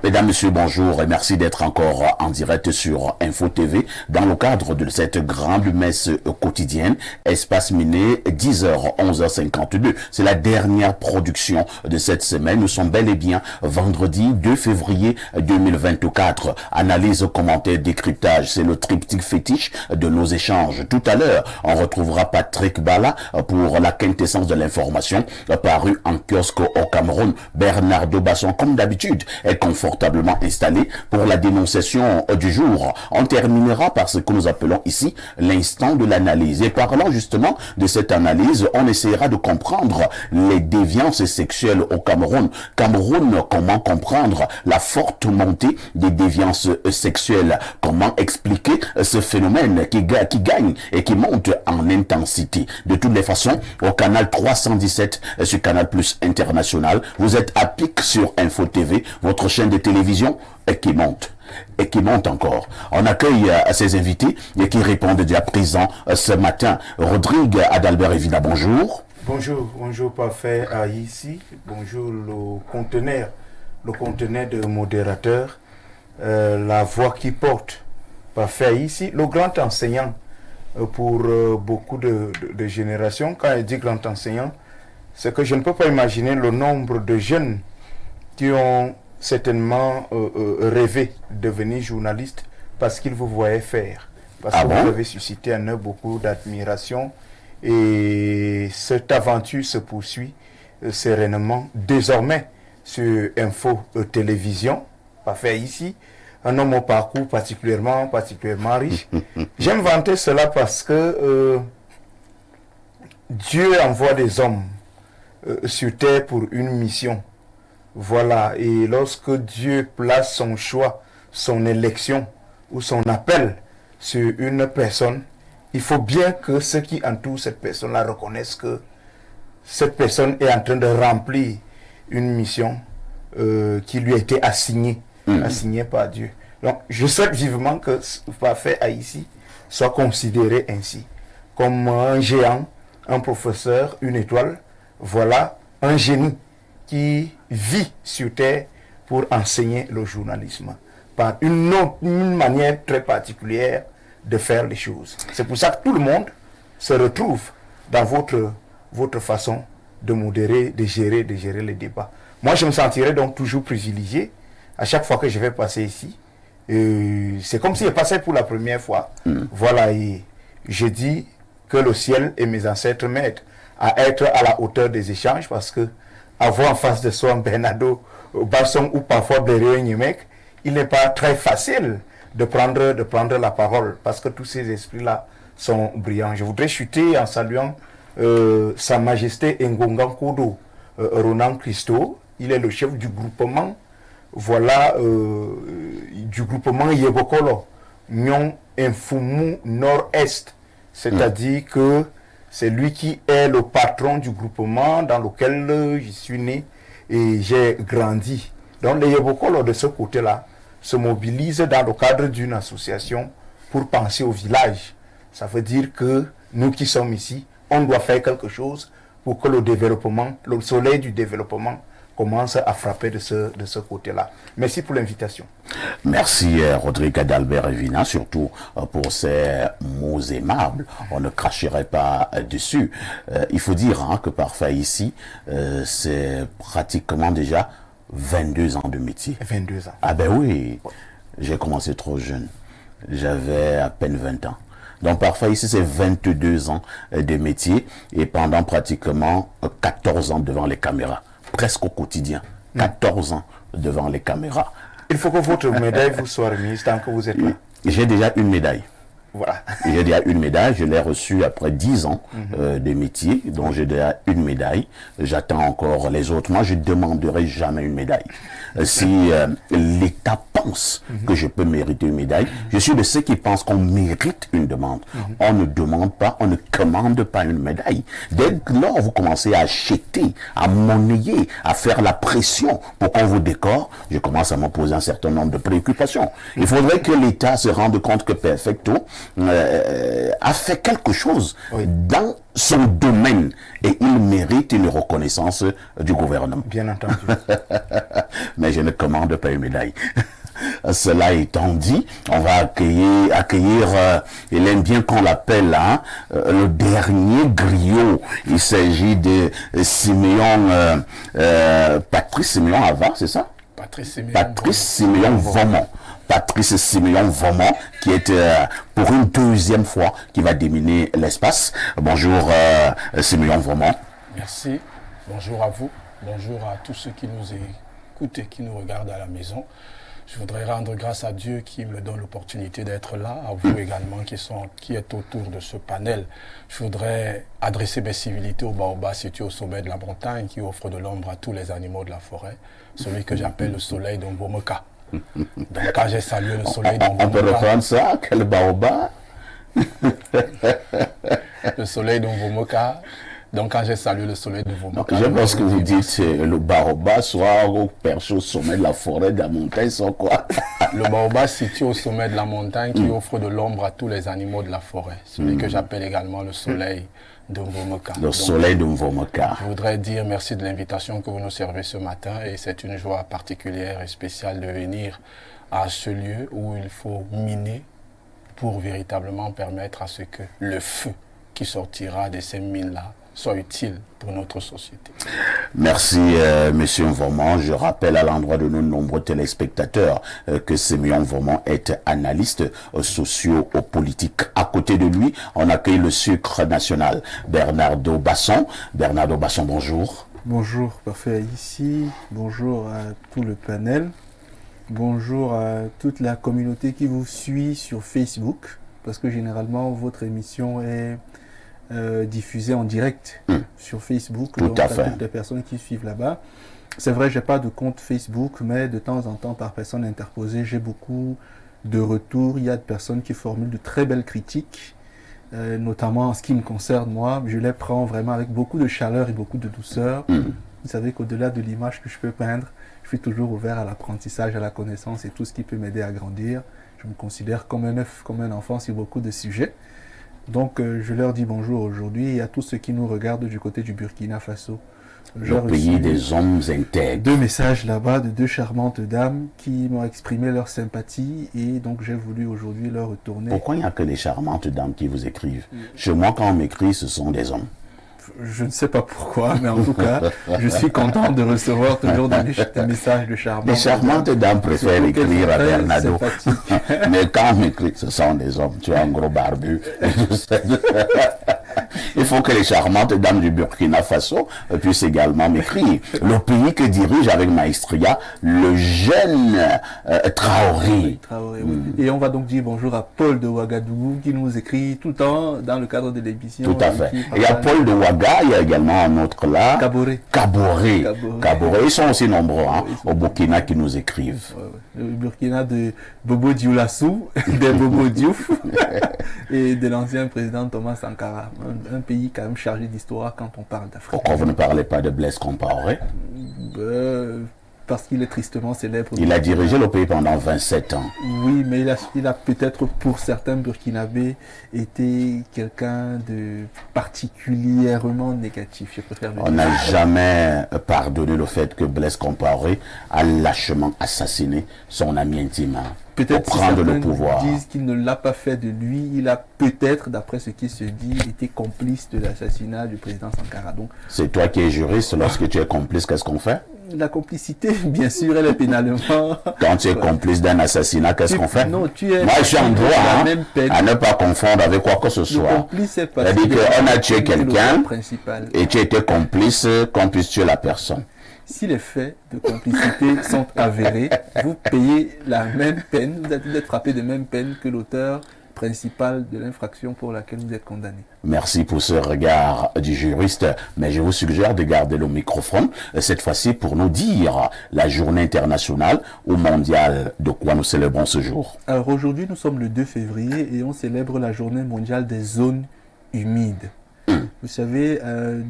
Mesdames, Messieurs, bonjour et merci d'être encore en direct sur Info TV dans le cadre de cette grande messe quotidienne, Espace Miné, 10h, 11h52. C'est la dernière production de cette semaine. Nous sommes bel et bien vendredi 2 février 2024. Analyse, commentaire, décryptage, c'est le triptyque fétiche de nos échanges. Tout à l'heure, on retrouvera Patrick Bala pour la quintessence de l'information, paru en kiosque au Cameroun. Bernardo Basson, comme d'habitude, est confortablement installé pour la dénonciation du jour. On terminera par ce que nous appelons ici l'instant de l'analyse. Et parlant justement de cette analyse, on essaiera de comprendre les déviances sexuelles au Cameroun. Cameroun, comment comprendre la forte montée des déviances sexuelles? Comment expliquer ce phénomène qui gagne et qui monte en intensité? De toutes les façons, au canal 317 sur Canal Plus International, vous êtes à pic sur Info TV, votre chaîne de télévision qui monte encore. On accueille ces invités et qui répondent déjà présents ce matin. Rodrigue Adalbert Evina, bonjour. Bonjour parfait ici. Bonjour le conteneur de modérateur, la voix qui porte parfait ici, le grand enseignant pour beaucoup de générations. Quand je dis grand enseignant, c'est que je ne peux pas imaginer le nombre de jeunes qui ont certainement rêvé de devenir journaliste parce qu'ils vous voyaient faire. Parce que vous avez suscité en eux beaucoup d'admiration. Et cette aventure se poursuit sereinement. Désormais, sur Info Télévision, parfait ici, un homme au parcours particulièrement riche. J'aime vanter cela parce que Dieu envoie des hommes sur terre pour une mission. Voilà, et lorsque Dieu place son choix, son élection ou son appel sur une personne, il faut bien que ceux qui entourent cette personne-là reconnaissent que cette personne est en train de remplir une mission qui lui a été assignée par Dieu. Donc, je souhaite vivement que Parfait Haïti soit considéré ainsi, comme un géant, un professeur, une étoile, voilà, un génie qui vit sur terre pour enseigner le journalisme par une manière très particulière de faire les choses. C'est pour ça que tout le monde se retrouve dans votre façon de modérer, de gérer les débats. Moi, je me sentirais donc toujours privilégié à chaque fois que je vais passer ici. C'est comme si je passais pour la première fois. Voilà, et je dis que le ciel et mes ancêtres m'aident à être à la hauteur des échanges parce que avoir en face de soi un Bernardo Basson ou parfois Béréo Niemek, il n'est pas très facile de prendre la parole parce que tous ces esprits-là sont brillants. Je voudrais chuter en saluant Sa Majesté Ngonga Kodo Ronan Christo. Il est le chef du groupement, voilà, du groupement Yebokolo, Nyon Infumu Nord-Est. C'est-à-dire que c'est lui qui est le patron du groupement dans lequel je suis né et j'ai grandi. Donc les Yebokolo de ce côté-là se mobilisent dans le cadre d'une association pour penser au village. Ça veut dire que nous qui sommes ici, on doit faire quelque chose pour que le développement, le soleil du développement commence à frapper de ce côté-là. Merci pour l'invitation. Merci Rodrigue Adalbert Evina, surtout pour ces mots aimables. On ne cracherait pas dessus. Il faut dire que Parfait ici, c'est pratiquement déjà 22 ans de métier. 22 ans. Ah ben oui, j'ai commencé trop jeune. J'avais à peine 20 ans. Donc Parfait ici, c'est 22 ans de métier et pendant pratiquement 14 ans devant les caméras. Presque au quotidien, 14 ans devant les caméras. Il faut que votre médaille vous soit remise tant que vous êtes là. J'ai déjà une médaille. Voilà. J'ai déjà une médaille, je l'ai reçue après 10 ans de métier, donc j'ai déjà une médaille. J'attends encore les autres. Moi, je ne demanderai jamais une médaille. Si l'État pense pense que je peux mériter une médaille. Je suis de ceux qui pensent qu'on mérite une demande. On ne demande pas, on ne commande pas une médaille. Dès lors vous commencez à acheter, à monnayer, à faire la pression pour qu'on vous décore, je commence à me poser un certain nombre de préoccupations. Il faudrait que l'État se rende compte que Perfecto a fait quelque chose dans son domaine et il mérite une reconnaissance du gouvernement. Bien entendu. Mais je ne commande pas une médaille. Cela étant dit, on va accueillir il aime bien qu'on l'appelle le dernier griot. Il s'agit de Siméon, Patrice Siméon Ava, c'est ça? Patrice Siméon Vomont. Patrice Siméon Vomont, qui est pour une deuxième fois qui va dominer l'espace. Bonjour Siméon Vomont. Merci. Bonjour à vous. Bonjour à tous ceux qui nous écoutent et qui nous regardent à la maison. Je voudrais rendre grâce à Dieu qui me donne l'opportunité d'être là, à vous également qui êtes autour de ce panel. Je voudrais adresser mes civilités au baobab situé au sommet de la montagne qui offre de l'ombre à tous les animaux de la forêt, celui que j'appelle le soleil d'Omvomoka. Donc quand j'ai salué le soleil d'Omvomoka... On peut reprendre ça? Quel baobab? Le soleil d'Omvomoka... Donc, quand j'ai salué le soleil de Vomoka... Je pense que vous dites le baobab soit au perché au sommet de la forêt, de la montagne, soit quoi? Le baobab situé au sommet de la montagne qui offre de l'ombre à tous les animaux de la forêt. Celui que j'appelle également le soleil de Vomoka. Le soleil de Vomoka. Je voudrais dire merci de l'invitation que vous nous servez ce matin et c'est une joie particulière et spéciale de venir à ce lieu où il faut miner pour véritablement permettre à ce que le feu qui sortira de ces mines-là soit utile pour notre société. Merci, Monsieur Vomont. Je rappelle à l'endroit de nos nombreux téléspectateurs que Siméon Vomont est analyste socio-politique. À côté de lui, on accueille le sucre national, Bernardo Basson. Bernardo Basson, bonjour. Bonjour, parfait ici. Bonjour à tout le panel. Bonjour à toute la communauté qui vous suit sur Facebook, parce que généralement, votre émission est diffusé en direct sur Facebook. Tout à fait. Toutes les personnes qui suivent là-bas. C'est vrai, j'ai pas de compte Facebook, mais de temps en temps, par personne interposée, j'ai beaucoup de retours. Il y a des personnes qui formulent de très belles critiques, notamment en ce qui me concerne moi. Je les prends vraiment avec beaucoup de chaleur et beaucoup de douceur. Vous savez qu'au-delà de l'image que je peux peindre, je suis toujours ouvert à l'apprentissage, à la connaissance et tout ce qui peut m'aider à grandir. Je me considère comme un œuf, comme un enfant sur beaucoup de sujets. Donc, je leur dis bonjour aujourd'hui et à tous ceux qui nous regardent du côté du Burkina Faso. Le pays des hommes intègres. 2 messages là-bas de 2 charmantes dames qui m'ont exprimé leur sympathie et donc j'ai voulu aujourd'hui leur retourner. Pourquoi il n'y a que des charmantes dames qui vous écrivent? Chez moi, quand on m'écrit, ce sont des hommes. Je ne sais pas pourquoi, mais en tout cas, je suis content de recevoir toujours des messages de charmantes. Les charmantes dames préfèrent écrire à Bernardo. Mais quand on m'écrit, ce sont des hommes. Tu es un gros barbu. Il faut que les charmantes dames du Burkina Faso puissent également m'écrire. Le pays que dirige avec maestria le jeune Traoré. Traoré, oui. Et on va donc dire bonjour à Paul de Ouagadougou qui nous écrit tout le temps dans le cadre de l'émission. Tout à fait. Il y a Paul de Ouaga, il y a également un autre là. Caboré. Caboré. Ils sont aussi nombreux au Burkina qui nous écrivent. Le Burkina de Bobo Dioulassou, de Bobo Diouf et de l'ancien président Thomas Sankara. Un pays quand même chargé d'histoire quand on parle d'Afrique. Pourquoi vous ne parlez pas de Blaise Compaoré? Parce qu'il est tristement célèbre. Il a dirigé le pays pendant 27 ans. Oui, mais il a peut-être pour certains Burkinabés été quelqu'un de particulièrement négatif. Je préfère le dire. On n'a jamais pardonné le fait que Blaise Compaoré a lâchement assassiné son ami intime. Peut-être pour prendre le pouvoir. Disent qu'il ne l'a pas fait de lui. Il a peut-être, d'après ce qui se dit, été complice de l'assassinat du président Sankara. Donc, c'est toi qui es juriste. Lorsque tu es complice, qu'est-ce qu'on fait? La complicité, bien sûr, elle est pénalement... Quand tu es complice d'un assassinat, qu'est-ce qu'on fait? Non, tu es... Moi, je suis en droit à ne pas confondre avec quoi que ce soit. Le complice, c'est parce c'est-à-dire qu'on a tué quelqu'un et tu étais complice, qu'on puisse tuer la personne. Si les faits de complicité sont avérés, vous payez la même peine, vous êtes frappé de même peine que l'auteur principal de l'infraction pour laquelle vous êtes condamné. Merci pour ce regard du juriste, mais je vous suggère de garder le microphone, cette fois-ci pour nous dire la journée internationale ou mondiale de quoi nous célébrons ce jour. Alors aujourd'hui, nous sommes le 2 février et on célèbre la journée mondiale des zones humides. Vous savez,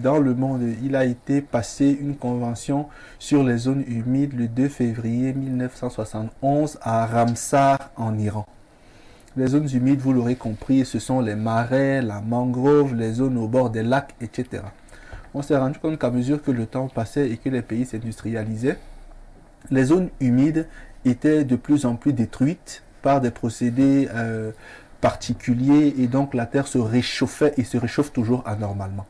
dans le monde, il a été passé une convention sur les zones humides le 2 février 1971 à Ramsar en Iran. Les zones humides, vous l'aurez compris, ce sont les marais, la mangrove, les zones au bord des lacs, etc. On s'est rendu compte qu'à mesure que le temps passait et que les pays s'industrialisaient, les zones humides étaient de plus en plus détruites par des procédés particuliers et donc la terre se réchauffait et se réchauffe toujours anormalement.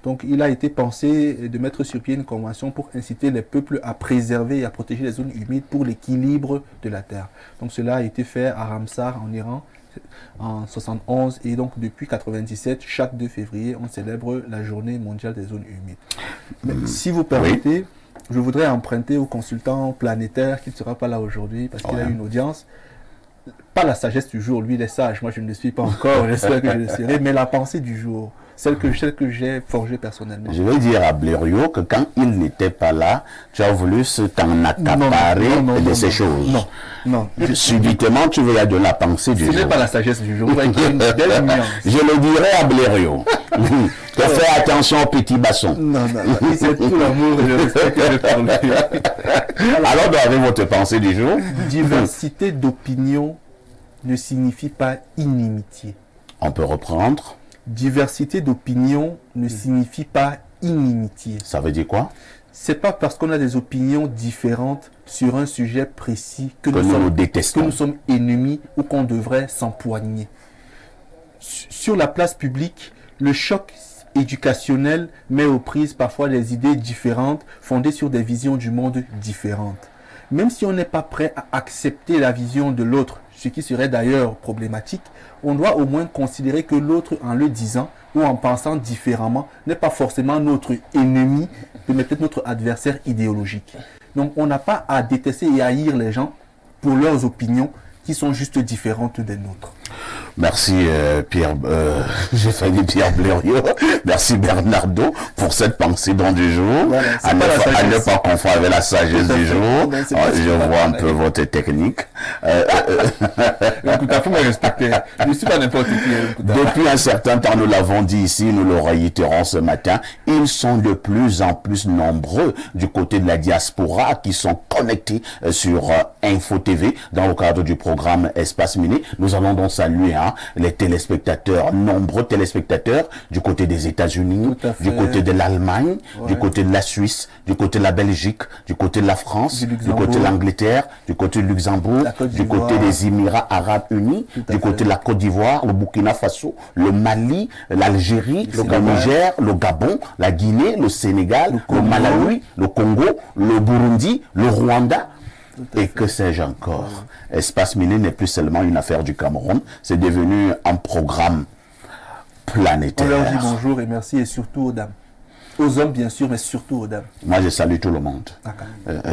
Donc il a été pensé de mettre sur pied une convention pour inciter les peuples à préserver et à protéger les zones humides pour l'équilibre de la terre. Donc cela a été fait à Ramsar en Iran en 71 et donc depuis 97, chaque 2 février, on célèbre la journée mondiale des zones humides. Mais si vous permettez, je voudrais emprunter au consultant planétaire qui ne sera pas là aujourd'hui parce qu'il a une audience. Pas la sagesse du jour, lui il est sage, moi je ne le suis pas encore, j'espère que je le serai, mais la pensée du jour, celle que j'ai forgée personnellement. Je vais dire à Blériot que quand il n'était pas là, tu as voulu t'en accaparer de ces choses. Non. Subitement, tu veux de la pensée du jour. Ce n'est pas la sagesse du jour, il y a une belle nuance. Je le dirai à Blériot. Fais attention au petit basson. Non, c'est tout l'amour et le respect que je parle. Alors, avec votre pensée du jour. Diversité d'opinion ne signifie pas inimitié. On peut reprendre. Diversité d'opinion ne signifie pas inimitié. Ça veut dire quoi? C'est pas parce qu'on a des opinions différentes sur un sujet précis que nous détestons, que nous sommes ennemis ou qu'on devrait s'empoigner. Sur la place publique, le choc éducationnel met aux prises parfois des idées différentes fondées sur des visions du monde différentes. Même si on n'est pas prêt à accepter la vision de l'autre, ce qui serait d'ailleurs problématique, on doit au moins considérer que l'autre, en le disant ou en pensant différemment, n'est pas forcément notre ennemi, mais peut-être notre adversaire idéologique. Donc on n'a pas à détester et haïr les gens pour leurs opinions qui sont juste différentes des nôtres. Merci Pierre, j'ai failli Pierre Blériot. Merci Bernardo pour cette pensée don du jour. Voilà, à ne pas confondre avec la sagesse du jour. Je vois un peu votre technique. Écoute, il faut me respecter. Je ne suis pas n'importe qui. Depuis un certain temps, nous l'avons dit ici, nous le réitérons ce matin, ils sont de plus en plus nombreux du côté de la diaspora qui sont connectés sur Info TV dans le cadre du programme Espace Miné. Nous allons donc saluer les téléspectateurs, nombreux téléspectateurs du côté des États-Unis, du côté de l'Allemagne, du côté de la Suisse, du côté de la Belgique, du côté de la France, du côté de l'Angleterre, du côté du Luxembourg, du côté des Émirats Arabes Unis, du côté de la Côte d'Ivoire, le Burkina Faso, le Mali, l'Algérie, le Niger, le Gabon, la Guinée, le Sénégal, le Malawi, le Congo, le Burundi, le Rwanda. Et que sais-je encore? Espace Miné n'est plus seulement une affaire du Cameroun, c'est devenu un programme planétaire. On leur dit bonjour et merci, et surtout aux dames. Aux hommes bien sûr, mais surtout aux dames. Moi je salue tout le monde,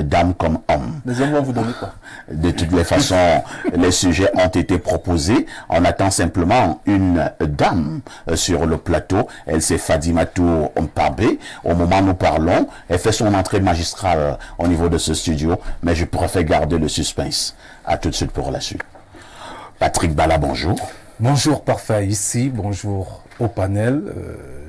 dames comme hommes. Les hommes vont vous donner quoi? De toutes les façons, les sujets ont été proposés. On attend simplement une dame sur le plateau. Elle c'est Fadimatou Mpabé. Au moment où nous parlons, elle fait son entrée magistrale au niveau de ce studio, mais je préfère garder le suspense. À tout de suite pour la suite. Patrick Bala, bonjour. Bonjour Parfait ici, bonjour au panel.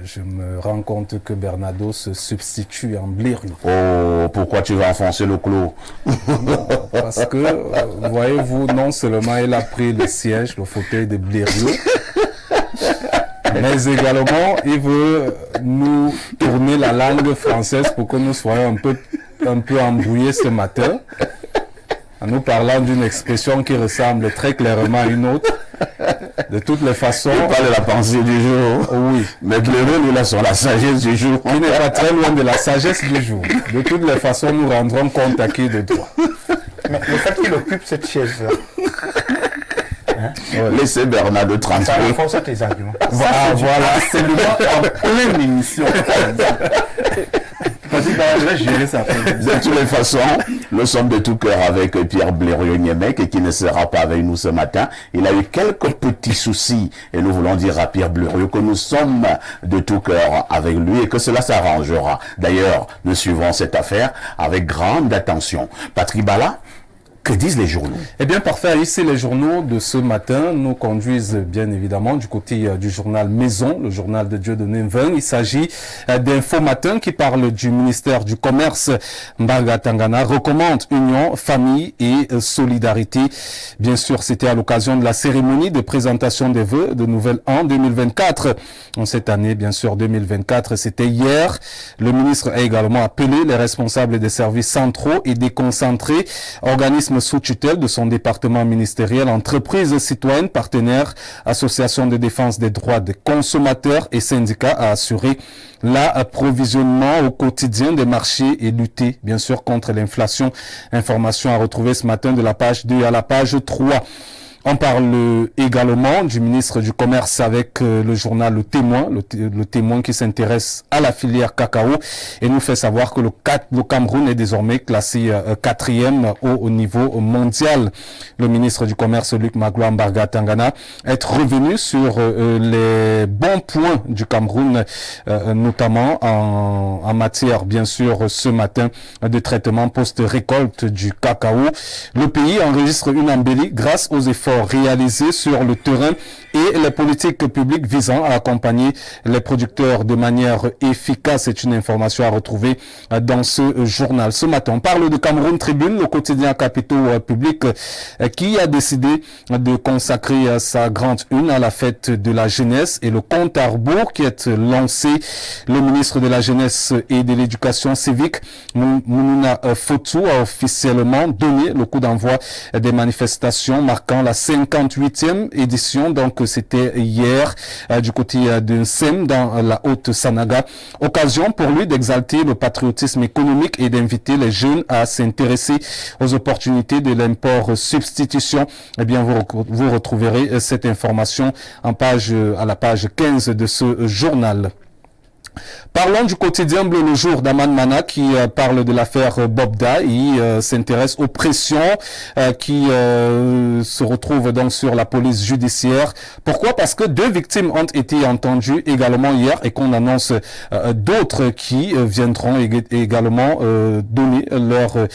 Je me rends compte que Bernardo se substitue en Blériot. Oh, pourquoi tu vas enfoncer le clou? Non, parce que, voyez-vous, non seulement il a pris le siège, le fauteuil de Blériot, mais également il veut nous tourner la langue française pour que nous soyons un peu embrouillés ce matin, en nous parlant d'une expression qui ressemble très clairement à une autre. De toutes les façons... On parle de la pensée du jour. Oui. Mais Blériot, nous là, sur la sagesse du jour. Qui n'est pas très loin de la sagesse du jour. De toutes les façons, nous rendrons compte à qui de droit. Mais le fait qu'il occupe cette chaise-là... Laissez Bernardo tranquille. Ça renforce tes arguments. Voilà, c'est le moment en pleine émission. De toutes les façons, Nous sommes de tout cœur avec Pierre Blériot-Niémec qui ne sera pas avec nous ce matin. Il a eu quelques petits soucis et nous voulons dire à Pierre Blériot que nous sommes de tout cœur avec lui et que cela s'arrangera. D'ailleurs, nous suivons cette affaire avec grande attention. Patrick Bala, que disent les journaux? Eh bien, parfait. Ici, les journaux de ce matin nous conduisent bien évidemment du côté du journal Maison, le journal de Dieudonné Mveng. Il s'agit d'Info Matin qui parle du ministère du Commerce. Mbarga Tangana recommande union, famille et solidarité. Bien sûr, c'était à l'occasion de la cérémonie de présentation des vœux de Nouvel An 2024. En cette année, bien sûr, 2024, c'était hier. Le ministre a également appelé les responsables des services centraux et déconcentrés, organismes sous tutelle de son département ministériel, entreprises citoyennes, partenaires, associations de défense des droits des consommateurs et syndicats à assurer l'approvisionnement au quotidien des marchés et lutter bien sûr contre l'inflation. Information à retrouver ce matin de la page 2 à la page 3. On parle également du ministre du Commerce avec le journal Le Témoin, le Témoin qui s'intéresse à la filière cacao et nous fait savoir que le Cameroun est désormais classé 4e au niveau mondial. Le ministre du Commerce, Luc Magloire Mbarga Tangana, est revenu sur les bons points du Cameroun, notamment en matière, bien sûr, ce matin, de traitement post-récolte du cacao. Le pays enregistre une embellie grâce aux efforts réalisés sur le terrain et les politiques publiques visant à accompagner les producteurs de manière efficace. C'est une information à retrouver dans ce journal. Ce matin, on parle de Cameroun Tribune, le quotidien capitaux public qui a décidé de consacrer sa grande une à la fête de la jeunesse et le compte à rebours qui est lancé. Le ministre de la Jeunesse et de l'Éducation civique, Moumouna Fotou, a officiellement donné le coup d'envoi des manifestations marquant la 58e édition, donc c'était hier du côté de Nsem dans la Haute-Sanaga. Occasion pour lui d'exalter le patriotisme économique et d'inviter les jeunes à s'intéresser aux opportunités de l'import-substitution. Eh bien, vous retrouverez cette information à la page 15 de ce journal. Parlons du quotidien Bleu le Jour d'Aman Mana qui parle de l'affaire Bobda. Il s'intéresse aux pressions qui se retrouvent donc sur la police judiciaire. Pourquoi? Parce que 2 victimes ont été entendues également hier et qu'on annonce d'autres qui viendront également donner leur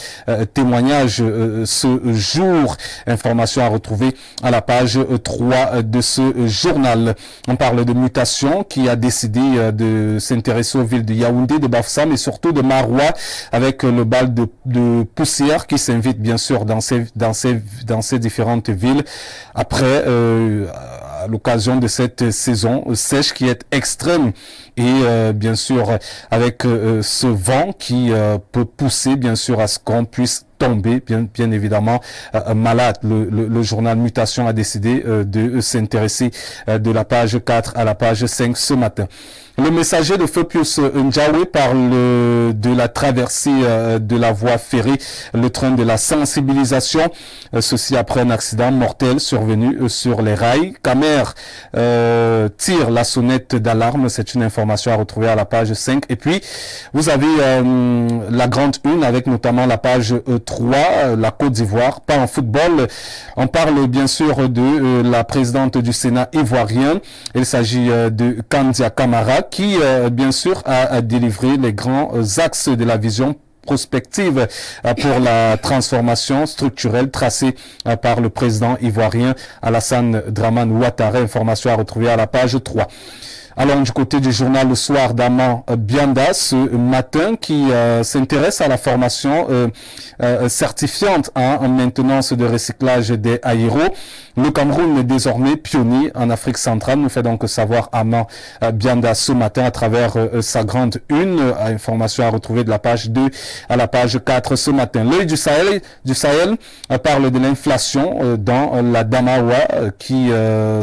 témoignage ce jour. Information à retrouver à la page 3 de ce journal. On parle de Mutation qui a décidé de s'intéresser aux villes de Yaoundé, de Bafoussam et surtout de Maroua avec le bal de poussière qui s'invite bien sûr dans ces différentes villes après à l'occasion de cette saison sèche qui est extrême et bien sûr avec ce vent qui peut pousser bien sûr à ce qu'on puisse tomber bien évidemment malade. Le journal Mutation a décidé de s'intéresser de la page 4 à la page 5 ce matin. Le messager de Feu Pius Ndjawe parle de la traversée de la voie ferrée, le train de la sensibilisation. Ceci après un accident mortel survenu sur les rails. Camer tire la sonnette d'alarme. C'est une information à retrouver à la page 5. Et puis, vous avez la grande une avec notamment la page 3, la Côte d'Ivoire. Pas en football. On parle bien sûr de la présidente du Sénat ivoirien. Il s'agit de Kandia Camara qui, bien sûr, a délivré les grands axes de la vision prospective pour la transformation structurelle tracée par le président ivoirien Alassane Dramane Ouattara. Information à retrouver à la page 3. Alors du côté du journal Le Soir d'Aman Bianda ce matin qui s'intéresse à la formation certifiante en maintenance de recyclage des aéros. Le Cameroun est désormais pionnier en Afrique centrale, nous fait donc savoir Aman Bianda ce matin à travers sa grande une. Information à retrouver de la page 2 à la page 4 ce matin. L'œil du Sahel parle de l'inflation dans la Damawa qui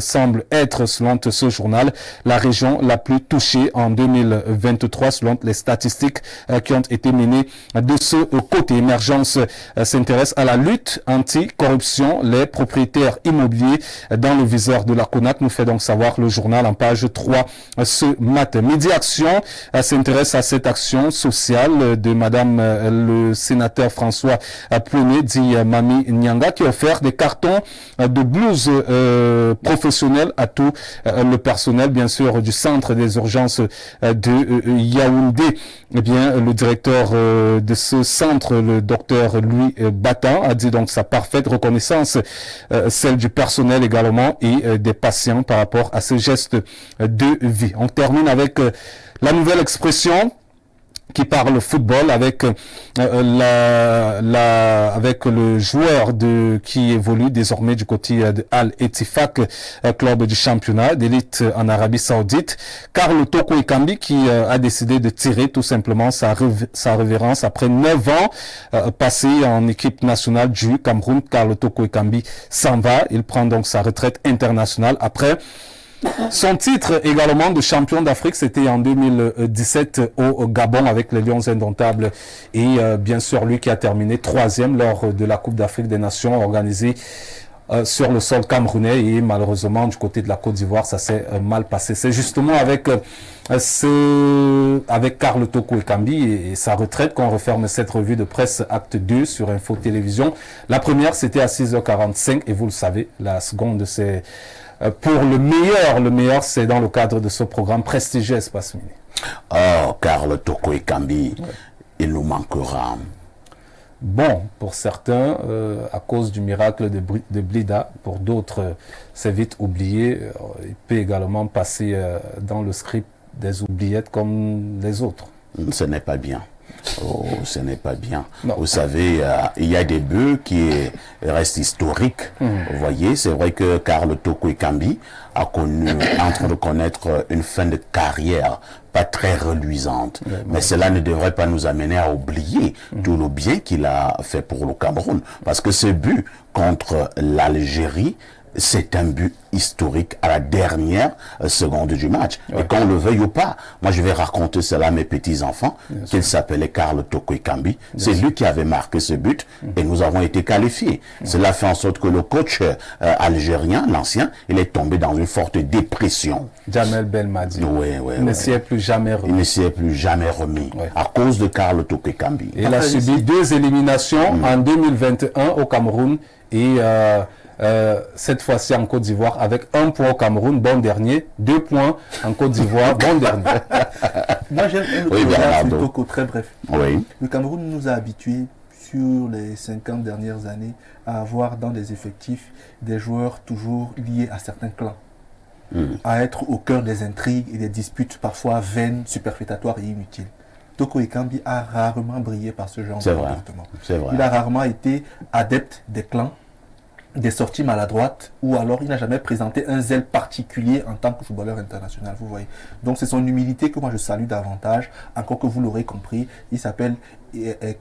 semble être, selon ce journal, la région région la plus touchée en 2023 selon les statistiques qui ont été menées de ce côté. Émergence s'intéresse à la lutte anti-corruption. Les propriétaires immobiliers dans le viseur de la CONAC, nous fait donc savoir le journal en page 3 ce matin. Midi Action s'intéresse à cette action sociale de madame le sénateur François Pouené, dit Mami Nyanga, qui a offert des cartons de blouses professionnelles à tout le personnel, bien sûr, du centre des urgences de Yaoundé. Eh bien, le directeur de ce centre, le docteur Louis Batan, a dit donc sa parfaite reconnaissance, celle du personnel également et des patients par rapport à ce geste de vie. On termine avec la nouvelle expression qui parle football avec avec le joueur qui évolue désormais du côté de Al Ettifaq, club du championnat d'élite en Arabie Saoudite, Carlo Toko Ekambi, qui a décidé de tirer tout simplement sa révérence après 9 ans passés en équipe nationale du Cameroun. Carlo Toko Ekambi s'en va, il prend donc sa retraite internationale après son titre également de champion d'Afrique. C'était en 2017 au Gabon avec les Lions Indomptables et bien sûr lui qui a terminé 3e lors de la Coupe d'Afrique des Nations organisée sur le sol camerounais, et malheureusement du côté de la Côte d'Ivoire ça s'est mal passé. C'est justement avec Carlo Toko Ekambi et sa retraite qu'on referme cette revue de presse acte 2 sur Info Télévision. La première c'était à 6h45 et vous le savez, la seconde c'est pour le meilleur, c'est dans le cadre de ce programme prestigieux Espace Mini. Oh, Carlo Toko Ekambi, ouais. Il nous manquera. Bon, pour certains, à cause du miracle de Blida, pour d'autres, c'est vite oublié. Il peut également passer dans le script des oubliettes comme les autres. Ce n'est pas bien. Oh, ce n'est pas bien. Non. Vous savez, il y a des buts qui restent historiques. Vous voyez, c'est vrai que Carlo Toko Ekambi a connu, en train de connaître une fin de carrière pas très reluisante. Mais cela ne devrait pas nous amener à oublier tout le bien qu'il a fait pour le Cameroun. Parce que ce but contre l'Algérie, c'est un but historique à la dernière seconde du match. Ouais. Et qu'on le veuille ou pas, moi je vais raconter cela à mes petits-enfants, qu'il s'appelait Carlo Toko Ekambi. C'est lui qui avait marqué ce but et nous avons été qualifiés. Cela fait en sorte que le coach algérien, l'ancien, il est tombé dans une forte dépression. Jamel Belmadi. Il ne s'y est plus jamais remis. Il ne s'y est plus jamais remis à cause de Carlo Toko Ekambi. Il a subi 2 éliminations en 2021 au Cameroun et cette fois-ci en Côte d'Ivoire avec 1 point au Cameroun, bon dernier, 2 points en Côte d'Ivoire, bon dernier. Moi j'aime le Toko, très bref. Oui. Le Cameroun nous a habitués sur les 50 dernières années à avoir dans les effectifs des joueurs toujours liés à certains clans. À être au cœur des intrigues et des disputes parfois vaines, superfétatoires et inutiles. Toko Ekambi a rarement brillé par ce genre de comportement. Il a rarement été adepte des clans, des sorties maladroites, ou alors il n'a jamais présenté un zèle particulier en tant que footballeur international, vous voyez. Donc c'est son humilité que moi je salue davantage, encore que vous l'aurez compris, il s'appelle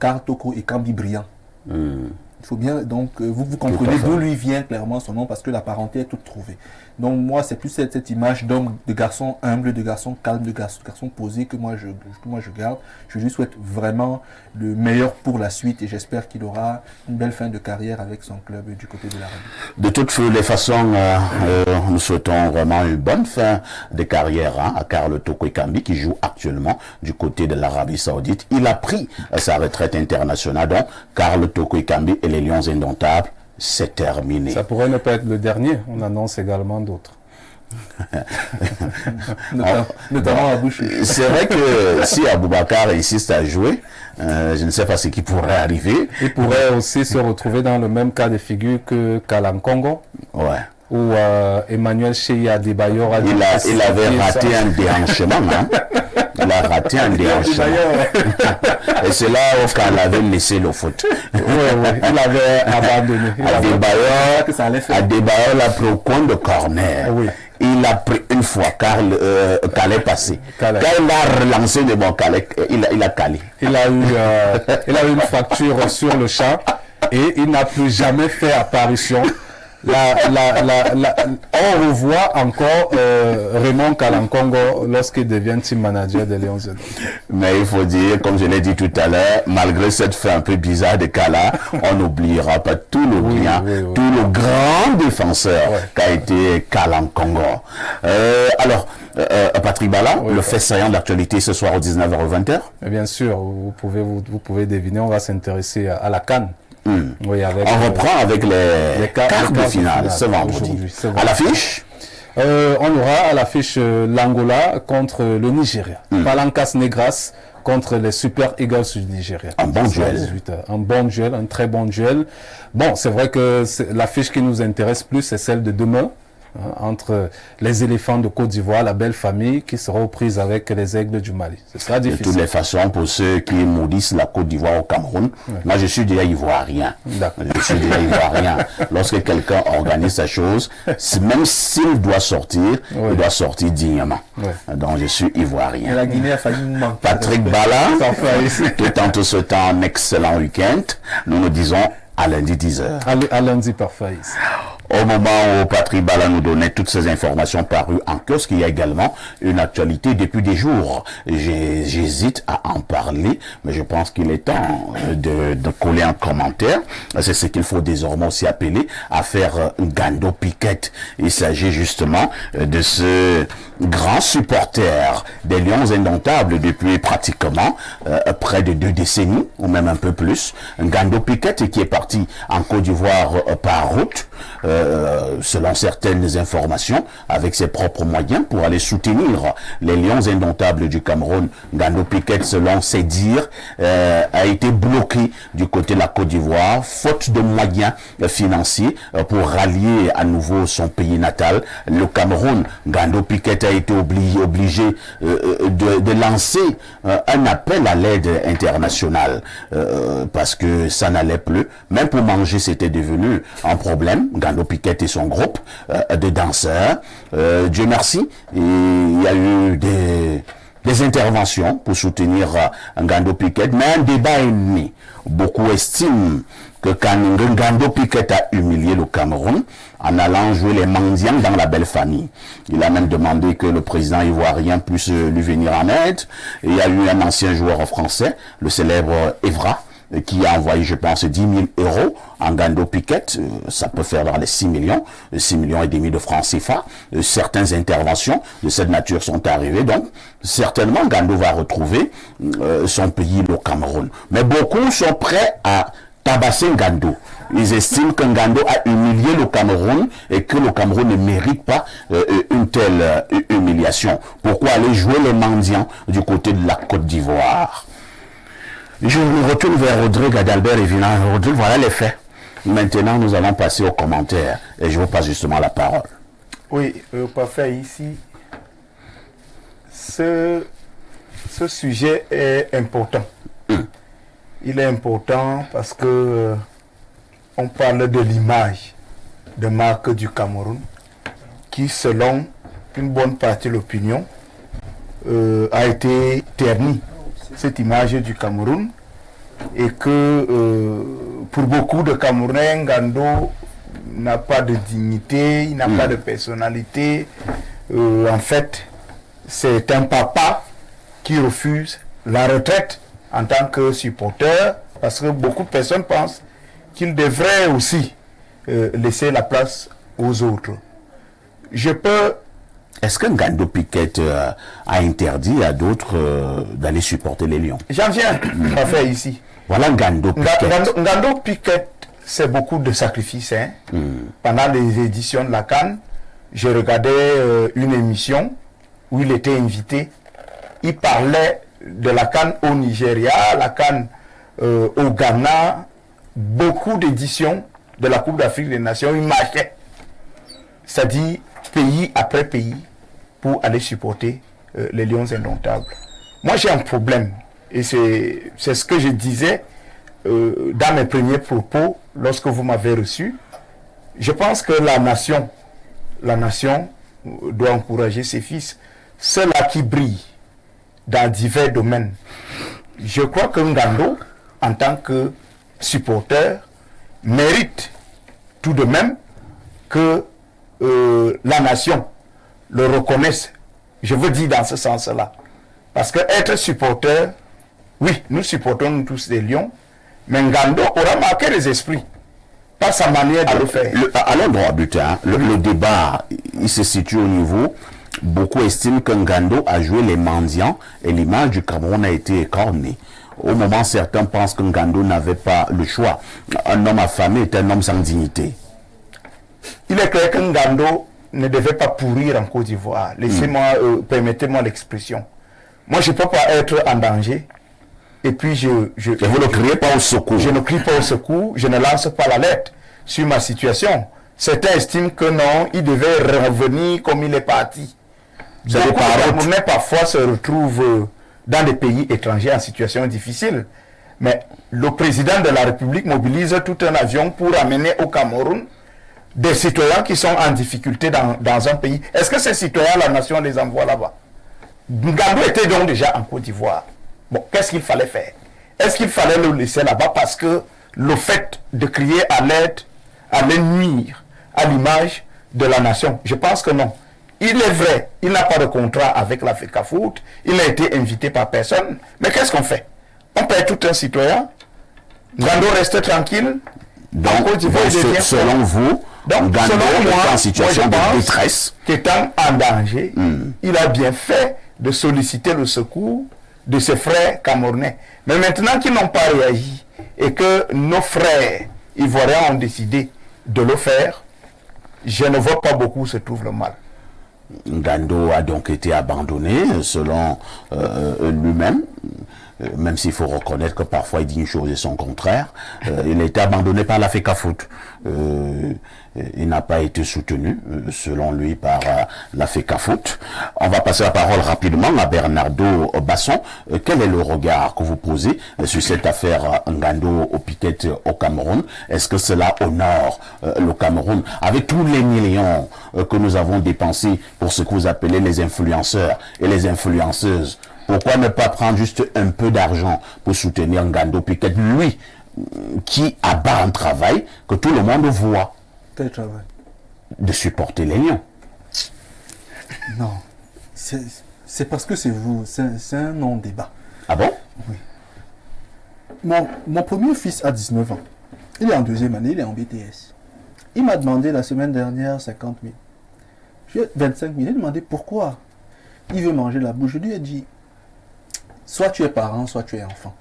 Carlo Toko Ekambi Brillant. Il faut bien, donc, vous comprenez d'où lui vient clairement son nom, parce que la parenté est toute trouvée. Donc moi, c'est plus cette image d'homme, de garçon humble, de garçon calme, de garçon posé que moi je garde. Je lui souhaite vraiment le meilleur pour la suite et j'espère qu'il aura une belle fin de carrière avec son club du côté de l'Arabie. De toutes les façons, nous souhaitons vraiment une bonne fin de carrière à Carlo Toko Ekambi qui joue actuellement du côté de l'Arabie Saoudite. Il a pris sa retraite internationale, donc Carlo Toko Ekambi et les Lions Indomptables. C'est terminé. Ça pourrait ne pas être le dernier. On annonce également d'autres. notamment à Bouche. C'est vrai que si Aboubacar insiste à jouer, je ne sais pas ce qui pourrait arriver. Il pourrait aussi se retrouver dans le même cas de figure que Kalankongo. Ouais. Où Emmanuel Cheya Adebayor a il avait raté un déhanchement. Hein? Il a raté un déhanchement. Et c'est là où il avait laissé le foot. Oui, il avait abandonné. Adebayor l'a pris au coin de corner. Oui. Il a pris une fois, car Calais passé. Quand il a relancé de bon Calais, il a calé. Il a eu une fracture sur le champ et il n'a plus jamais fait apparition on revoit encore Raymond Kalankongo lorsqu'il devient team manager des Lions Indomptables. Mais il faut dire, comme je l'ai dit tout à l'heure, malgré cette fin un peu bizarre de Kala, on n'oubliera pas tout le bien, tout le grand défenseur qu'a été Kalankongo. Alors, Patrick Bala, le fait saillant de l'actualité ce soir au 19h20. Bien sûr, vous pouvez deviner, on va s'intéresser à la CAN. Oui, on reprend avec les quarts de finale ce vendredi. À l'affiche on aura à l'affiche l'Angola contre le Nigeria. Palancas Negras contre les Super Eagles du Nigeria. Un bon duel. Un bon duel, un très bon duel. Bon, c'est vrai que l'affiche qui nous intéresse plus, c'est celle de demain. Entre les éléphants de Côte d'Ivoire, la belle famille qui sera aux prises avec les aigles du Mali. Ce sera difficile. De toutes les façons, pour ceux qui maudissent la Côte d'Ivoire au Cameroun, moi je suis déjà ivoirien. Je suis déjà ivoirien. Lorsque quelqu'un organise sa chose, même s'il doit sortir, il doit sortir dignement. Donc je suis ivoirien. Et la Guinée a failli nous manquer. Patrick Bala, tout en te souhaitant un excellent week-end, nous nous disons à lundi 10h. À lundi par Faïs. Au moment où Patrick Bala nous donnait toutes ces informations parues en kiosque, il y a également une actualité depuis des jours. J'hésite à en parler, mais je pense qu'il est temps de coller un commentaire. C'est ce qu'il faut désormais aussi appeler à faire Ngando Piquet. Il s'agit justement de ce grand supporter des Lions Indomptables depuis pratiquement près de 2 décennies, ou même un peu plus. Ngando Piquet qui est parti en Côte d'Ivoire par route, selon certaines informations, avec ses propres moyens pour aller soutenir les Lions Indomptables du Cameroun. Ngando Piquet, selon ses dires, a été bloqué du côté de la Côte d'Ivoire, faute de moyens financiers pour rallier à nouveau son pays natal, le Cameroun. Ngando Piquet a été obligé de lancer un appel à l'aide internationale parce que ça n'allait plus. Même pour manger, c'était devenu un problème. Ngando Piquet et son groupe de danseurs. Dieu merci, il y a eu des interventions pour soutenir Ngando Piquet, mais un débat est né. Beaucoup estiment que quand Ngando Piquet a humilié le Cameroun en allant jouer les mendiants dans la belle famille. Il a même demandé que le président ivoirien puisse lui venir en aide. Et il y a eu un ancien joueur français, le célèbre Evra, qui a envoyé, je pense, 10 000 euros en Ngando Piquet. Ça peut faire dans les 6 millions et demi de francs CFA. Certaines interventions de cette nature sont arrivées. Donc, certainement, Ngando va retrouver son pays, le Cameroun. Mais beaucoup sont prêts à tabasser Ngando. Ils estiment que Ngando a humilié le Cameroun et que le Cameroun ne mérite pas une telle humiliation. Pourquoi aller jouer les mendiants du côté de la Côte d'Ivoire? Je me retourne vers Rodrigue Adalbert et Vinan. Rodrigue, voilà les faits. Maintenant, nous allons passer aux commentaires et je vous passe justement la parole. Oui, parfait. Ici, ce sujet est important. Il est important parce que on parle de l'image de marque du Cameroun qui, selon une bonne partie de l'opinion, a été ternie. Cette image du Cameroun et que pour beaucoup de Camerounais, Ngando n'a pas de dignité, il n'a pas de personnalité. En fait, c'est un papa qui refuse la retraite en tant que supporter parce que beaucoup de personnes pensent qu'il devrait aussi laisser la place aux autres. Je peux... Est-ce que Ngando Piquet a interdit à d'autres d'aller supporter les Lions? J'en viens, parfait ici. Voilà Ngando Piquet. Ngando Piquet, c'est beaucoup de sacrifices. Pendant les éditions de la CAN, je regardais une émission où il était invité. Il parlait de la CAN au Nigeria, la CAN au Ghana, beaucoup d'éditions de la Coupe d'Afrique des Nations. Il marchait, c'est-à-dire pays après pays, pour aller supporter les Lions Indomptables. Moi, j'ai un problème, et c'est ce que je disais dans mes premiers propos, lorsque vous m'avez reçu. Je pense que la nation doit encourager ses fils, ceux-là qui brillent dans divers domaines. Je crois que Ngando, en tant que supporter, mérite tout de même que la nation le reconnaisse. Je veux dire dans ce sens-là. Parce que être supporter, oui, nous supportons tous les Lions, mais Ngando aura marqué les esprits par sa manière de le faire. Allons droit au but, hein. Le débat, il se situe au niveau. Beaucoup estiment que Ngando a joué les mendiants et l'image du Cameroun a été écornée. Au moment, certains pensent que Ngando n'avait pas le choix. Un homme affamé est un homme sans dignité. Il est clair que Ngando ne devait pas pourrir en Côte d'Ivoire. Laissez-moi, permettez-moi l'expression. Moi, je ne peux pas être en danger. Et puis, Et vous ne criez pas au secours. Je ne crie pas au secours, je ne lance pas l'alerte sur ma situation. Certains estiment que non, il devait revenir comme il est parti. Donc, les Camerounais parfois se retrouvent dans des pays étrangers en situation difficile. Mais le président de la République mobilise tout un avion pour amener au Cameroun des citoyens qui sont en difficulté dans un pays. Est-ce que ces citoyens, la nation les envoie là-bas? Ngando était donc déjà en Côte d'Ivoire. Bon, qu'est-ce qu'il fallait faire? Est-ce qu'il fallait le laisser là-bas parce que le fait de crier à l'aide allait nuire à l'image de la nation? Je pense que non. Il est vrai, il n'a pas de contrat avec la FECAFOOT, il n'a été invité par personne, mais qu'est-ce qu'on fait? On paye tout un citoyen, Ngando reste tranquille, Donc, selon vous, Ngando est en situation de détresse. Qu'étant en danger, il a bien fait de solliciter le secours de ses frères camerounais. Mais maintenant qu'ils n'ont pas réagi et que nos frères ivoiriens ont décidé de le faire, je ne vois pas beaucoup où se trouve le mal. Ngando a donc été abandonné selon lui-même, même s'il faut reconnaître que parfois il dit une chose et son contraire. Il a été abandonné par la FECAFOOT. Il n'a pas été soutenu, selon lui, par la FECAFOOT. On va passer la parole rapidement à Bernardo Basson. Quel est le regard que vous posez sur cette affaire Ngando au piquet au Cameroun? Est-ce que cela honore le Cameroun? Avec tous les millions que nous avons dépensés pour ce que vous appelez les influenceurs et les influenceuses, pourquoi ne pas prendre juste un peu d'argent pour soutenir Ngando Piquet, lui, qui abat un travail que tout le monde voit? Quel travail? De supporter les lions. Non. C'est parce que c'est vous. C'est un non-débat. Ah bon? Oui. Mon premier fils a 19 ans. Il est en deuxième année, il est en BTS. Il m'a demandé la semaine dernière 50 000. J'ai 25 000. Il m'a demandé pourquoi il veut manger la bouche. Je lui ai dit, soit tu es parent, soit tu es enfant.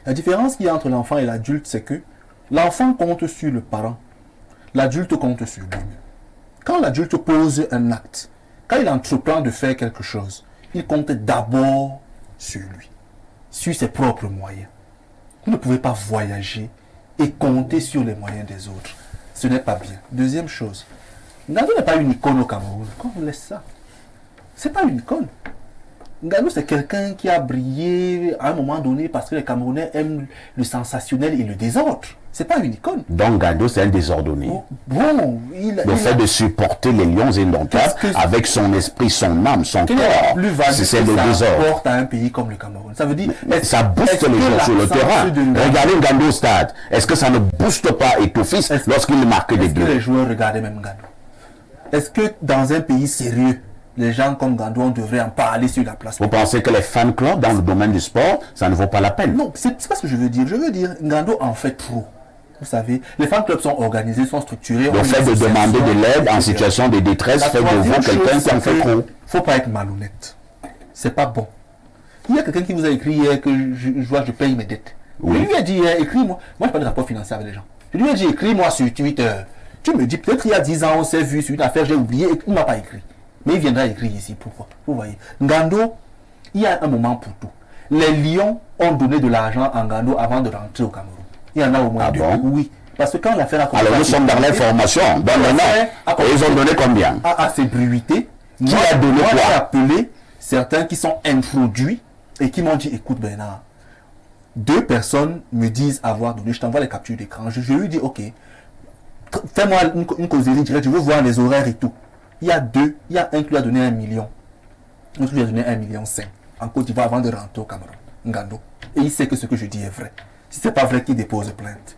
La différence qu'il y a entre l'enfant et l'adulte, c'est que l'enfant compte sur le parent. L'adulte compte sur lui-même. Quand l'adulte pose un acte, quand il entreprend de faire quelque chose, il compte d'abord sur lui, sur ses propres moyens. Vous ne pouvez pas voyager et compter sur les moyens des autres. Ce n'est pas bien. Deuxième chose, Ngando n'est pas une icône au Cameroun. Quand on laisse ça, ce n'est pas une icône. Ngando, c'est quelqu'un qui a brillé à un moment donné parce que les Camerounais aiment le sensationnel et le désordre. C'est pas une icône. Donc Ngando, c'est un désordonné. Bon, le fait de supporter les lions indomptables avec son esprit, son âme, son corps, c'est le désordre. Ça apporte à un pays comme le Cameroun. Ça veut dire... Ça booste les gens sur le terrain. Regardez Ngando au stade. Est-ce que ça ne booste pas Eto'o-Fils lorsqu'il marque des buts? Est-ce que les joueurs regardaient même Ngando? Est-ce que dans un pays sérieux, les gens comme Ngando, on devrait en parler sur la place? Vous pensez que les fan clubs dans le domaine du sport, ça ne vaut pas la peine? Non, c'est pas ce que je veux dire. Je veux dire, Ngando en fait trop. Vous savez, les fan clubs sont organisés, sont structurés. Le fait de demander de l'aide en situation de détresse fait de vous quelqu'un qui en fait trop. Il ne faut pas être malhonnête. C'est pas bon. Il y a quelqu'un qui vous a écrit hier que je paye mes dettes. Oui. Je lui ai dit, écris-moi. Moi, je n'ai pas de rapport financier avec les gens. Je lui ai dit, écris-moi sur Twitter. Tu me dis, peut-être il y a 10 ans, on s'est vu sur une affaire, j'ai oublié, et il ne m'a pas écrit. Mais il viendra écrire ici. Pourquoi? Vous voyez. Ngando, il y a un moment pour tout. Les Lions ont donné de l'argent à Ngando avant de rentrer au Cameroun. Il y en a au moins deux. Bon? Oui. Parce que quand l'affaire a commencé... Alors nous sommes dans l'information, dans le nom. Et ils ont donné combien? À ces bruités. Qui a donné quoi? J'ai appelé certains qui sont introduits et qui m'ont dit, écoute Bernard, 2 personnes me disent avoir donné, je t'envoie les captures d'écran. Je lui dis, ok, fais-moi une causerie directe, je veux voir les horaires et tout. Il y a un qui lui a donné 1 million. L'autre lui a donné 1,5 million en Côte d'Ivoire avant de rentrer au Cameroun. Ngando. Et il sait que ce que je dis est vrai. Si ce n'est pas vrai, qu'il dépose plainte.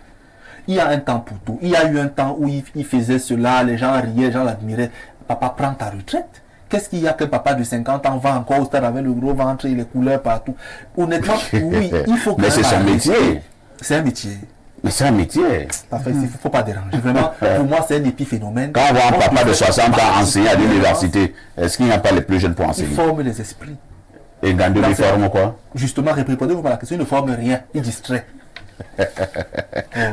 Il y a un temps pour tout. Il y a eu un temps où il faisait cela, les gens riaient, les gens l'admiraient. Papa, prends ta retraite. Qu'est-ce qu'il y a que papa de 50 ans va encore au stade avec le gros ventre et les couleurs partout? Honnêtement, oui, il faut que... Mais c'est son métier. C'est un métier. Mais c'est un métier. Parfait, il ne faut pas déranger. Vraiment, pour moi, c'est un épiphénomène. Quand on voit un papa de 60 ans enseigner à l'université, est-ce qu'il n'y a pas les plus jeunes pour Il enseigner? forme les esprits. Et Ngando lui forme quoi? Justement, répondez-vous à la question, il ne forme rien, il distrait.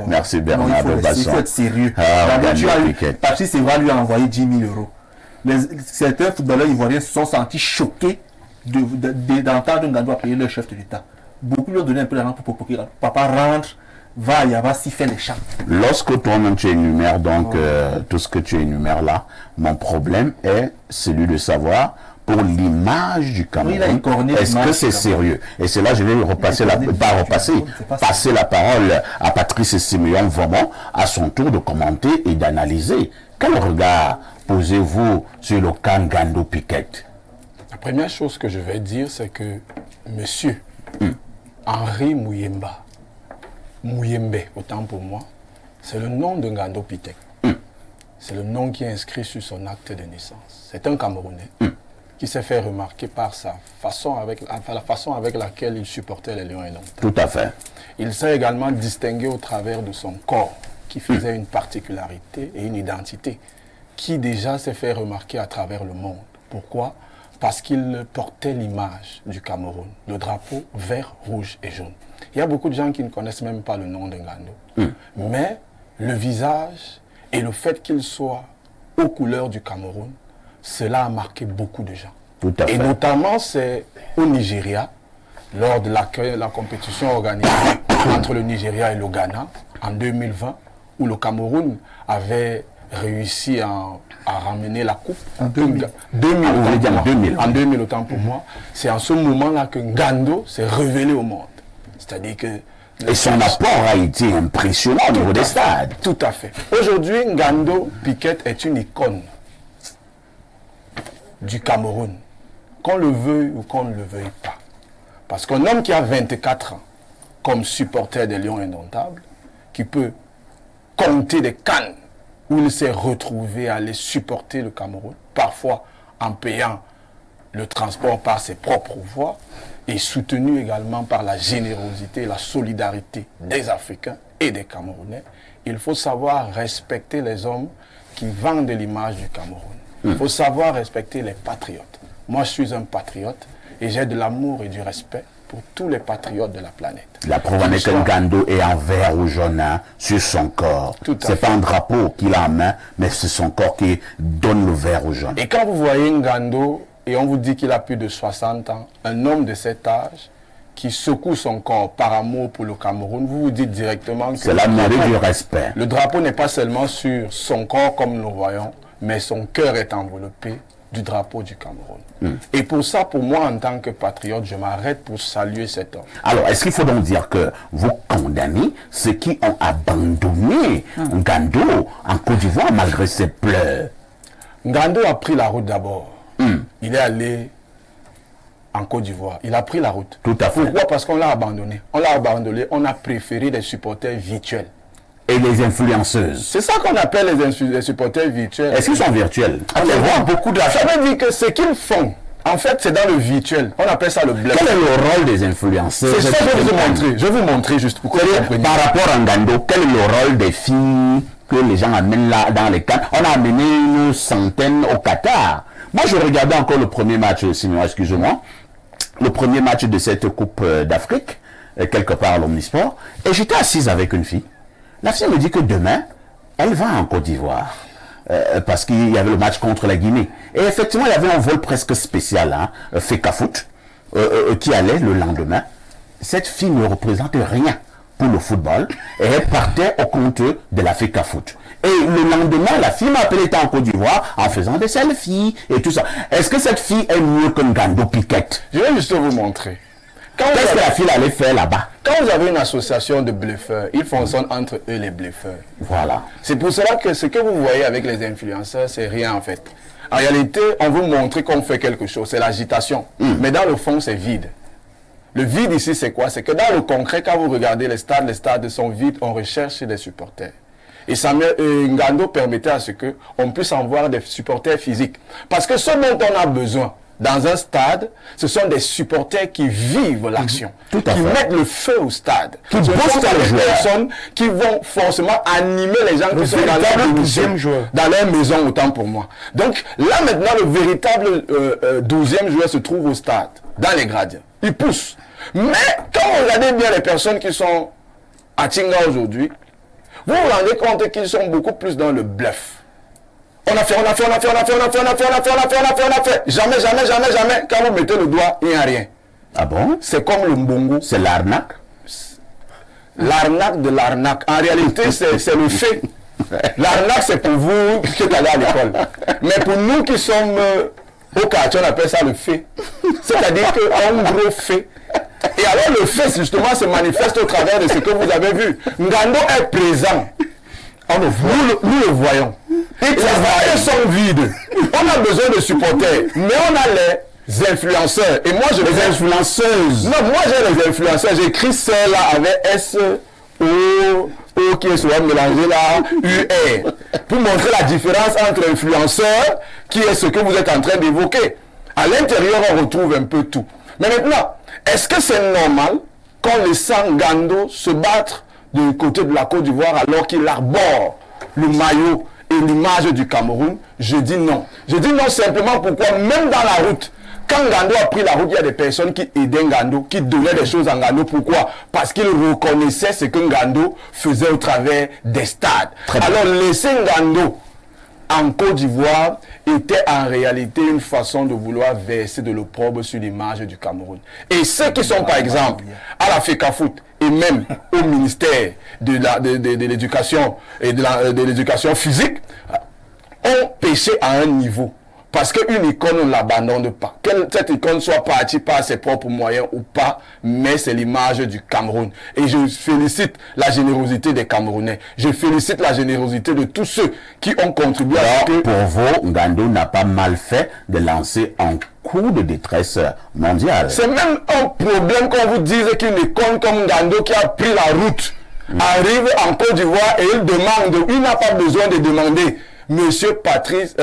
Merci Non, Bernard il Basson. faut être sérieux. Ah, Ngando, tu as eu, Piquet. Patrice Evra lui a envoyé 10 000 euros. Certains footballeurs ivoiriens se sont sentis choqués d'entendre Ngando a payé leur chef de l'État. Beaucoup lui ont donné un peu d'argent pour que papa rentre, va à Yava, s'y fait les champs. Lorsque toi-même tu énumères donc tout ce que tu énumères là, mon problème est celui de savoir pour l'image du Oui, il a Cameroun, écorné est-ce l'image que du c'est Cameroun. sérieux? Et c'est là je vais repasser Il a écorné pas l'image du repasser, Cameroun, c'est pas passer la parole à Patrice Simeon Vomon à son tour de commenter et d'analyser. Quel regard posez-vous sur le cas Ngando Piquet? La première chose que je vais dire, c'est que monsieur Henri Mouyemba, Mouyembe, autant pour moi, c'est le nom de Ngando Piquet. C'est le nom qui est inscrit sur son acte de naissance. C'est un Camerounais qui s'est fait remarquer par la façon avec laquelle il supportait les Lions indomptables. Tout à fait. Il s'est également distingué au travers de son corps, qui faisait une particularité et une identité, qui déjà s'est fait remarquer à travers le monde. Pourquoi? Parce qu'il portait l'image du Cameroun, le drapeau vert, rouge et jaune. Il y a beaucoup de gens qui ne connaissent même pas le nom de Ngando. Mais le visage et le fait qu'il soit aux couleurs du Cameroun, cela a marqué beaucoup de gens. Tout à Et fait. notamment, c'est au Nigeria, lors de la compétition organisée entre le Nigeria et le Ghana en 2020, où le Cameroun avait réussi à ramener la coupe. En 2000. 2000, vous voulez dire en 2000. En 2000, autant pour moi. C'est en ce moment-là que Ngando s'est révélé au monde. C'est-à-dire que... Et son apport a été impressionnant au niveau des stades. Tout à fait. Aujourd'hui, Ngando Piquet est une icône du Cameroun, qu'on le veuille ou qu'on ne le veuille pas. Parce qu'un homme qui a 24 ans, comme supporter des Lions indomptables, qui peut compter des cannes où il s'est retrouvé à aller supporter le Cameroun, parfois en payant le transport par ses propres voies, et soutenu également par la générosité et la solidarité des Africains et des Camerounais, il faut savoir respecter les hommes qui vendent l'image du Cameroun. Il faut savoir respecter les patriotes. Moi, je suis un patriote et j'ai de l'amour et du respect pour tous les patriotes de la planète. La preuve en est que Ngando est en vert ou jaune sur son corps. Tout à C'est fait. pas un drapeau qu'il a en main, mais c'est son corps qui donne le vert ou jaune. Et quand vous voyez Ngando et on vous dit qu'il a plus de 60 ans, un homme de cet âge qui secoue son corps par amour pour le Cameroun, vous vous dites directement que C'est la mairie du respect. le drapeau n'est pas seulement sur son corps comme nous le voyons, mais son cœur est enveloppé du drapeau du Cameroun. Et pour ça, pour moi, en tant que patriote, je m'arrête pour saluer cet homme. Alors, est-ce qu'il faut donc dire que vous condamnez ceux qui ont abandonné Ngando en Côte d'Ivoire malgré ses pleurs? Ngando a pris la route d'abord. Il est allé en Côte d'Ivoire. Il a pris la route. Tout à fait. Pourquoi? Parce qu'on l'a abandonné. On l'a abandonné, on a préféré des supporters virtuels. Et les influenceuses? C'est ça qu'on appelle les supporters virtuels. Est-ce qu'ils sont virtuels? On les voit beaucoup de Ça veut dire que ce qu'ils font, en fait, c'est dans le virtuel. On appelle ça le bluff. Quel est le rôle des influenceurs? C'est ça que je vais vous montrer. Je vais vous montrer juste pour que vous compreniez. Par rapport à Ngando, quel est le rôle des filles que les gens amènent là dans les camps? On a amené une centaine au Qatar. Moi, je regardais encore le premier match, sinon, excusez-moi, le premier match de cette Coupe d'Afrique, quelque part à l'Omnisport, et j'étais assise avec une fille. La fille me dit que demain, elle va en Côte d'Ivoire. Parce qu'il y avait le match contre la Guinée. Et effectivement, il y avait un vol presque spécial, FECAFOOT, qui allait le lendemain. Cette fille ne représente rien pour le football et elle partait au compte de la FECAFOOT. Et le lendemain, la fille m'a appelé, était en Côte d'Ivoire en faisant des selfies et tout ça. Est-ce que cette fille est mieux que Ngando Piquet? Je vais juste vous montrer. Qu'est-ce que la fille allait faire là-bas? Quand vous avez une association de bluffeurs, ils fonctionnent entre eux les bluffeurs. Voilà. C'est pour cela que ce que vous voyez avec les influenceurs, c'est rien en fait. En réalité, on veut montrer qu'on fait quelque chose, c'est l'agitation. Mais dans le fond, c'est vide. Le vide ici, c'est quoi? C'est que dans le concret, quand vous regardez les stades sont vides, on recherche des supporters. Et Ngando permettait à ce qu'on puisse en voir des supporters physiques. Parce que ce dont on a besoin dans un stade, ce sont des supporters qui vivent l'action, qui mettent le feu au stade. Ce sont des personnes qui vont forcément animer les gens qui sont dans leur maison, autant pour moi. Donc là maintenant, le véritable 12e joueur se trouve au stade, dans les gradients. Il pousse. Mais quand vous regardez bien les personnes qui sont à Tinga aujourd'hui, vous vous rendez compte qu'ils sont beaucoup plus dans le bluff. On a fait. Jamais. Quand vous mettez le doigt, il n'y a rien. Ah bon? C'est comme le mbongo. C'est l'arnaque? L'arnaque de l'arnaque. En réalité, c'est le fait. L'arnaque, c'est pour vous qui êtes allés à l'école. Mais pour nous qui sommes au quartier, on appelle ça le fait. C'est-à-dire qu'en gros fait. Et alors le fait, justement, se manifeste au travers de ce que vous avez vu. Ngando est présent. Nous le voyons. Et les voyants sont vides. On a besoin de supporters. Mais on a les influenceurs. Et moi, les influenceuses. Non, moi, j'ai les influenceurs. J'écris celle-là avec S-O qui est souvent mélangé là, U-R. Pour montrer la différence entre influenceur, qui est ce que vous êtes en train d'évoquer. À l'intérieur, on retrouve un peu tout. Mais maintenant, est-ce que c'est normal qu'on laisse Ngando se battre du côté de la Côte d'Ivoire alors qu'il arbore le maillot et l'image du Cameroun? Je dis non. Je dis non simplement pourquoi, même dans la route, quand Ngando a pris la route, il y a des personnes qui aidaient Ngando, qui donnaient des choses à Ngando. Pourquoi? Parce qu'ils reconnaissaient ce que Ngando faisait au travers des stades. Alors laisser Ngando en Côte d'Ivoire était en réalité une façon de vouloir verser de l'opprobre sur l'image du Cameroun. Et ceux qui sont par exemple à la FECAFOOT et même au ministère de l'éducation et de l'éducation physique ont péché à un niveau. Parce qu'une icône, on ne l'abandonne pas. Que cette icône soit partie par ses propres moyens ou pas, mais c'est l'image du Cameroun. Et je félicite la générosité des Camerounais. Je félicite la générosité de tous ceux qui ont contribué à ce que... Pour vous, Ngando n'a pas mal fait de lancer un coup de détresse mondiale. C'est même un problème qu'on vous dise qu'une icône comme Ngando qui a pris la route arrive en Côte d'Ivoire et il n'a pas besoin de demander. Monsieur Patrice,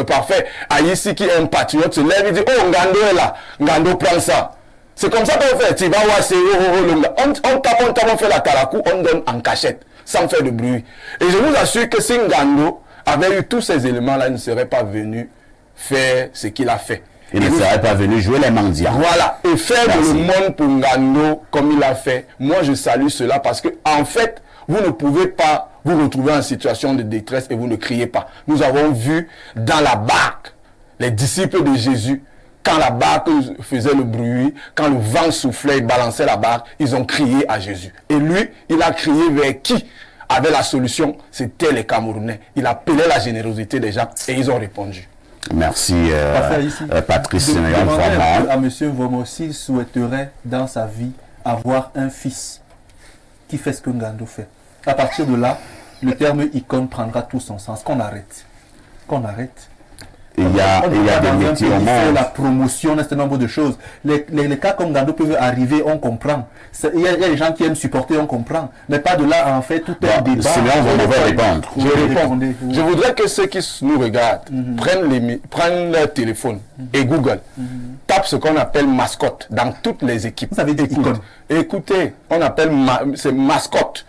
parfait, Aïssi qui est un patriote se lève et dit, oh, Ngando est là, Ngando prend ça. C'est comme ça qu'on fait. On tape, on fait la carakou, on donne en cachette, sans faire de bruit. Et je vous assure que si Ngando avait eu tous ces éléments-là, il ne serait pas venu faire ce qu'il a fait. Il ne serait pas venu jouer les mendiants. Voilà, et faire le monde pour Ngando comme il a fait. Moi, je salue cela parce que, en fait, vous ne pouvez pas vous retrouver en situation de détresse et vous ne criez pas. Nous avons vu dans la barque, les disciples de Jésus, quand la barque faisait le bruit, quand le vent soufflait et balançait la barque, ils ont crié à Jésus. Et lui, il a crié vers qui avait la solution? C'était les Camerounais. Il appelait la générosité des gens et ils ont répondu. Merci Patrice. À M. Vomo s'il souhaiterait dans sa vie avoir un fils qui fait ce que Ngando fait. À partir de là, le terme icône prendra tout son sens. Qu'on arrête. Qu'on arrête. Il y a des métiers au monde. La promotion, un certain nombre de choses. Les cas comme Ngando peuvent arriver, on comprend. Il y a des gens qui aiment supporter, on comprend. Mais pas de là à en faire tout un débat. Je voudrais que ceux qui nous regardent prennent leur téléphone et Google. Tape ce qu'on appelle mascotte dans toutes les équipes. Vous savez des icônes. Écoutez, on appelle c'est mascotte.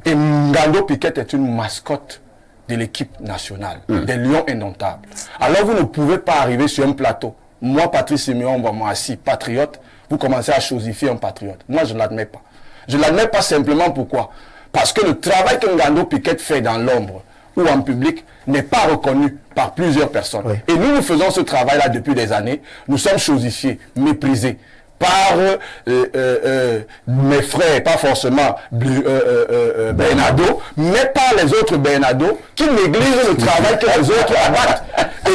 Et Ngando Piquet est une mascotte de l'équipe nationale, des Lions indomptables. Alors vous ne pouvez pas arriver sur un plateau. Moi, Patrice Siméon, moi assis, patriote, vous commencez à chosifier un patriote. Moi, je ne l'admets pas. Je ne l'admets pas simplement pourquoi? Parce que le travail que Ngando Piquet fait dans l'ombre ou en public n'est pas reconnu par plusieurs personnes. Oui. Et nous faisons ce travail-là depuis des années. Nous sommes chosifiés, méprisés par mes frères, pas forcément Bernardo, mais par les autres Bernardo qui négligent le travail que les autres abattent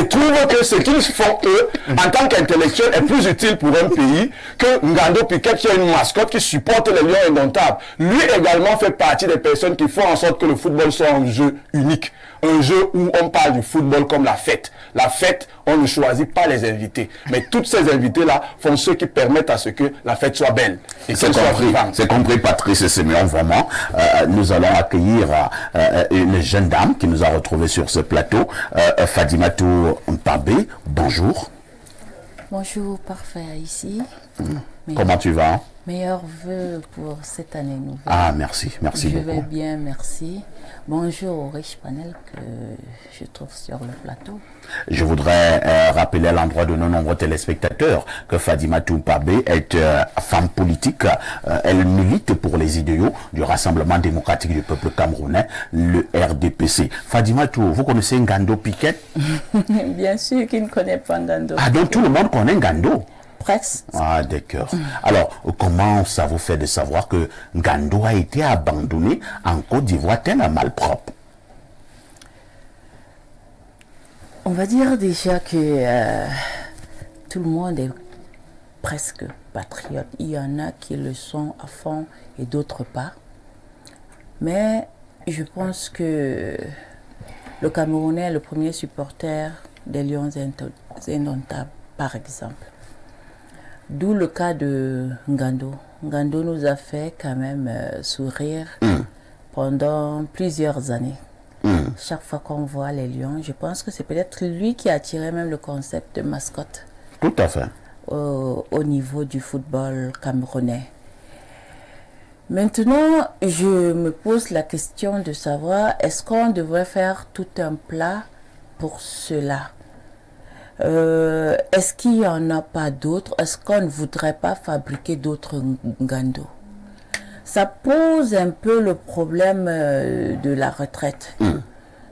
et trouvent que ce qu'ils font eux, en tant qu'intellectuels, est plus utile pour un pays que Ngando Piquet qui a une mascotte qui supporte les Lions indomptables. Lui également fait partie des personnes qui font en sorte que le football soit un jeu unique. un jeu où on parle du football comme la fête. La fête, on ne choisit pas les invités. Mais toutes ces invités-là font ce qui permettent à ce que la fête soit belle. Et c'est compris, Patrice Siméon, vraiment. Nous allons accueillir une jeune dame qui nous a retrouvés sur ce plateau, Fadimatou Mpabé. Bonjour. Bonjour, parfait ici. Comment tu vas? Meilleurs vœux pour cette année nouvelle. Ah, merci beaucoup. Je vais bien, merci. Bonjour au riche panel que je trouve sur le plateau. Je voudrais rappeler à l'endroit de nos nombreux téléspectateurs que Fadimatou Mpabé est femme politique. Elle milite pour les idéaux du Rassemblement démocratique du peuple camerounais, le RDPC. Fadimatou, vous connaissez Ngando Piquet? Bien sûr, qui ne connaît pas Ngando. Ah, donc tout le monde connaît Ngando? Presque. Ah, d'accord. Alors, comment ça vous fait de savoir que Ngando a été abandonné en Côte d'Ivoire tel un malpropre? On va dire déjà que tout le monde est presque patriote. Il y en a qui le sont à fond et d'autres pas. Mais je pense que le Camerounais est le premier supporter des Lions indomptables, par exemple. D'où le cas de Ngando. Ngando nous a fait quand même sourire pendant plusieurs années. Chaque fois qu'on voit les lions, je pense que c'est peut-être lui qui a attiré même le concept de mascotte. Tout à fait. Au niveau du football camerounais. Maintenant, je me pose la question de savoir, est-ce qu'on devrait faire tout un plat pour cela? Est-ce qu'il n'y en a pas d'autres? Est-ce qu'on ne voudrait pas fabriquer d'autres Ngando? Ça pose un peu le problème de la retraite.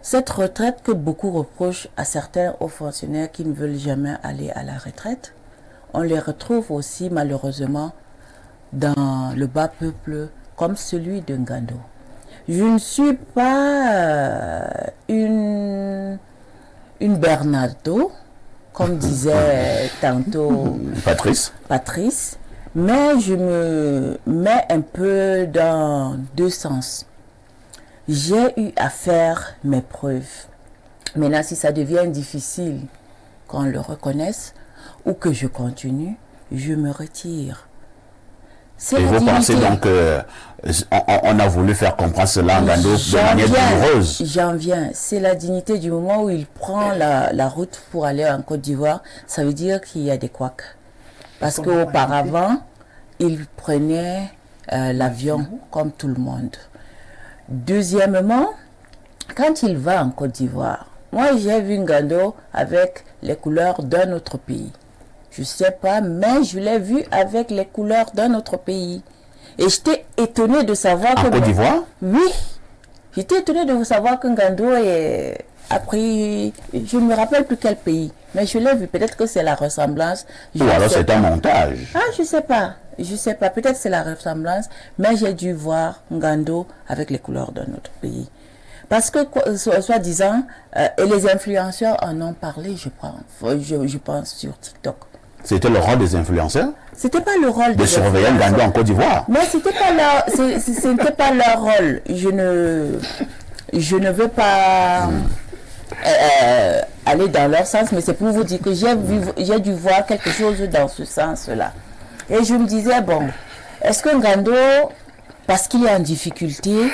Cette retraite que beaucoup reprochent à certains hauts fonctionnaires qui ne veulent jamais aller à la retraite, on les retrouve aussi malheureusement dans le bas peuple comme celui de Ngando. Je ne suis pas une Bernardo, comme disait tantôt Patrice, mais je me mets un peu dans deux sens. J'ai eu à faire mes preuves. Maintenant, si ça devient difficile qu'on le reconnaisse ou que je continue, je me retire. Et vous pensez donc qu'on a voulu faire comprendre cela en Ngando de manière douloureuse? J'en viens. C'est la dignité du moment où il prend la route pour aller en Côte d'Ivoire. Ça veut dire qu'il y a des couacs. Parce qu'auparavant, il prenait l'avion comme tout le monde. Deuxièmement, quand il va en Côte d'Ivoire, moi j'ai vu Ngando avec les couleurs d'un autre pays. Je ne sais pas, mais je l'ai vu avec les couleurs d'un autre pays. Et j'étais étonnée de savoir que... En Côte d'Ivoire? Oui. J'étais étonnée de savoir que Ngando a pris... Je ne me rappelle plus quel pays. Mais je l'ai vu. Peut-être que c'est la ressemblance. Ou alors c'est un montage. Ah, je ne sais pas. Je ne sais pas. Peut-être c'est la ressemblance. Mais j'ai dû voir Ngando avec les couleurs d'un autre pays. Parce que, soi-disant, et les influenceurs en ont parlé, je pense, sur TikTok. C'était le rôle des influenceurs? C'était pas le rôle de surveiller Ngando en Côte d'Ivoire. Mais c'était pas leur rôle. Je ne veux pas aller dans leur sens, mais c'est pour vous dire que j'ai dû voir quelque chose dans ce sens-là. Et je me disais, bon, est-ce que Ngando, parce qu'il est en difficulté,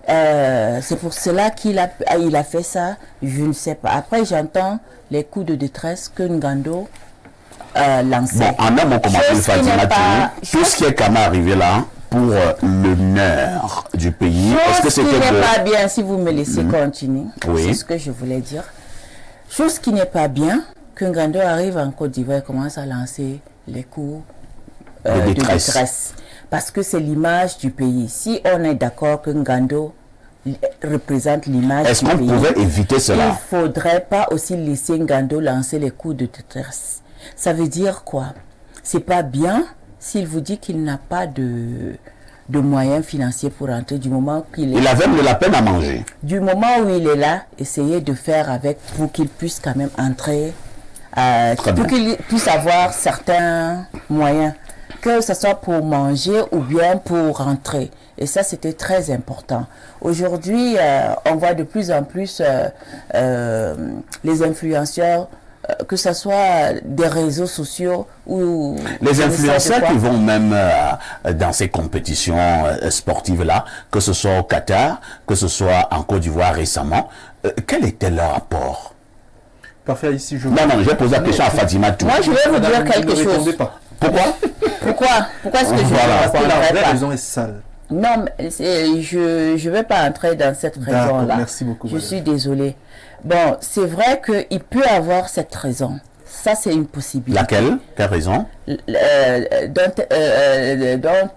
c'est pour cela qu'il a fait ça? Je ne sais pas. Après, j'entends les coups de détresse que Ngando lancé. Bon, en un mot, comment tu tout ce qui est quand même arrivé là pour l'honneur du pays. Est-ce que c'était pas bien, si vous me laissez continuer? Oui. C'est ce que je voulais dire. Chose qui n'est pas bien, que Ngando arrive en Côte d'Ivoire et commence à lancer les coups de détresse. Parce que c'est l'image du pays. Si on est d'accord que Ngando représente l'image du pays. Est-ce qu'on pouvait éviter cela? Il ne faudrait pas aussi laisser Ngando lancer les coups de détresse. Ça veut dire quoi? C'est pas bien s'il vous dit qu'il n'a pas de moyens financiers pour entrer du moment qu'il est... Il avait de la peine à manger. Du moment où il est là, essayez de faire avec pour qu'il puisse quand même entrer, pour qu'il puisse avoir certains moyens. que ce soit pour manger ou bien pour rentrer. Et ça, c'était très important. Aujourd'hui, on voit de plus en plus les influenceurs, que ce soit des réseaux sociaux ou... Les influenceurs qui vont même dans ces compétitions sportives-là, que ce soit au Qatar, que ce soit en Côte d'Ivoire récemment, quel était leur apport? Parfait, ici je... Non, j'ai posé la question à Fatima Tou. Moi, je vais vous dire quelque chose. Pourquoi? Pourquoi est-ce que je Parce que la ne vraie pas? raison est sale. Non, je ne vais pas entrer dans cette raison-là. Merci beaucoup. Je suis désolée. Bon, c'est vrai qu'il peut avoir cette raison. Ça, c'est une possibilité. Laquelle? Quelle raison? Dont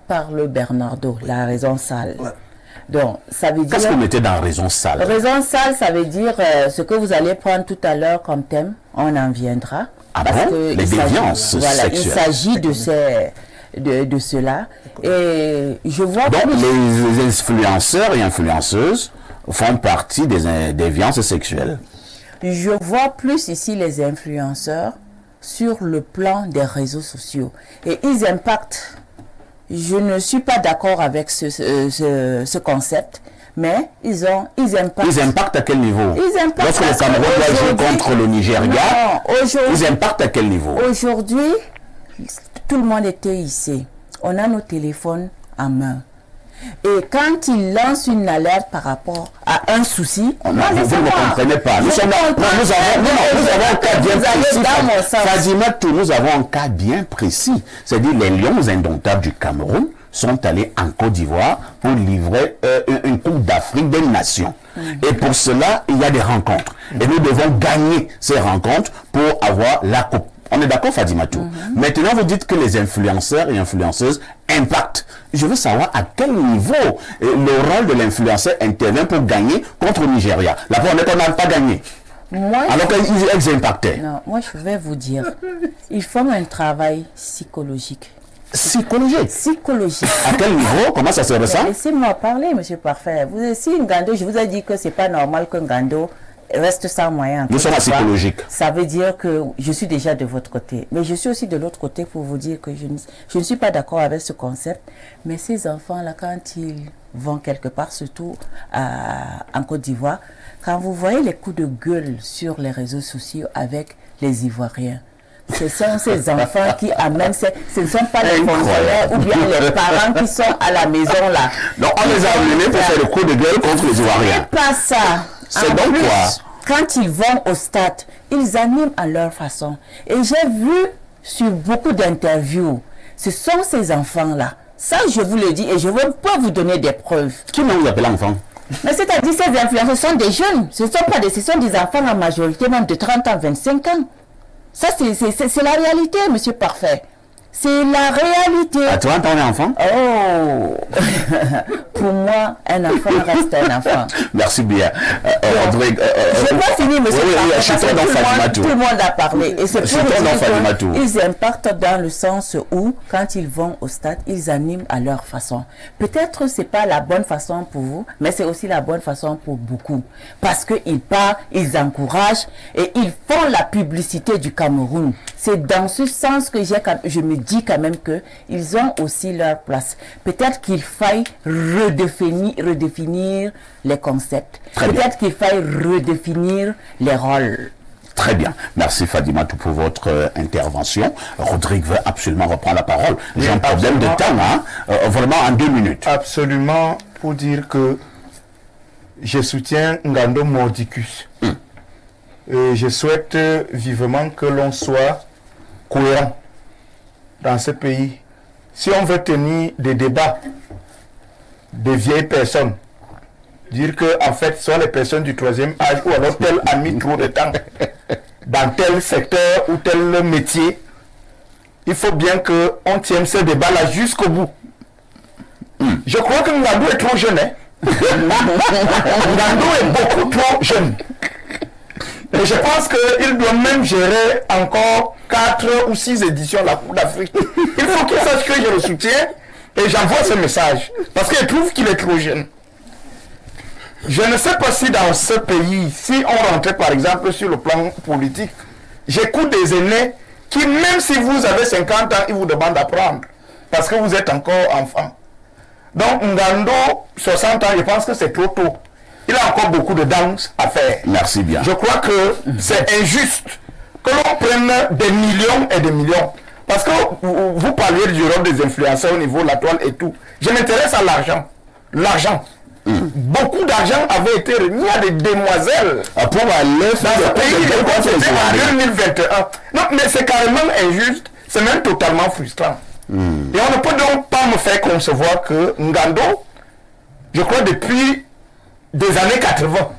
parle Bernardo, la raison sale. Ouais. Donc, ça veut dire... Qu'est-ce que vous mettez dans raison sale? Raison sale, ça veut dire ce que vous allez prendre tout à l'heure comme thème. On en viendra. Ah bon? Les déviances sexuelles. Il s'agit de cela. Et je vois... Donc, les influenceurs et influenceuses font partie des déviances sexuelles. Je vois plus ici les influenceurs sur le plan des réseaux sociaux. Et ils impactent. Je ne suis pas d'accord avec ce concept, mais ils impactent. Ils impactent à quel niveau? Ils impactent. Lorsque le Cameroun doit jouer contre le Nigeria, ils impactent à quel niveau? Aujourd'hui, tout le monde était ici. On a nos téléphones en main. Et quand ils lancent une alerte par rapport à un souci, vous ne comprenez pas. Nous avons un cas bien précis. Fatima Tou, nous avons un cas bien précis. C'est-à-dire les Lions indomptables du Cameroun sont allés en Côte d'Ivoire pour livrer une Coupe d'Afrique des Nations. Et pour cela, il y a des rencontres. Et nous devons gagner ces rencontres pour avoir la Coupe. On est d'accord, Fatima Tou? Maintenant, vous dites que les influenceurs et influenceuses impactent. Je veux savoir à quel niveau le rôle de l'influenceur intervient pour gagner contre le Nigeria. La preuve est qu'on n'a pas gagné. Alors qu'ils impactaient. Non, moi, je vais vous dire, ils font un travail psychologique. Psychologique. À quel niveau? Comment ça se ressent? Laissez-moi parler, monsieur Parfait. Si Ngando, je vous ai dit que c'est pas normal que Ngando reste sans moyen. Nous sommes psychologiques. Ça veut dire que je suis déjà de votre côté. Mais je suis aussi de l'autre côté pour vous dire que je ne suis pas d'accord avec ce concept. Mais ces enfants-là, quand ils vont quelque part, surtout en Côte d'Ivoire, quand vous voyez les coups de gueule sur les réseaux sociaux avec les Ivoiriens, ce sont ces enfants qui amènent, ce ne sont pas les fonctionnaires ou bien les parents qui sont à la maison là. Donc on les a amenés pour faire le coup de gueule contre les Ivoiriens. Pas ça. C'est donc plus, quoi? Quand ils vont au stade, ils animent à leur façon. Et j'ai vu sur beaucoup d'interviews, ce sont ces enfants-là. Ça, je vous le dis et je peux vous donner des preuves. Qui m'a vous appelé enfant? Mais c'est-à-dire ces influenceurs sont des jeunes. Ce sont des enfants en majorité, même de 30 ans, 25 ans. Ça, c'est la réalité, monsieur Parfait. C'est la réalité. À 30 ans, on est enfant? Oh. Pour moi, un enfant reste un enfant. Merci bien. Rodrigue, je vais finir, monsieur Parfait. Tout le monde a parlé. Et c'est pour ils impactent dans le sens où, quand ils vont au stade, ils animent à leur façon. Peut-être c'est pas la bonne façon pour vous, mais c'est aussi la bonne façon pour beaucoup. Parce qu'ils parlent, ils encouragent et ils font la publicité du Cameroun. C'est dans ce sens que je me dis quand même qu'ils ont aussi leur place. Peut-être qu'il faille redéfinir les concepts. Peut-être qu'il faille redéfinir les rôles. Très bien. Merci Fatima Tou pour votre intervention. Rodrigue veut absolument reprendre la parole. J'ai un problème de temps, hein? Vraiment en 2 minutes. Absolument, pour dire que je soutiens Ngando Mordicus. Et je souhaite vivement que l'on soit cohérent dans ce pays. Si on veut tenir des débats de vieilles personnes, dire que en fait ce sont les personnes du 3e âge ou alors tel a mis trop de temps dans tel secteur ou tel métier, il faut bien qu'on tienne ce débat-là jusqu'au bout. Je crois que Ngando est trop jeune. Ngando est beaucoup trop jeune. Et je pense qu'il doit même gérer encore 4 ou 6 éditions de la Coupe d'Afrique. Il faut qu'il sache que je le soutiens et j'envoie ce message. Parce qu'il trouve qu'il est trop jeune. Je ne sais pas si dans ce pays, si on rentrait par exemple sur le plan politique, j'écoute des aînés qui, même si vous avez 50 ans, ils vous demandent d'apprendre. parce que vous êtes encore enfant. Donc Ngando, 60 ans, je pense que c'est trop tôt. Il a encore beaucoup de danse à faire. Merci bien. Je crois que c'est injuste que l'on prenne des millions et des millions. Parce que vous parliez du rôle des influenceurs au niveau de la toile et tout. Je m'intéresse à l'argent. L'argent. Beaucoup d'argent avait été remis à des demoiselles. Pour aller Dans le pays, c'était en 2021. Non, mais c'est carrément injuste. C'est même totalement frustrant. Et on ne peut donc pas me faire concevoir que Ngando, je crois depuis des années 80,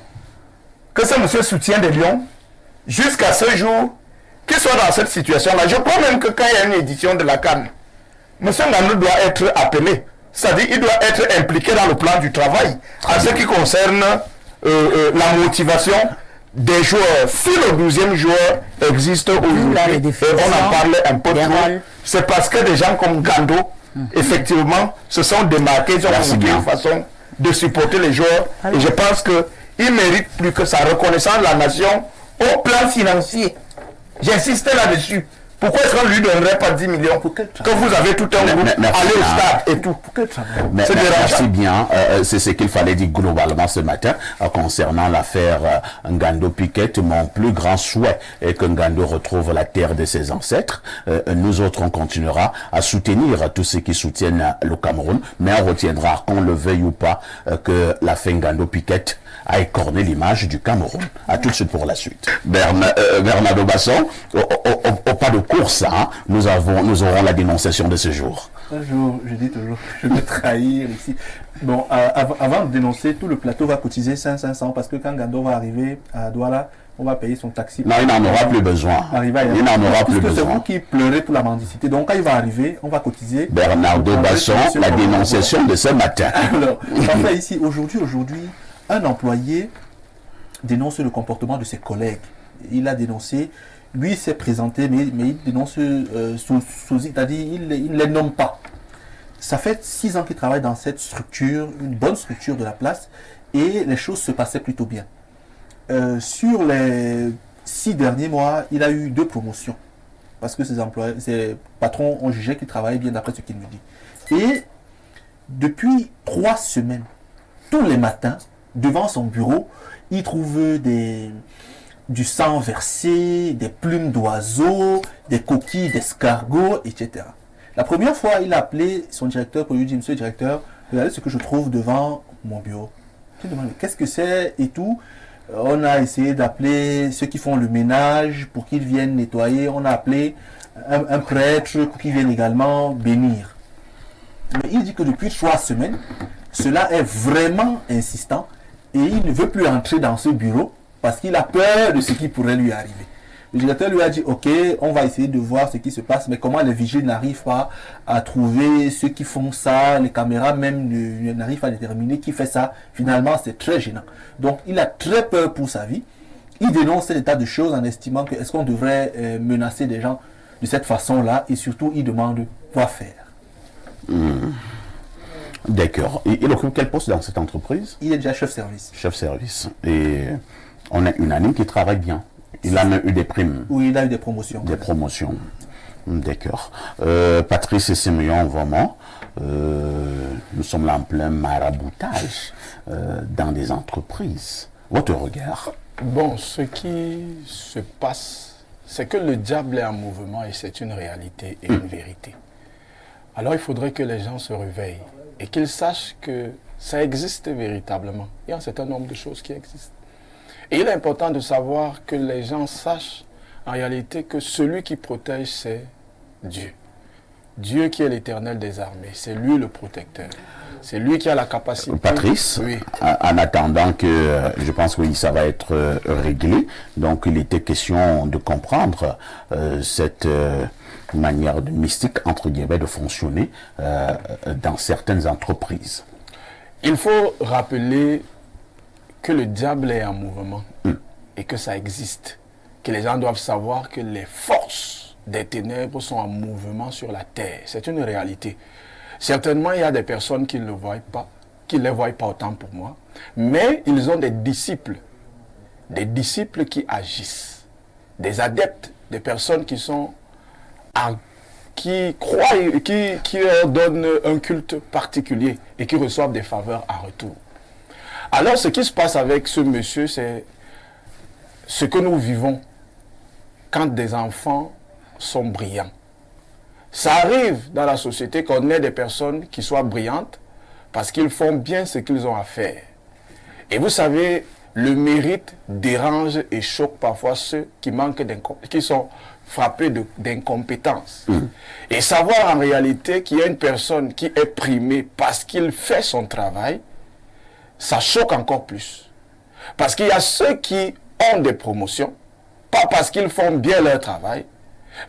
que ce monsieur soutient des lions, jusqu'à ce jour, qu'il soit dans cette situation-là. Je crois même que quand il y a une édition de la CAN, monsieur Ngando doit être appelé. C'est-à-dire qu'il doit être impliqué dans le plan du travail en ce qui concerne la motivation des joueurs. Si le 12e joueur existe aujourd'hui, on en parle un peu trop, c'est parce que des gens comme Ngando, effectivement, se sont démarqués, ils ont une façon de supporter les joueurs. Et je pense qu'ils méritent plus que sa reconnaissance de la nation au plan financier. J'insiste là-dessus. Pourquoi est-ce qu'on ne lui donnerait pas 10 millions que vous avez tout un groupe, aller au stade et tout? C'est merci bien. C'est ce qu'il fallait dire globalement ce matin concernant l'affaire Ngando Piquet. Mon plus grand souhait est que Ngando retrouve la terre de ses ancêtres. Nous autres, on continuera à soutenir tous ceux qui soutiennent le Cameroun, mais on retiendra, qu'on le veuille ou pas, que l'affaire Ngando Piquet a écorné l'image du Cameroun. À tout de suite pour la suite. Bernardo Basson, au pas de course, hein, nous aurons la dénonciation de ce jour. Un jour, je dis toujours, je vais trahir ici. Bon, avant de dénoncer, tout le plateau va cotiser 500 parce que quand Ngando va arriver à Douala, on va payer son taxi. Non, il n'en aura plus besoin. Il n'en aura plus besoin. C'est vous qui pleurez pour la mendicité. Donc quand il va arriver, on va cotiser. Bernardo Basson, la dénonciation de ce matin. Alors, en fait ici, aujourd'hui, un employé dénonce le comportement de ses collègues. Il a dénoncé, lui s'est présenté, mais il dénonce c'est-à-dire il ne les nomme pas. Ça fait 6 ans qu'il travaille dans cette structure, une bonne structure de la place, et les choses se passaient plutôt bien. Sur les 6 derniers mois, il a eu 2 promotions, parce que ses patrons ont jugé qu'il travaillait bien d'après ce qu'il me dit. Et depuis 3 semaines, tous les matins, devant son bureau, il trouve du sang versé, des plumes d'oiseaux, des coquilles d'escargots, etc. La première fois, il a appelé son directeur pour lui dire, monsieur le directeur, regardez ce que je trouve devant mon bureau. Je lui demande, qu'est-ce que c'est et tout. On a essayé d'appeler ceux qui font le ménage pour qu'ils viennent nettoyer. On a appelé un prêtre pour qu'il vienne également bénir. Mais il dit que depuis 3 semaines, cela est vraiment insistant. Et il ne veut plus entrer dans ce bureau parce qu'il a peur de ce qui pourrait lui arriver. Le directeur lui a dit, ok, on va essayer de voir ce qui se passe, mais comment les vigiles n'arrivent pas à trouver ceux qui font ça, les caméras même n'arrivent pas à déterminer qui fait ça. Finalement, c'est très gênant. Donc, il a très peur pour sa vie. Il dénonce cet état de choses en estimant que est-ce qu'on devrait menacer des gens de cette façon-là, et surtout, il demande quoi faire. D'accord. Il occupe quel poste dans cette entreprise? Il est déjà chef service. Chef service. Et on a une année qui travaille bien. Il a même eu des primes. Oui, il a eu des promotions. Des promotions. D'accord. Patrice Simeon, vraiment, nous sommes là en plein maraboutage dans des entreprises. Votre regard? Bon, ce qui se passe, c'est que le diable est en mouvement et c'est une réalité et une vérité. Alors il faudrait que les gens se réveillent et qu'ils sachent que ça existe véritablement. Il y a un certain nombre de choses qui existent. Et il est important de savoir que les gens sachent en réalité que celui qui protège, c'est Dieu. Dieu qui est l'Éternel des armées, c'est lui le protecteur. C'est lui qui a la capacité... Patrice, oui. En attendant que, je pense que oui, ça va être réglé, donc il était question de comprendre cette manière de mystique, entre guillemets, de fonctionner dans certaines entreprises. Il faut rappeler que le diable est en mouvement et que ça existe. Que les gens doivent savoir que les forces des ténèbres sont en mouvement sur la terre. C'est une réalité. Certainement, il y a des personnes qui ne le voient pas, qui ne les voient pas autant pour moi, mais ils ont des disciples qui agissent, des adeptes, des personnes qui sont qui croient, qui leur donnent un culte particulier et qui reçoivent des faveurs en retour. Alors, ce qui se passe avec ce monsieur, c'est ce que nous vivons quand des enfants sont brillants. Ça arrive dans la société qu'on ait des personnes qui soient brillantes parce qu'ils font bien ce qu'ils ont à faire. Et vous savez, le mérite dérange et choque parfois ceux qui manquent qui sont frappés d'incompétence. Et savoir en réalité qu'il y a une personne qui est primée parce qu'il fait son travail, ça choque encore plus. Parce qu'il y a ceux qui ont des promotions, pas parce qu'ils font bien leur travail,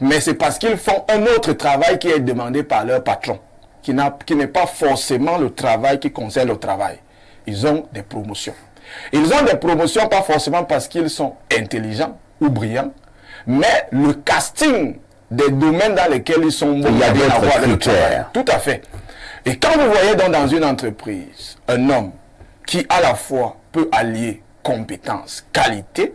mais c'est parce qu'ils font un autre travail qui est demandé par leur patron, qui n'est pas forcément le travail qui concerne le travail. Ils ont des promotions. Ils ont des promotions pas forcément parce qu'ils sont intelligents ou brillants, mais le casting des domaines dans lesquels ils sont bons, il y a rien à voir d'autres avec le travail. critères. Tout à fait. Et quand vous voyez donc dans une entreprise un homme qui à la fois peut allier compétence, qualité,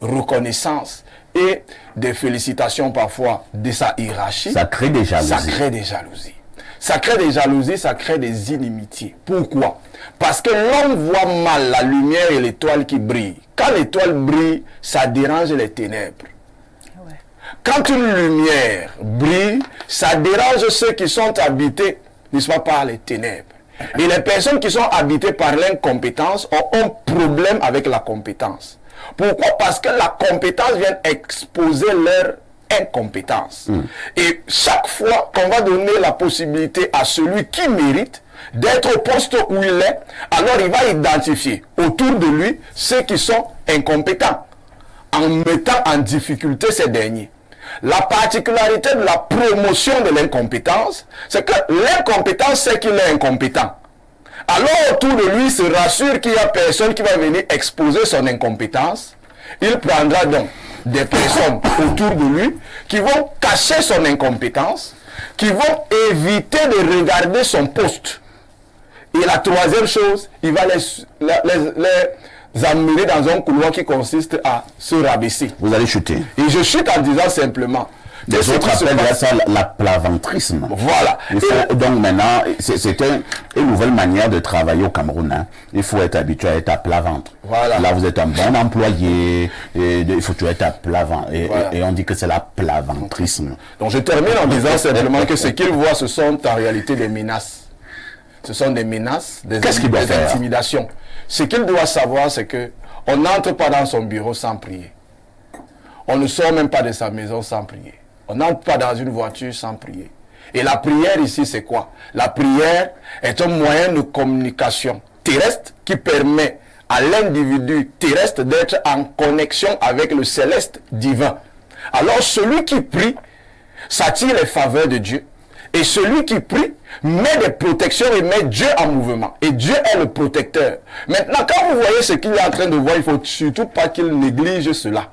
reconnaissance et des félicitations parfois de sa hiérarchie, Ça crée des jalousies. ça crée des jalousies. Ça crée des jalousies, ça crée des inimitiés. Pourquoi? Parce que l'homme voit mal la lumière et l'étoile qui brille. Quand l'étoile brille, ça dérange les ténèbres. Quand une lumière brille, ça dérange ceux qui sont habités, n'est-ce pas, par les ténèbres. Et les personnes qui sont habitées par l'incompétence ont un problème avec la compétence. Pourquoi? Parce que la compétence vient exposer leur incompétence. Et chaque fois qu'on va donner la possibilité à celui qui mérite d'être au poste où il est, alors il va identifier autour de lui ceux qui sont incompétents, en mettant en difficulté ces derniers. La particularité de la promotion de l'incompétence, c'est que l'incompétence sait qu'il est incompétent. Alors autour de lui, il se rassure qu'il n'y a personne qui va venir exposer son incompétence. Il prendra donc des personnes autour de lui qui vont cacher son incompétence, qui vont éviter de regarder son poste. Et la troisième chose, il va les amener dans un couloir qui consiste à se rabaisser. Vous allez chuter. Et je chute en disant simplement... Les autres appellent ça la plaventrisme. Voilà. Donc maintenant, c'est une nouvelle manière de travailler au Cameroun. Hein. Il faut être habitué à être à plat ventre. Voilà. Là, vous êtes un bon employé. Il faut toujours être à plat ventre. Voilà. Et on dit que c'est la plaventrisme. Donc je termine en disant simplement que ce qu'ils voient, ce sont en réalité des menaces. Ce sont des menaces, des intimidations. Ce qu'il doit savoir, c'est que on n'entre pas dans son bureau sans prier. On ne sort même pas de sa maison sans prier. On n'entre pas dans une voiture sans prier. Et la prière ici, c'est quoi? La prière est un moyen de communication terrestre qui permet à l'individu terrestre d'être en connexion avec le céleste divin. Alors celui qui prie s'attire les faveurs de Dieu. Et celui qui prie met des protections et met Dieu en mouvement. Et Dieu est le protecteur. Maintenant, quand vous voyez ce qu'il est en train de voir, il ne faut surtout pas qu'il néglige cela.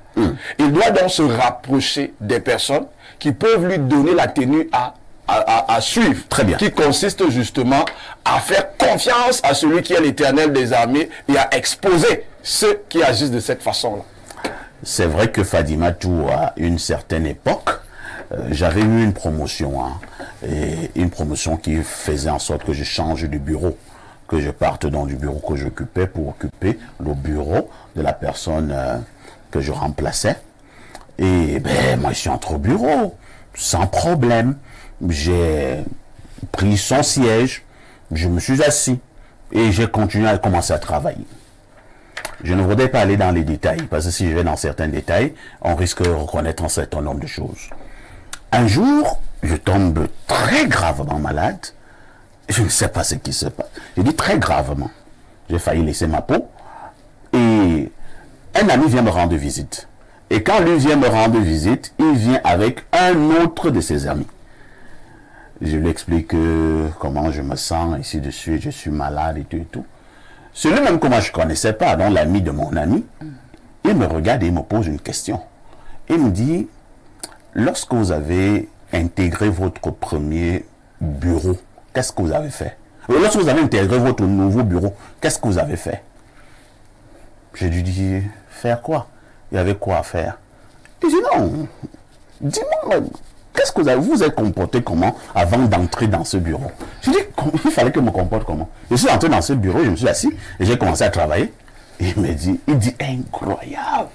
Il doit donc se rapprocher des personnes qui peuvent lui donner la tenue à suivre. Très bien. Qui consiste justement à faire confiance à celui qui est l'Éternel des armées et à exposer ceux qui agissent de cette façon-là. C'est vrai que Fadima Tou, à une certaine époque, j'avais eu une promotion, hein, et une promotion qui faisait en sorte que je change de bureau, que je parte dans du bureau que j'occupais pour occuper le bureau de la personne que je remplaçais. Et ben moi je suis entré au bureau, sans problème. J'ai pris son siège, je me suis assis et j'ai continué à commencer à travailler. Je ne voudrais pas aller dans les détails, parce que si je vais dans certains détails, on risque de reconnaître un certain nombre de choses. Un jour, je tombe très gravement malade. Je ne sais pas ce qui se passe. Je dis très gravement. J'ai failli laisser ma peau. Et un ami vient me rendre visite. Et quand lui vient me rendre visite, il vient avec un autre de ses amis. Je lui explique comment je me sens, ainsi de suite, je suis malade et tout et tout. Celui-même que moi je ne connaissais pas, donc l'ami de mon ami, il me regarde et il me pose une question. Il me dit, lorsque vous avez intégré votre premier bureau, qu'est-ce que vous avez fait? Lorsque vous avez intégré votre nouveau bureau, qu'est-ce que vous avez fait? Je lui dis, faire quoi? Il y avait quoi à faire? Il dit, non, dis-moi, qu'est-ce que vous êtes comporté comment avant d'entrer dans ce bureau? Je dis, il fallait que je me comporte comment? Je suis entré dans ce bureau, je me suis assis et j'ai commencé à travailler. Il me dit, incroyable.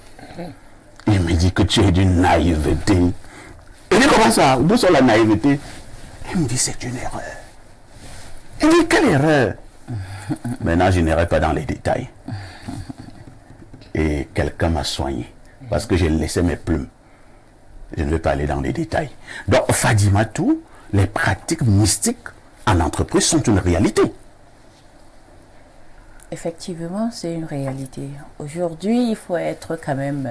Il me dit que tu es d'une naïveté. Il dit, comment ça? D'où sont la naïveté? Il me dit, c'est une erreur. Il dit, quelle erreur? Maintenant, je n'irai pas dans les détails. Et quelqu'un m'a soigné parce que j'ai laissé mes plumes. Je ne vais pas aller dans les détails. Donc, Fadimatou, les pratiques mystiques en entreprise sont une réalité. Effectivement, c'est une réalité. Aujourd'hui, il faut être quand même...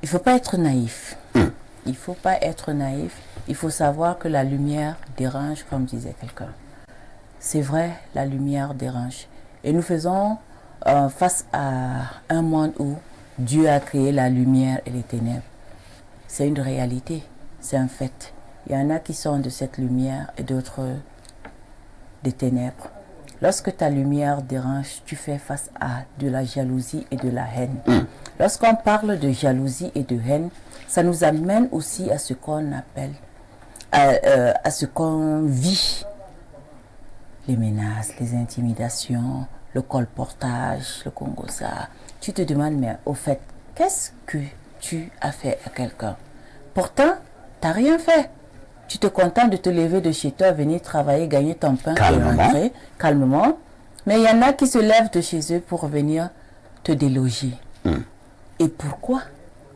il ne faut pas être naïf. Il ne faut pas être naïf. Il faut savoir que la lumière dérange, comme disait quelqu'un. C'est vrai, la lumière dérange. Et nous faisons face à un monde où Dieu a créé la lumière et les ténèbres. C'est une réalité, c'est un fait. Il y en a qui sont de cette lumière et d'autres des ténèbres. Lorsque ta lumière dérange, tu fais face à de la jalousie et de la haine. Lorsqu'on parle de jalousie et de haine, ça nous amène aussi à ce qu'on appelle, à ce qu'on vit. Les menaces, les intimidations, le colportage, le congossa. Tu te demandes, mais au fait, qu'est-ce que tu as fait à quelqu'un? Pourtant, tu n'as rien fait. Tu te contentes de te lever de chez toi, venir travailler, gagner ton pain et rentrer calmement. Mais il y en a qui se lèvent de chez eux pour venir te déloger. Et pourquoi?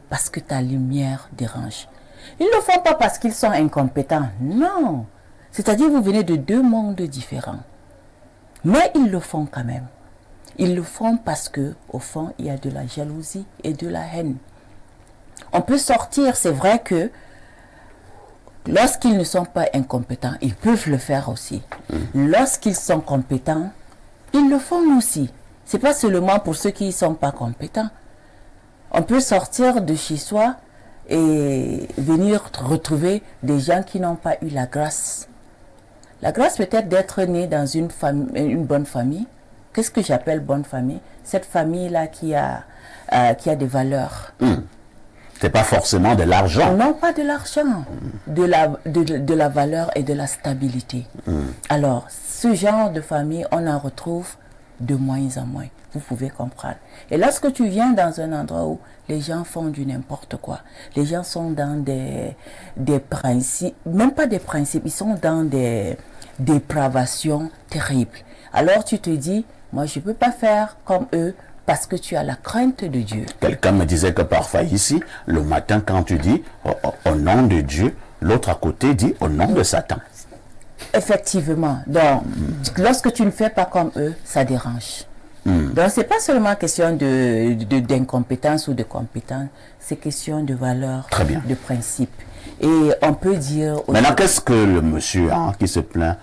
Parce que ta lumière dérange. Ils ne le font pas parce qu'ils sont incompétents. Non. C'est-à-dire vous venez de deux mondes différents. Mais ils le font quand même. Ils le font parce que, au fond, il y a de la jalousie et de la haine. On peut sortir, c'est vrai que lorsqu'ils ne sont pas incompétents, ils peuvent le faire aussi. Lorsqu'ils sont compétents, ils le font aussi. Ce n'est pas seulement pour ceux qui ne sont pas compétents. On peut sortir de chez soi et venir retrouver des gens qui n'ont pas eu la grâce. La grâce peut-être d'être né dans une bonne famille. Qu'est-ce que j'appelle bonne famille? Cette famille-là qui a des valeurs. C'est pas forcément de l'argent. Non, pas de l'argent. De la valeur et de la stabilité. Alors, ce genre de famille, on en retrouve de moins en moins. Vous pouvez comprendre. Et lorsque tu viens dans un endroit où les gens font du n'importe quoi, les gens sont dans des principes, même pas des principes, ils sont dans des dépravations terribles. Alors tu te dis, moi je ne peux pas faire comme eux parce que tu as la crainte de Dieu. Quelqu'un me disait que parfois ici, le matin quand tu dis au nom de Dieu, l'autre à côté dit au nom de Satan. Effectivement. Donc, lorsque tu ne fais pas comme eux, ça dérange. Donc, ce n'est pas seulement question d'incompétence ou de compétence, c'est question de valeur, de principe. Et on peut dire... Maintenant, qu'est-ce que le monsieur qui se plaint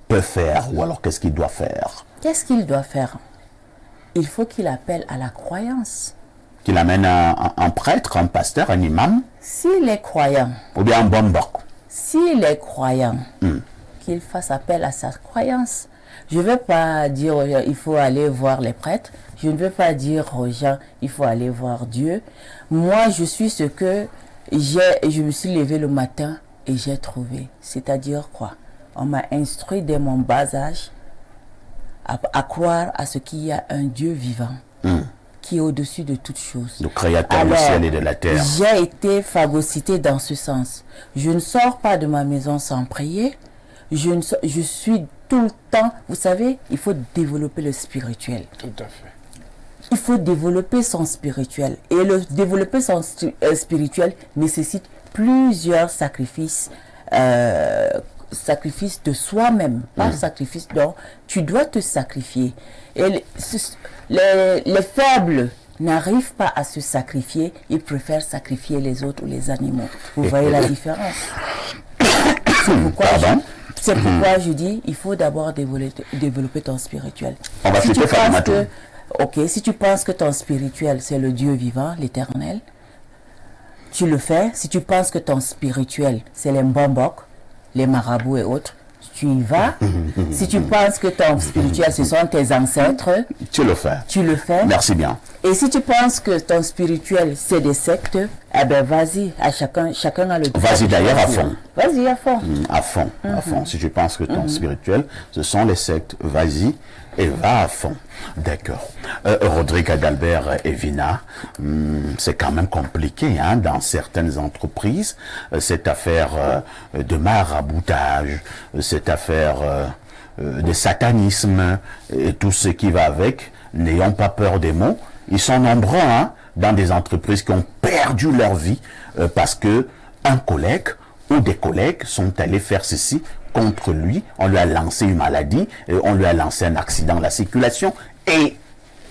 peut faire, ou alors qu'est-ce qu'il doit faire? Qu'est-ce qu'il doit faire? Il faut qu'il appelle à la croyance. Qu'il amène un prêtre, un pasteur, un imam? S'il est croyant. Ou bien un bombok? S'il est croyant, qu'il fasse appel à sa croyance. Je ne veux pas dire aux gens, il faut aller voir les prêtres. Je ne veux pas dire aux gens, il faut aller voir Dieu. Moi, je suis ce que je me suis levé le matin et j'ai trouvé. C'est-à-dire quoi? On m'a instruit dès mon bas âge à croire à ce qu'il y a un Dieu vivant qui est au-dessus de toutes choses. Le créateur du ciel et de la terre. J'ai été phagocyté dans ce sens. Je ne sors pas de ma maison sans prier. Je suis tout le temps, vous savez, il faut développer le spirituel. Tout à fait. Il faut développer son spirituel. Et développer son spirituel nécessite plusieurs sacrifices. Sacrifice de soi-même, pas sacrifice. Donc, tu dois te sacrifier. Et les faibles n'arrivent pas à se sacrifier, ils préfèrent sacrifier les autres ou les animaux. Vous voyez la différence? C'est pourquoi je dis, il faut d'abord développer ton spirituel. On va citer Fadimatou. Si tu penses que ton spirituel, c'est le Dieu vivant, l'éternel, tu le fais. Si tu penses que ton spirituel, c'est les mbombok, les marabouts et autres, tu y vas. Si tu penses que ton spirituel, ce sont tes ancêtres, tu le fais. Tu le fais. Merci bien. Et si tu penses que ton spirituel, c'est des sectes, Ah ben vas-y, à chacun a le droit. Vas-y de d'ailleurs à choisir. fond. Vas-y à fond. À fond, à fond. Si tu penses que ton spirituel, ce sont les sectes, vas-y et va à fond. D'accord. Rodrigue Adalbert et Vina, c'est quand même compliqué hein, dans certaines entreprises, cette affaire de maraboutage, cette affaire de satanisme et tout ce qui va avec. N'ayons pas peur des mots. Ils sont nombreux hein, dans des entreprises qui ont perdu leur vie parce que un collègue ou des collègues sont allés faire ceci contre lui, on lui a lancé une maladie, on lui a lancé un accident de la circulation et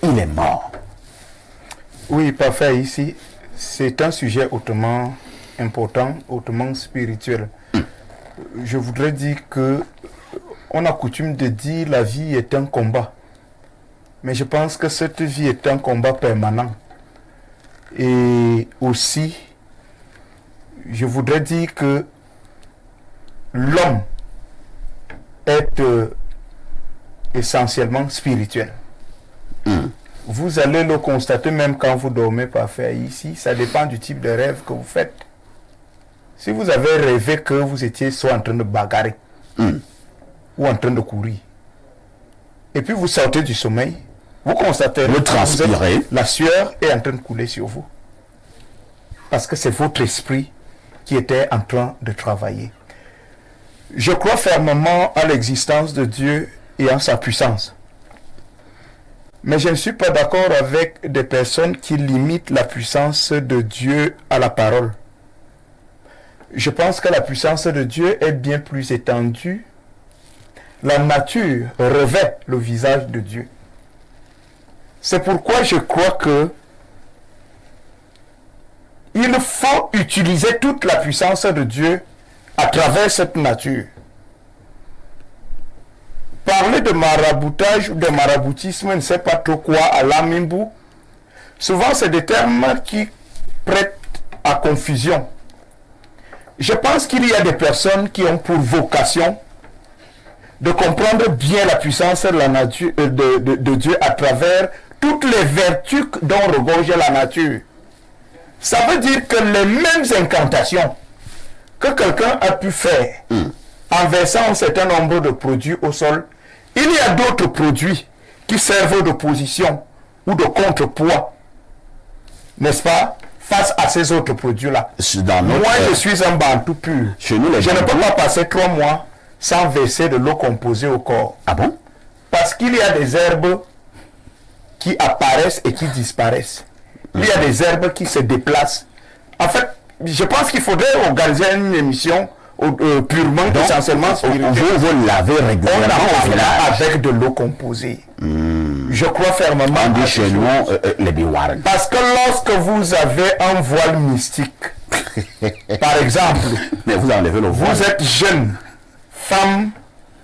il est mort. Oui, parfait. Ici, c'est un sujet hautement important, hautement spirituel. Je voudrais dire que on a coutume de dire la vie est un combat. Mais je pense que cette vie est un combat permanent. Et aussi, je voudrais dire que l'homme est essentiellement spirituel. Vous allez le constater même quand vous dormez parfait ici. Ça dépend du type de rêve que vous faites. Si vous avez rêvé que vous étiez soit en train de bagarrer ou en train de courir, et puis vous sortez du sommeil, vous constatez Vous que transpirez. la sueur est en train de couler sur vous. Parce que c'est votre esprit qui était en train de travailler. Je crois fermement à l'existence de Dieu et en sa puissance. Mais je ne suis pas d'accord avec des personnes qui limitent la puissance de Dieu à la parole. Je pense que la puissance de Dieu est bien plus étendue. La nature revêt le visage de Dieu. C'est pourquoi je crois que il faut utiliser toute la puissance de Dieu à travers cette nature. Parler de maraboutage ou de maraboutisme, je ne sais pas trop quoi à l'Amimbu, souvent c'est des termes qui prêtent à confusion. Je pense qu'il y a des personnes qui ont pour vocation de comprendre bien la puissance de la nature, de Dieu à travers toutes les vertus dont regorge la nature. Ça veut dire que les mêmes incantations que quelqu'un a pu faire en versant un certain nombre de produits au sol, il y a d'autres produits qui servent d'opposition ou de contrepoids, n'est-ce pas, face à ces autres produits-là. Moi, je suis un bantou pur. Je ne peux pas passer 3 mois sans verser de l'eau composée au corps. Ah bon? Parce qu'il y a des herbes qui apparaissent et qui disparaissent. Il y a des herbes qui se déplacent. En fait, je pense qu'il faudrait organiser une émission purement, essentiellement spirituelle. Vous lavez régulièrement On la avec de l'eau composée. Je crois fermement on dit à chez ce nous chose. les biwarn. Parce que lorsque vous avez un voile mystique, par exemple, Mais vous enlevez le voile. vous êtes jeune, femme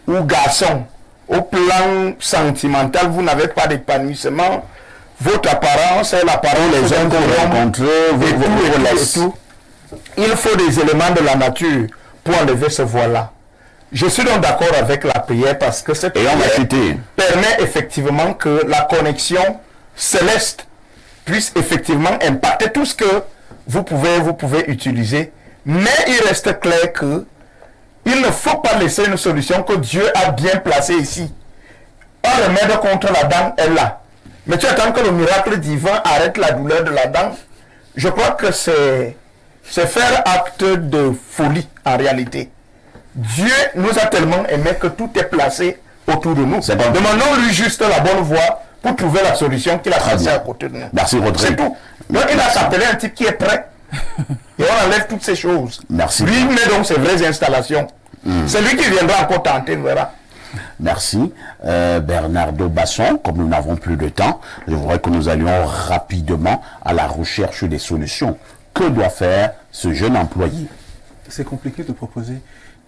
ou garçon, au plan sentimental, vous n'avez pas d'épanouissement, votre apparence est l'apparence Les gens que vous rencontrez, vous laissez. Il faut des éléments de la nature pour enlever ce voile-là. Je suis donc d'accord avec la prière parce que cette Et on va prière chuter. permet effectivement que la connexion céleste puisse effectivement impacter tout ce que vous pouvez utiliser. Mais il reste clair que il ne faut pas laisser une solution que Dieu a bien placée ici. Un remède contre la dent est là. Mais tu attends que le miracle divin arrête la douleur de la dent. Je crois que c'est faire acte de folie en réalité. Dieu nous a tellement aimés que tout est placé autour de nous. C'est bon. Demandons-lui juste la bonne voie pour trouver la solution qu'il a placée bien. à côté de nous. Merci, Rodrigue. C'est tout. Donc il a s'appelé un type qui est prêt. Et on enlève toutes ces choses. Merci. Lui, il met donc ses vraies installations. C'est lui qui viendra encore tenter, on verra. Merci. Bernardo Basson, comme nous n'avons plus de temps, je voudrais que nous allions rapidement à la recherche des solutions. Que doit faire ce jeune employé? C'est compliqué de proposer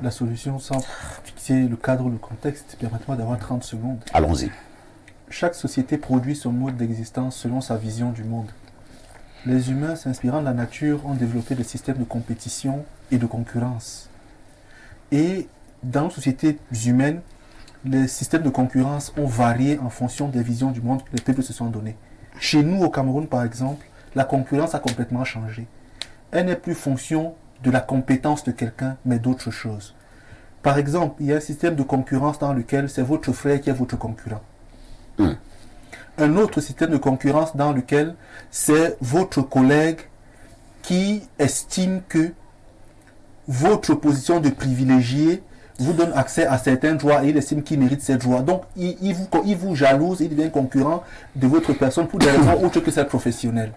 la solution sans fixer le cadre, le contexte. Permettez-moi d'avoir 30 secondes. Allons-y. Chaque société produit son mode d'existence selon sa vision du monde. Les humains, s'inspirant de la nature, ont développé des systèmes de compétition et de concurrence. Et dans les sociétés humaines, les systèmes de concurrence ont varié en fonction des visions du monde que les peuples se sont donnés. Chez nous, au Cameroun, par exemple, la concurrence a complètement changé. elle n'est plus fonction de la compétence de quelqu'un, mais d'autre chose. Par exemple, il y a un système de concurrence dans lequel c'est votre frère qui est votre concurrent. Un autre système de concurrence dans lequel c'est votre collègue qui estime que votre position de privilégié vous donne accès à certains droits et il estime qu'il mérite ces droits. Donc, il vous jalouse, il devient concurrent de votre personne pour des raisons autres que celles professionnelles.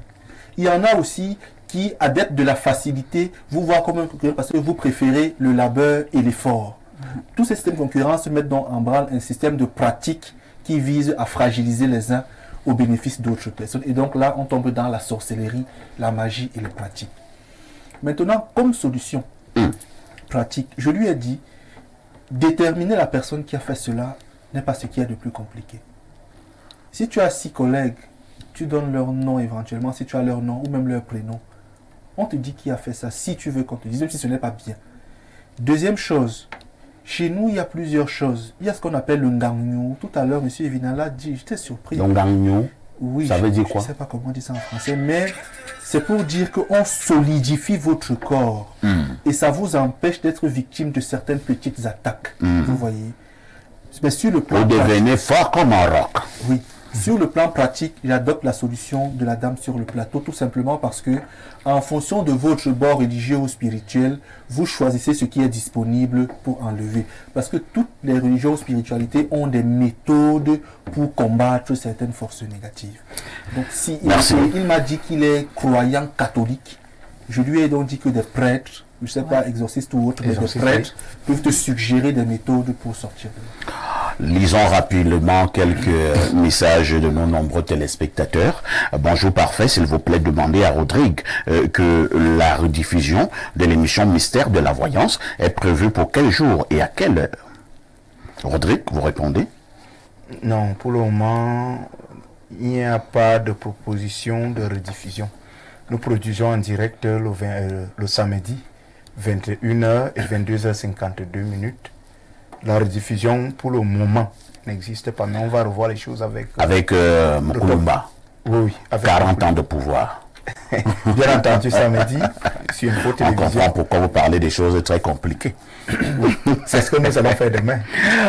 Il y en a aussi qui, adeptes de la facilité, vous voient comme un concurrent parce que vous préférez le labeur et l'effort. Tous ces systèmes de concurrence mettent donc en branle un système de pratique qui vise à fragiliser les uns au bénéfice d'autres personnes. Et donc là, on tombe dans la sorcellerie, la magie et les pratiques. Maintenant, comme solution pratique, je lui ai dit, déterminer la personne qui a fait cela n'est pas ce qui est de plus compliqué. Si tu as 6 collègues, tu donnes leur nom éventuellement, si tu as leur nom ou même leur prénom. On te dit qui a fait ça, si tu veux qu'on te dise, même si ce n'est pas bien. Deuxième chose, chez nous, il y a plusieurs choses. Il y a ce qu'on appelle le ngangnou. Tout à l'heure, M. Evinala l'a dit, j'étais surpris. Le ngangnou, oui, ça veut dire quoi? Je ne sais pas comment on dit ça en français, mais c'est pour dire qu'on solidifie votre corps. Et ça vous empêche d'être victime de certaines petites attaques. Vous voyez. Mais sur le plan Vous devenez fort comme un roc. Oui. Sur le plan pratique, j'adopte la solution de la dame sur le plateau, tout simplement parce que, en fonction de votre bord religieux ou spirituel, vous choisissez ce qui est disponible pour enlever. Parce que toutes les religions ou spiritualités ont des méthodes pour combattre certaines forces négatives. Donc, si il m'a dit qu'il est croyant catholique, je lui ai donc dit que des prêtres, je ne sais pas, exorcistes ou autres, mais des prêtres peuvent te suggérer des méthodes pour sortir de là. Lisons rapidement quelques messages de nos nombreux téléspectateurs. Bonjour parfait, s'il vous plaît, demandez à Rodrigue que la rediffusion de l'émission Mystère de la Voyance est prévue pour quel jour et à quelle heure? Rodrigue, vous répondez? Non, pour le moment, il n'y a pas de proposition de rediffusion. Nous produisons en direct le samedi, 21h et 22h52. La rediffusion, pour le moment, n'existe pas, mais on va revoir les choses avec... Avec Moukoulumba. Oui. Avec 40 ans de pouvoir. Bien entendu, samedi, sur Info Télévision. On comprend pourquoi vous parlez des choses très compliquées. C'est ce que nous allons faire demain,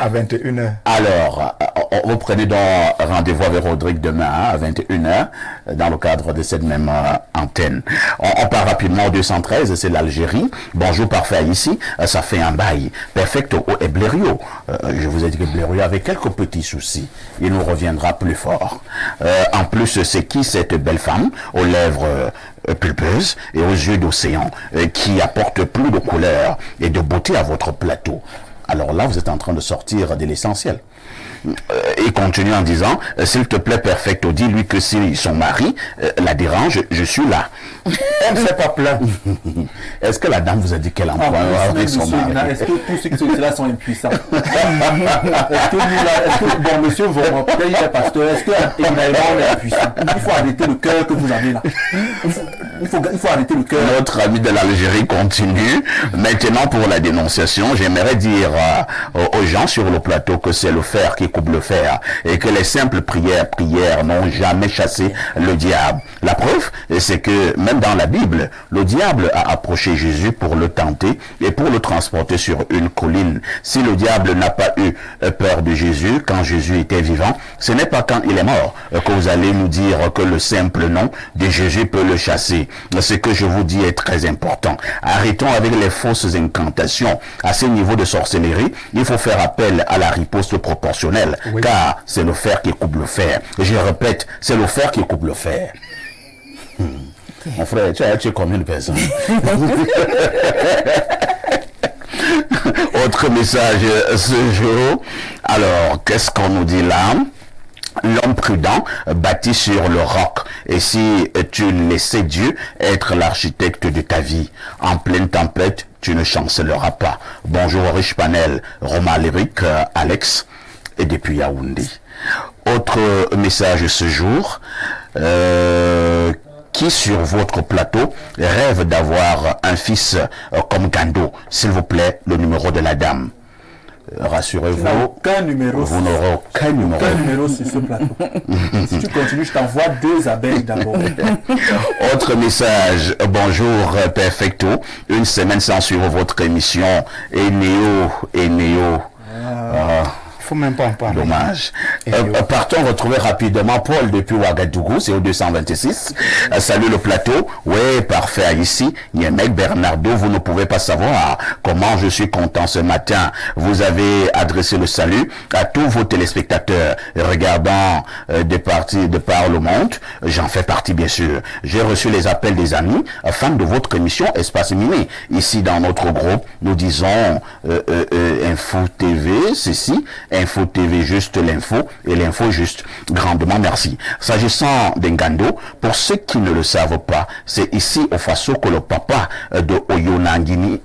à 21h. Alors, vous prenez donc rendez-vous avec Rodrigue demain à 21h, dans le cadre de cette même antenne. On part rapidement au 213, c'est l'Algérie. Bonjour, parfait ici, ça fait un bail. Perfecto au Blériot. Je vous ai dit que Blériot avait quelques petits soucis. Il nous reviendra plus fort. En plus, c'est qui cette belle femme aux lèvres pulpeuse et aux yeux d'océan qui apporte plus de couleur et de beauté à votre plateau? Alors là, vous êtes en train de sortir de l'essentiel. Il continue en disant, s'il te plaît, Perfecto, dis-lui que si son mari la dérange, je suis là. Elle ne s'est pas plainte. Est-ce que la dame vous a dit qu'elle emploie avec son mari? Est-ce que tous ceux qui sont là sont impuissants? Est-ce que bon, monsieur, il est pasteur, est-ce que évidemment on est impuissant? Il faut arrêter le cœur que vous avez là. Il faut arrêter le cœur. Notre ami de l'Algérie continue. Maintenant, pour la dénonciation, j'aimerais dire aux gens sur le plateau que c'est le fer qui coupe le fer et que les simples prières n'ont jamais chassé le diable. La preuve, c'est que même dans la Bible, le diable a approché Jésus pour le tenter et pour le transporter sur une colline. Si le diable n'a pas eu peur de Jésus quand Jésus était vivant, ce n'est pas quand il est mort que vous allez nous dire que le simple nom de Jésus peut le chasser. Ce que je vous dis est très important. Arrêtons avec les fausses incantations. À ce niveau de sorcellerie, il faut faire appel à la riposte proportionnelle, car c'est le fer qui coupe le fer. Et je répète, c'est le fer qui coupe le fer. Mon frère, tu es combien de personnes? Autre message ce jour. Alors, qu'est-ce qu'on nous dit là? L'homme prudent bâtit sur le roc. Et si tu laissais Dieu être l'architecte de ta vie, en pleine tempête, tu ne chancelleras pas. Bonjour Riche Panel, Romain Lyric, Alex, et depuis Yaoundé. Autre message ce jour. Qui sur votre plateau rêve d'avoir un fils comme Gando? S'il vous plaît, le numéro de la dame. rassurez-vous, aucun numéro. vous n'aurez aucun numéro. Aucun numéro sur ce plateau. Si tu continues, je t'envoie 2 abeilles d'abord. Autre message. Bonjour, Perfecto. Une semaine sans suivre votre émission. Eneo. Il faut même pas en parler. Dommage. Partons retrouver rapidement Paul depuis Ouagadougou, c'est au 226. Salut le plateau. Ouais, parfait ici. Niemek Bernardo, vous ne pouvez pas savoir comment je suis content ce matin. Vous avez adressé le salut à tous vos téléspectateurs regardant des parties de par le monde. J'en fais partie bien sûr. J'ai reçu les appels des amis fans de votre émission Espace Miné. Ici dans notre groupe, nous disons Info TV, ceci. Info TV juste l'info et l'info juste. Grandement merci. S'agissant d'Engando, pour ceux qui ne le savent pas, c'est ici au Faso que le papa de Owonangini,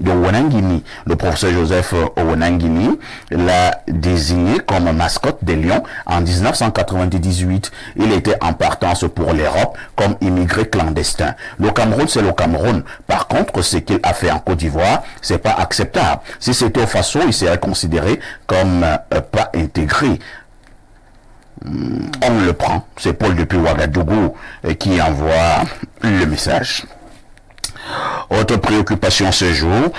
le professeur Joseph Owonangini, l'a désigné comme mascotte des Lions en 1998. Il était en partance pour l'Europe comme immigré clandestin. Le Cameroun, c'est le Cameroun. Par contre, ce qu'il a fait en Côte d'Ivoire, c'est pas acceptable. Si c'était au Faso, il serait considéré comme pas intégré. On le prend. C'est Paul depuis Ouagadougou qui envoie le message. Autre préoccupation ce jour.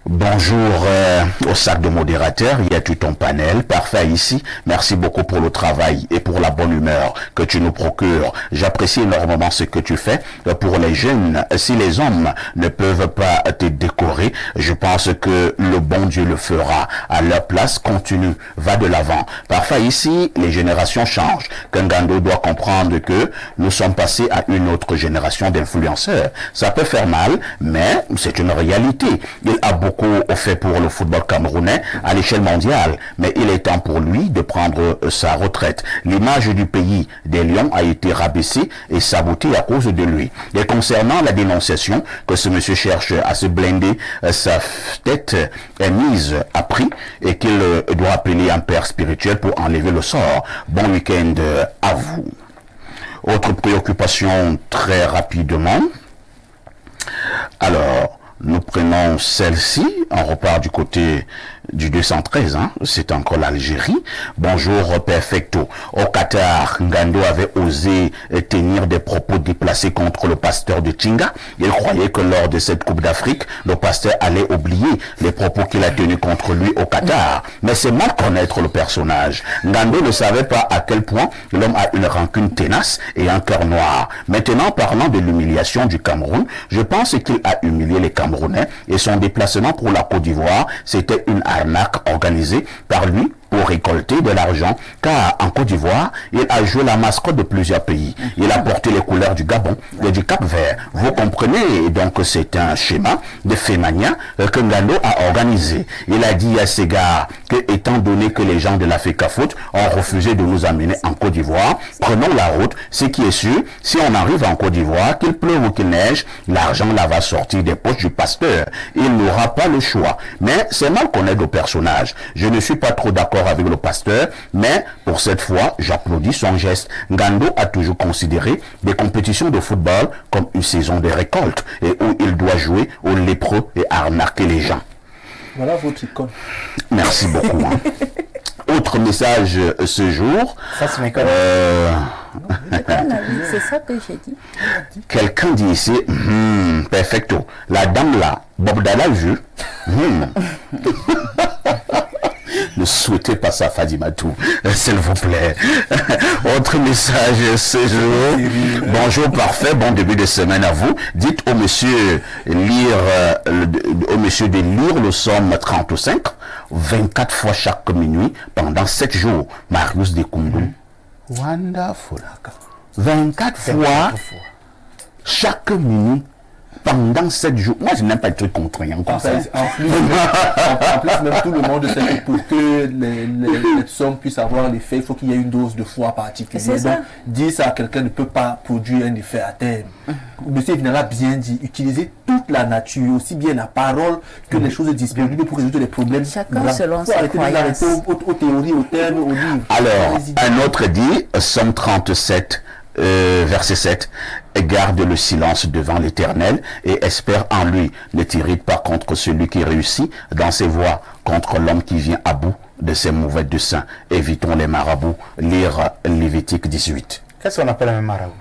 Bonjour au sac de modérateur, il y a tout ton panel, parfait ici. Merci beaucoup pour le travail et pour la bonne humeur que tu nous procures. J'apprécie énormément ce que tu fais pour les jeunes. Si les hommes ne peuvent pas te décorer, je pense que le bon Dieu le fera. À leur place, continue, va de l'avant. Parfait ici, les générations changent. Kangando doit comprendre que nous sommes passés à une autre génération d'influenceurs. Ça peut faire mal, mais c'est une réalité. Il a beaucoup fait pour le football camerounais à l'échelle mondiale, mais il est temps pour lui de prendre sa retraite. L'image du pays des Lions a été rabaissée et sabotée à cause de lui. Et concernant la dénonciation que ce monsieur cherche à se blinder, sa tête est mise à prix et qu'il doit appeler un père spirituel pour enlever le sort. Bon week-end à vous. Autre préoccupation très rapidement. Alors, nous prenons celle-ci, on repart du côté du 213, c'est encore l'Algérie. Bonjour Perfecto. Au Qatar, Ngando avait osé tenir des propos déplacés contre le pasteur de Tinga. Il croyait que lors de cette Coupe d'Afrique, le pasteur allait oublier les propos qu'il a tenus contre lui au Qatar. Mais c'est mal connaître le personnage. Ngando ne savait pas à quel point l'homme a une rancune tenace et un cœur noir. Maintenant, parlant de l'humiliation du Cameroun, je pense qu'il a humilié les Camerounais et son déplacement pour la Côte d'Ivoire, c'était une arnaque organisée par lui pour récolter de l'argent, car en Côte d'Ivoire, il a joué la mascotte de plusieurs pays. Il a porté les couleurs du Gabon et du Cap-Vert. Vous comprenez, donc c'est un schéma de Fémania que Ngando a organisé. Il a dit à ses gars que, étant donné que les gens de la FECAFOOT ont refusé de nous amener en Côte d'Ivoire, prenons la route. Ce qui est sûr, si on arrive en Côte d'Ivoire, qu'il pleuve ou qu'il neige, l'argent là va sortir des poches du pasteur. Il n'aura pas le choix. Mais c'est mal connaître le personnage. Je ne suis pas trop d'accord avec le pasteur, mais pour cette fois, j'applaudis son geste. Ngando a toujours considéré des compétitions de football comme une saison de récolte et où il doit jouer aux lépreux et arnaquer les gens. Voilà votre icône. Merci beaucoup. Autre message ce jour. Ça, c'est mes C'est ça que j'ai dit. Quelqu'un dit ici, perfecto. La dame là, Bob Dalla vu. Ne souhaitez pas ça, Fadimatou, s'il vous plaît. Autre message ce jour. Bonjour, parfait, bon début de semaine à vous. Dites au monsieur de lire le psaume 35, 24 fois chaque minuit, pendant 7 jours. Marius Dekundu. Wonderful. 24 fois chaque minuit. Pendant 7 jours. Moi, je n'aime pas le truc contraignant comme ça. En plus, même tout le monde sait que pour que les psaumes puissent avoir l'effet, il faut qu'il y ait une dose de foi particulière. Donc, dire ça à quelqu'un ne peut pas produire un effet à terme. Monsieur Vinal a bien dit, utiliser toute la nature, aussi bien la parole que les choses disponibles pour résoudre les problèmes. Chacun selon ses croyances. Aux théories, aux termes, aux livres. Alors, un autre dit, Somme 37, verset 7, garde le silence devant l'Éternel et espère en lui. Ne t'irrite pas contre celui qui réussit dans ses voies, contre l'homme qui vient à bout de ses mauvais desseins. Évitons les marabouts. Lire Lévitique 18. Qu'est-ce qu'on appelle un marabout?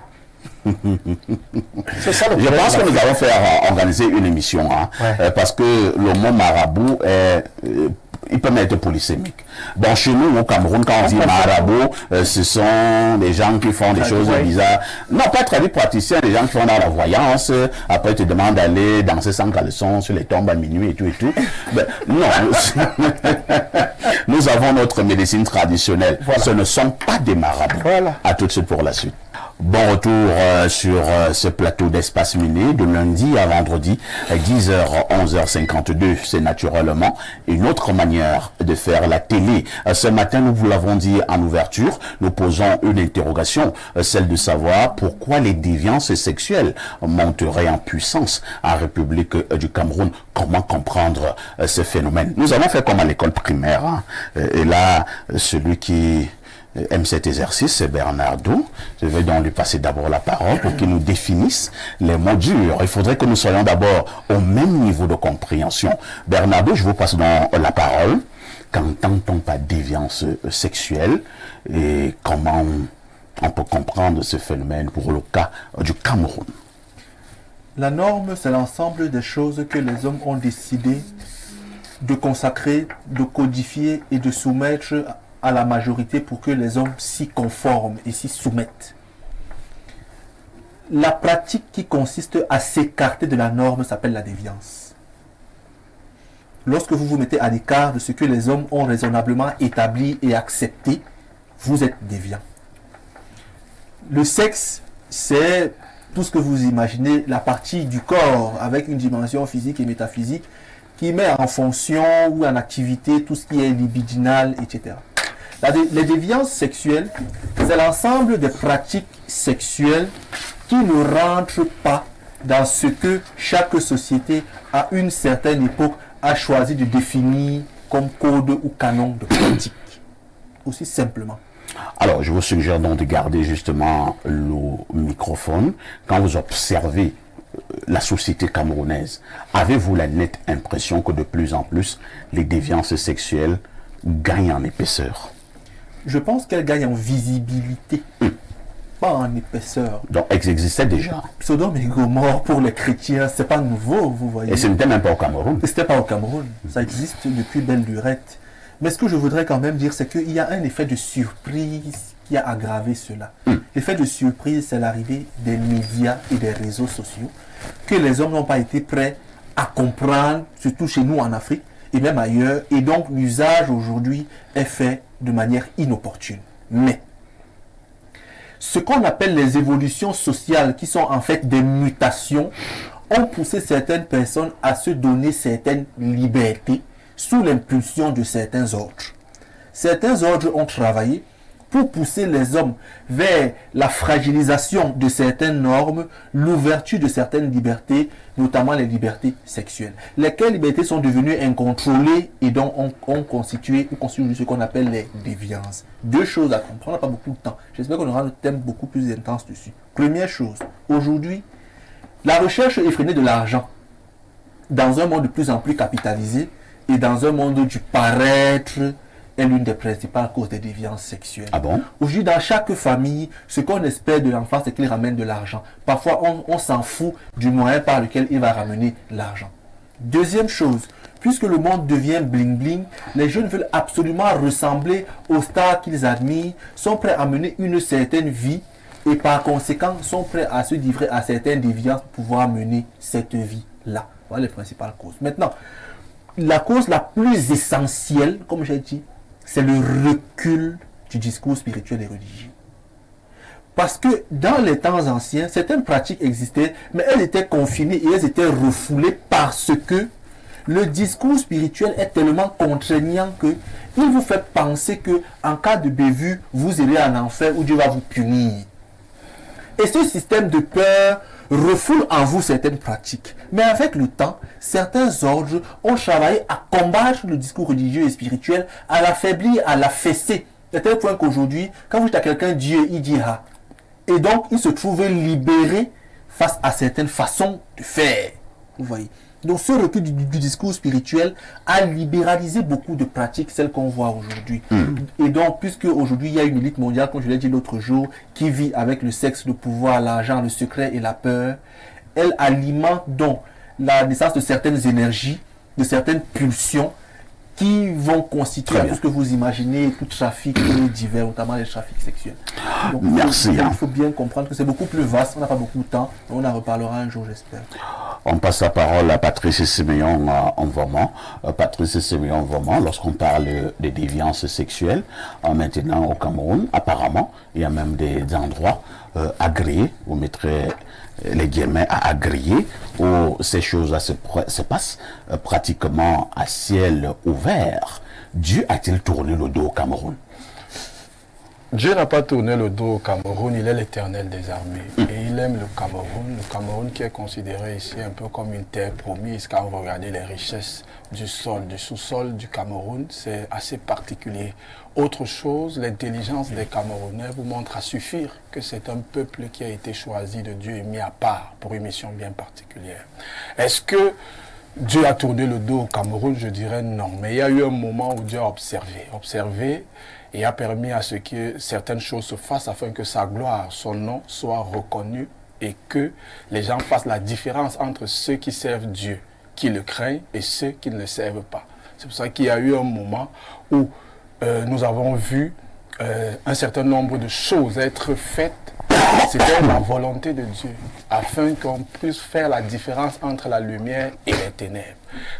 C'est ça le Je problème. pense que nous allons faire organiser une émission, hein, Ouais. parce que le mot marabout est, il peut être polysémique. Bon, chez nous, au Cameroun, quand on dit marabout, ce sont des gens qui font des choses ouais. bizarres. Non, pas très praticiens, des gens qui font dans la voyance. Après, ils te demandent d'aller danser sans caleçon sur les tombes à minuit et tout et tout. Ben, non, nous avons notre médecine traditionnelle. Voilà. Ce ne sont pas des marabouts. Voilà. À tout de suite pour la suite. Bon retour sur ce plateau d'Espace Miné de lundi à vendredi, 10h, 11h52. C'est naturellement une autre manière de faire la télé. Ce matin, nous vous l'avons dit en ouverture, nous posons une interrogation, celle de savoir pourquoi les déviances sexuelles monteraient en puissance en République du Cameroun. Comment comprendre ce phénomène? Nous avons fait comme à l'école primaire, hein. Et là, celui qui aime cet exercice, c'est Bernardo. Je vais donc lui passer d'abord la parole pour qu'il nous définisse les mots durs. Il faudrait que nous soyons d'abord au même niveau de compréhension. Bernardo, je vous passe donc la parole. Qu'entend-on par déviance sexuelle et comment on peut comprendre ce phénomène pour le cas du Cameroun? La norme, c'est l'ensemble des choses que les hommes ont décidé de consacrer, de codifier et de soumettre à la majorité pour que les hommes s'y conforment et s'y soumettent. La pratique qui consiste à s'écarter de la norme s'appelle la déviance. Lorsque vous vous mettez à l'écart de ce que les hommes ont raisonnablement établi et accepté, vous êtes déviant. Le sexe, c'est tout ce que vous imaginez, la partie du corps avec une dimension physique et métaphysique qui met en fonction ou en activité tout ce qui est libidinal, etc. Les déviances sexuelles, c'est l'ensemble des pratiques sexuelles qui ne rentrent pas dans ce que chaque société, à une certaine époque, a choisi de définir comme code ou canon de pratique. Aussi simplement. Alors, je vous suggère donc de garder justement le microphone. Quand vous observez la société camerounaise, avez-vous la nette impression que de plus en plus, les déviances sexuelles gagnent en épaisseur? Je pense qu'elles gagnent en visibilité, pas en épaisseur. Donc, elles existaient déjà. Sodome et Gomorrhe pour les chrétiens, c'est pas nouveau, vous voyez. Et ce n'était même pas au Cameroun. C'était pas au Cameroun, ça existe depuis belle lurette. Mais ce que je voudrais quand même dire, c'est qu'il y a un effet de surprise qui a aggravé cela. L'effet de surprise, c'est l'arrivée des médias et des réseaux sociaux que les hommes n'ont pas été prêts à comprendre, surtout chez nous en Afrique et même ailleurs. Et donc, l'usage aujourd'hui est fait de manière inopportune. Mais ce qu'on appelle les évolutions sociales, qui sont en fait des mutations, ont poussé certaines personnes à se donner certaines libertés sous l'impulsion de certains ordres. Certains ordres ont travaillé pour pousser les hommes vers la fragilisation de certaines normes, l'ouverture de certaines libertés, notamment les libertés sexuelles. Lesquelles libertés sont devenues incontrôlées et donc ont constitué ce qu'on appelle les déviances. Deux choses à comprendre, on n'a pas beaucoup de temps. J'espère qu'on aura un thème beaucoup plus intense dessus. Première chose, aujourd'hui, la recherche effrénée de l'argent, dans un monde de plus en plus capitalisé et dans un monde du paraître, est l'une des principales causes des déviances sexuelles. Ah bon? Aujourd'hui, dans chaque famille, ce qu'on espère de l'enfant, c'est qu'il ramène de l'argent. Parfois, on s'en fout du moyen par lequel il va ramener l'argent. Deuxième chose, puisque le monde devient bling-bling, les jeunes veulent absolument ressembler aux stars qu'ils admirent, sont prêts à mener une certaine vie et par conséquent sont prêts à se livrer à certaines déviances pour pouvoir mener cette vie-là. Voilà les principales causes. Maintenant, la cause la plus essentielle, comme j'ai dit, c'est le recul du discours spirituel et religieux. Parce que dans les temps anciens, certaines pratiques existaient, mais elles étaient confinées et elles étaient refoulées parce que le discours spirituel est tellement contraignant que il vous fait penser que en cas de bévue, vous irez en enfer où Dieu va vous punir. Et ce système de peur refoule en vous certaines pratiques. Mais avec le temps, certains ordres ont travaillé à combattre le discours religieux et spirituel, à l'affaiblir, à l'affaisser. À tel point qu'aujourd'hui, quand vous dites à quelqu'un Dieu, il dit ah. Et donc, ils se trouvaient libérés face à certaines façons de faire. Vous voyez. Donc, ce recul du discours spirituel a libéralisé beaucoup de pratiques, celles qu'on voit aujourd'hui. Et donc, puisque aujourd'hui, il y a une élite mondiale, comme je l'ai dit l'autre jour, qui vit avec le sexe, le pouvoir, l'argent, le secret et la peur, elle alimente donc la naissance de certaines énergies, de certaines pulsions, qui vont constituer tout ce que vous imaginez, tout trafic divers, notamment les trafics sexuels. Donc, merci. Il faut bien comprendre que c'est beaucoup plus vaste, on n'a pas beaucoup de temps, on en reparlera un jour, j'espère. On passe la parole à Patrice Siméon en Vauban. Patrice Siméon en Vauban, lorsqu'on parle de déviance sexuelle, maintenant au Cameroun, apparemment, il y a même des endroits agréés, vous mettrez les guillemets à agréer, où ces choses-là se passent pratiquement à ciel ouvert. Dieu a-t-il tourné le dos au Cameroun? Dieu n'a pas tourné le dos au Cameroun, il est l'Éternel des armées. Et il aime le Cameroun qui est considéré ici un peu comme une terre promise. Quand vous regardez les richesses du sol, du sous-sol du Cameroun, c'est assez particulier. Autre chose, l'intelligence des Camerounais vous montre à suffire que c'est un peuple qui a été choisi de Dieu et mis à part pour une mission bien particulière. Est-ce que Dieu a tourné le dos au Cameroun? Je dirais non. Mais il y a eu un moment où Dieu a observé et a permis à ce que certaines choses se fassent afin que sa gloire, son nom soit reconnu et que les gens fassent la différence entre ceux qui servent Dieu, qui le craignent, et ceux qui ne le servent pas. C'est pour ça qu'il y a eu un moment où nous avons vu un certain nombre de choses être faites. C'était la volonté de Dieu, afin qu'on puisse faire la différence entre la lumière et les ténèbres.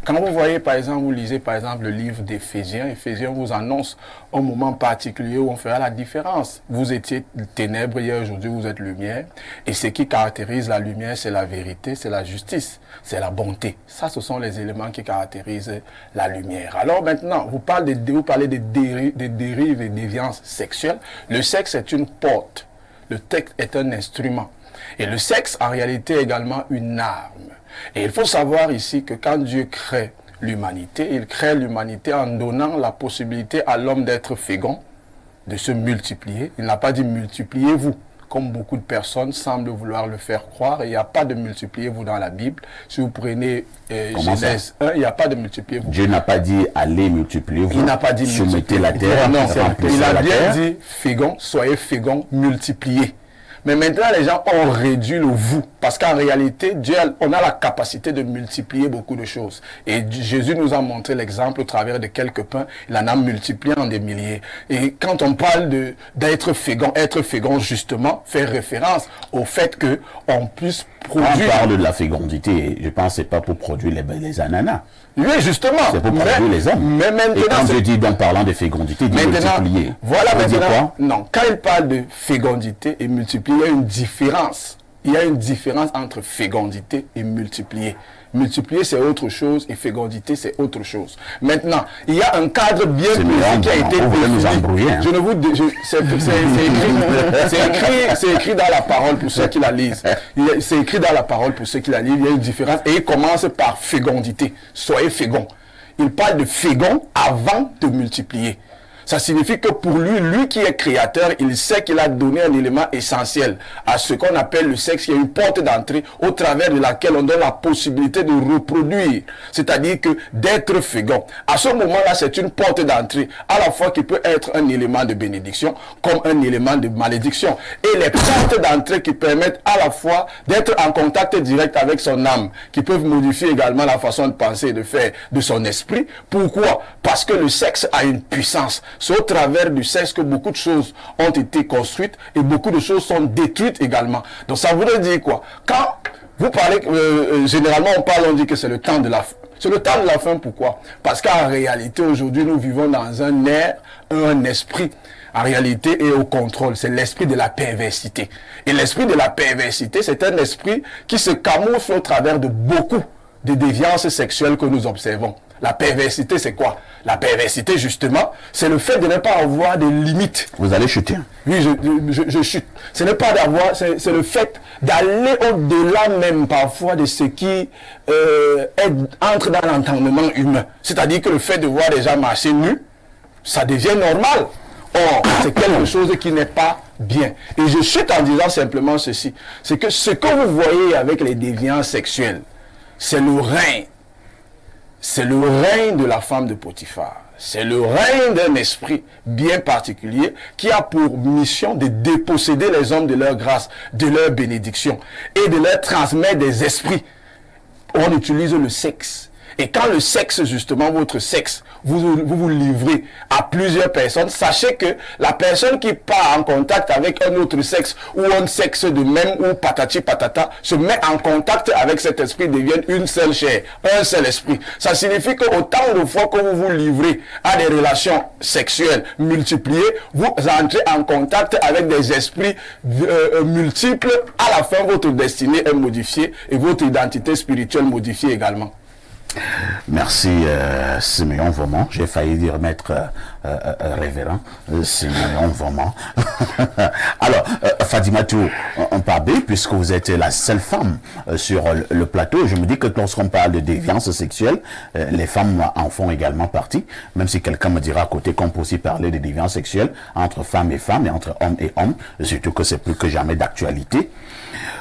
Quand vous voyez, par exemple, vous lisez par exemple le livre d'Éphésiens, Éphésiens vous annonce un moment particulier où on fera la différence. Vous étiez ténèbres hier, aujourd'hui vous êtes lumière. Et ce qui caractérise la lumière, c'est la vérité, c'est la justice, c'est la bonté. Ça, ce sont les éléments qui caractérisent la lumière. Alors maintenant, vous parlez des dérives et déviances sexuelles. Le sexe est une porte. Le texte est un instrument. Et le sexe, en réalité, est également une arme. Et il faut savoir ici que quand Dieu crée l'humanité, il crée l'humanité en donnant la possibilité à l'homme d'être fécond, de se multiplier. Il n'a pas dit multipliez-vous, comme beaucoup de personnes semblent vouloir le faire croire. Et il n'y a pas de multipliez-vous dans la Bible. Si vous prenez Genèse 1, il n'y a pas de multipliez-vous. Dieu n'a pas dit allez multipliez-vous. Il n'a pas dit soumettez la terre. Non, il a bien dit fécond, soyez fécond, multipliez. Mais maintenant, les gens ont réduit le vous. Parce qu'en réalité, Dieu, on a la capacité de multiplier beaucoup de choses. Et Jésus nous a montré l'exemple au travers de quelques pains. Il en a multiplié en des milliers. Et quand on parle d'être fécond, être fécond, justement, fait référence au fait qu'on puisse produire. Quand on parle de la fécondité, je pense que ce n'est pas pour produire les ananas. Oui, justement. C'est pour produire les hommes. Mais maintenant, et quand je dis, donc, parlant de fécondité, de multiplier. Voilà, maintenant, non. Quand il parle de fécondité et multiplier, il y a une différence. Il y a une différence entre fécondité et multiplier. Multiplier, c'est autre chose, et fécondité, c'est autre chose. Maintenant, il y a un cadre bien précis qui a été défini. Je ne vous c'est écrit dans la parole pour ceux qui la lisent. C'est écrit dans la parole pour ceux qui la lisent. Il y a une différence et il commence par fécondité. Soyez fécond. Il parle de fécond avant de multiplier. Ça signifie que pour lui qui est créateur, il sait qu'il a donné un élément essentiel à ce qu'on appelle le sexe. Il y a une porte d'entrée au travers de laquelle on donne la possibilité de reproduire. C'est-à-dire que d'être fécond. À ce moment-là, c'est une porte d'entrée à la fois qui peut être un élément de bénédiction comme un élément de malédiction. Et les portes d'entrée qui permettent à la fois d'être en contact direct avec son âme, qui peuvent modifier également la façon de penser et de faire de son esprit. Pourquoi? Parce que le sexe a une puissance. C'est au travers du sexe que beaucoup de choses ont été construites et beaucoup de choses sont détruites également. Donc ça voudrait dire quoi? Quand vous parlez, généralement on dit que c'est le temps de la fin. C'est le temps de la fin, pourquoi? Parce qu'en réalité aujourd'hui nous vivons dans un air, un esprit en réalité est au contrôle. C'est l'esprit de la perversité. Et l'esprit de la perversité, c'est un esprit qui se camoufle au travers de beaucoup de déviances sexuelles que nous observons. La perversité, c'est quoi? La perversité, justement, c'est le fait de ne pas avoir de limites. Vous allez chuter. Oui, je chute. Ce n'est pas d'avoir, c'est le fait d'aller au-delà même parfois de ce qui entre dans l'entendement humain. C'est-à-dire que le fait de voir des gens marcher nus, ça devient normal. Or, c'est quelque chose qui n'est pas bien. Et je chute en disant simplement ceci. C'est que ce que vous voyez avec les déviants sexuels, c'est le règne. C'est le règne de la femme de Potiphar. C'est le règne d'un esprit bien particulier qui a pour mission de déposséder les hommes de leur grâce, de leur bénédiction et de leur transmettre des esprits. On utilise le sexe. Et quand le sexe, justement, votre sexe, vous livrez à plusieurs personnes, sachez que la personne qui part en contact avec un autre sexe ou un sexe de même ou patati patata se met en contact avec cet esprit, devient une seule chair, un seul esprit. Ça signifie qu'autant de fois que vous vous livrez à des relations sexuelles multipliées, vous entrez en contact avec des esprits multiples. À la fin, votre destinée est modifiée et votre identité spirituelle modifiée également. Merci Siméon Vauban. J'ai failli dire maître révérend Siméon Vauban. Alors, Fadimatou Mpabé, puisque vous êtes la seule femme sur le plateau, je me dis que lorsqu'on parle de déviance sexuelle, les femmes en font également partie, même si quelqu'un me dira à côté qu'on peut aussi parler de déviance sexuelle entre femmes et femmes et entre hommes et hommes, surtout que c'est plus que jamais d'actualité.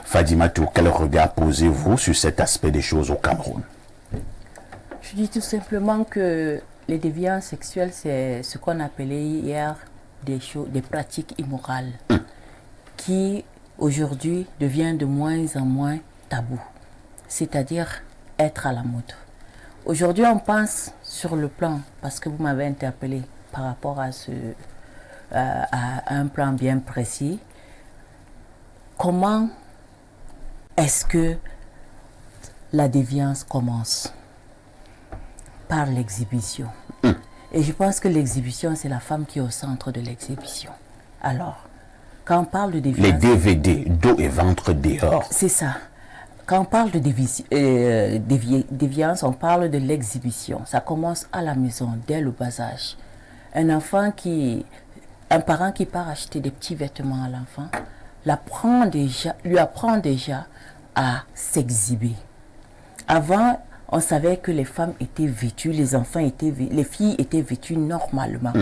Fadimatou, quel regard posez-vous sur cet aspect des choses au Cameroun? Je dis tout simplement que les déviances sexuelles, c'est ce qu'on appelait hier des pratiques immorales qui aujourd'hui devient de moins en moins tabou, c'est-à-dire être à la mode. Aujourd'hui, on pense sur le plan, parce que vous m'avez interpellé par rapport à un plan bien précis, comment est-ce que la déviance commence? Par l'exhibition. Et je pense que l'exhibition, c'est la femme qui est au centre de l'exhibition. Alors, quand on parle de déviance... Les DVD, dos et ventre dehors. C'est ça. Quand on parle de déviance, on parle de l'exhibition. Ça commence à la maison, dès le bas âge. Un parent qui part acheter des petits vêtements à l'enfant, lui apprend déjà à s'exhiber. Avant, on savait que les femmes étaient vêtues, les filles étaient vêtues normalement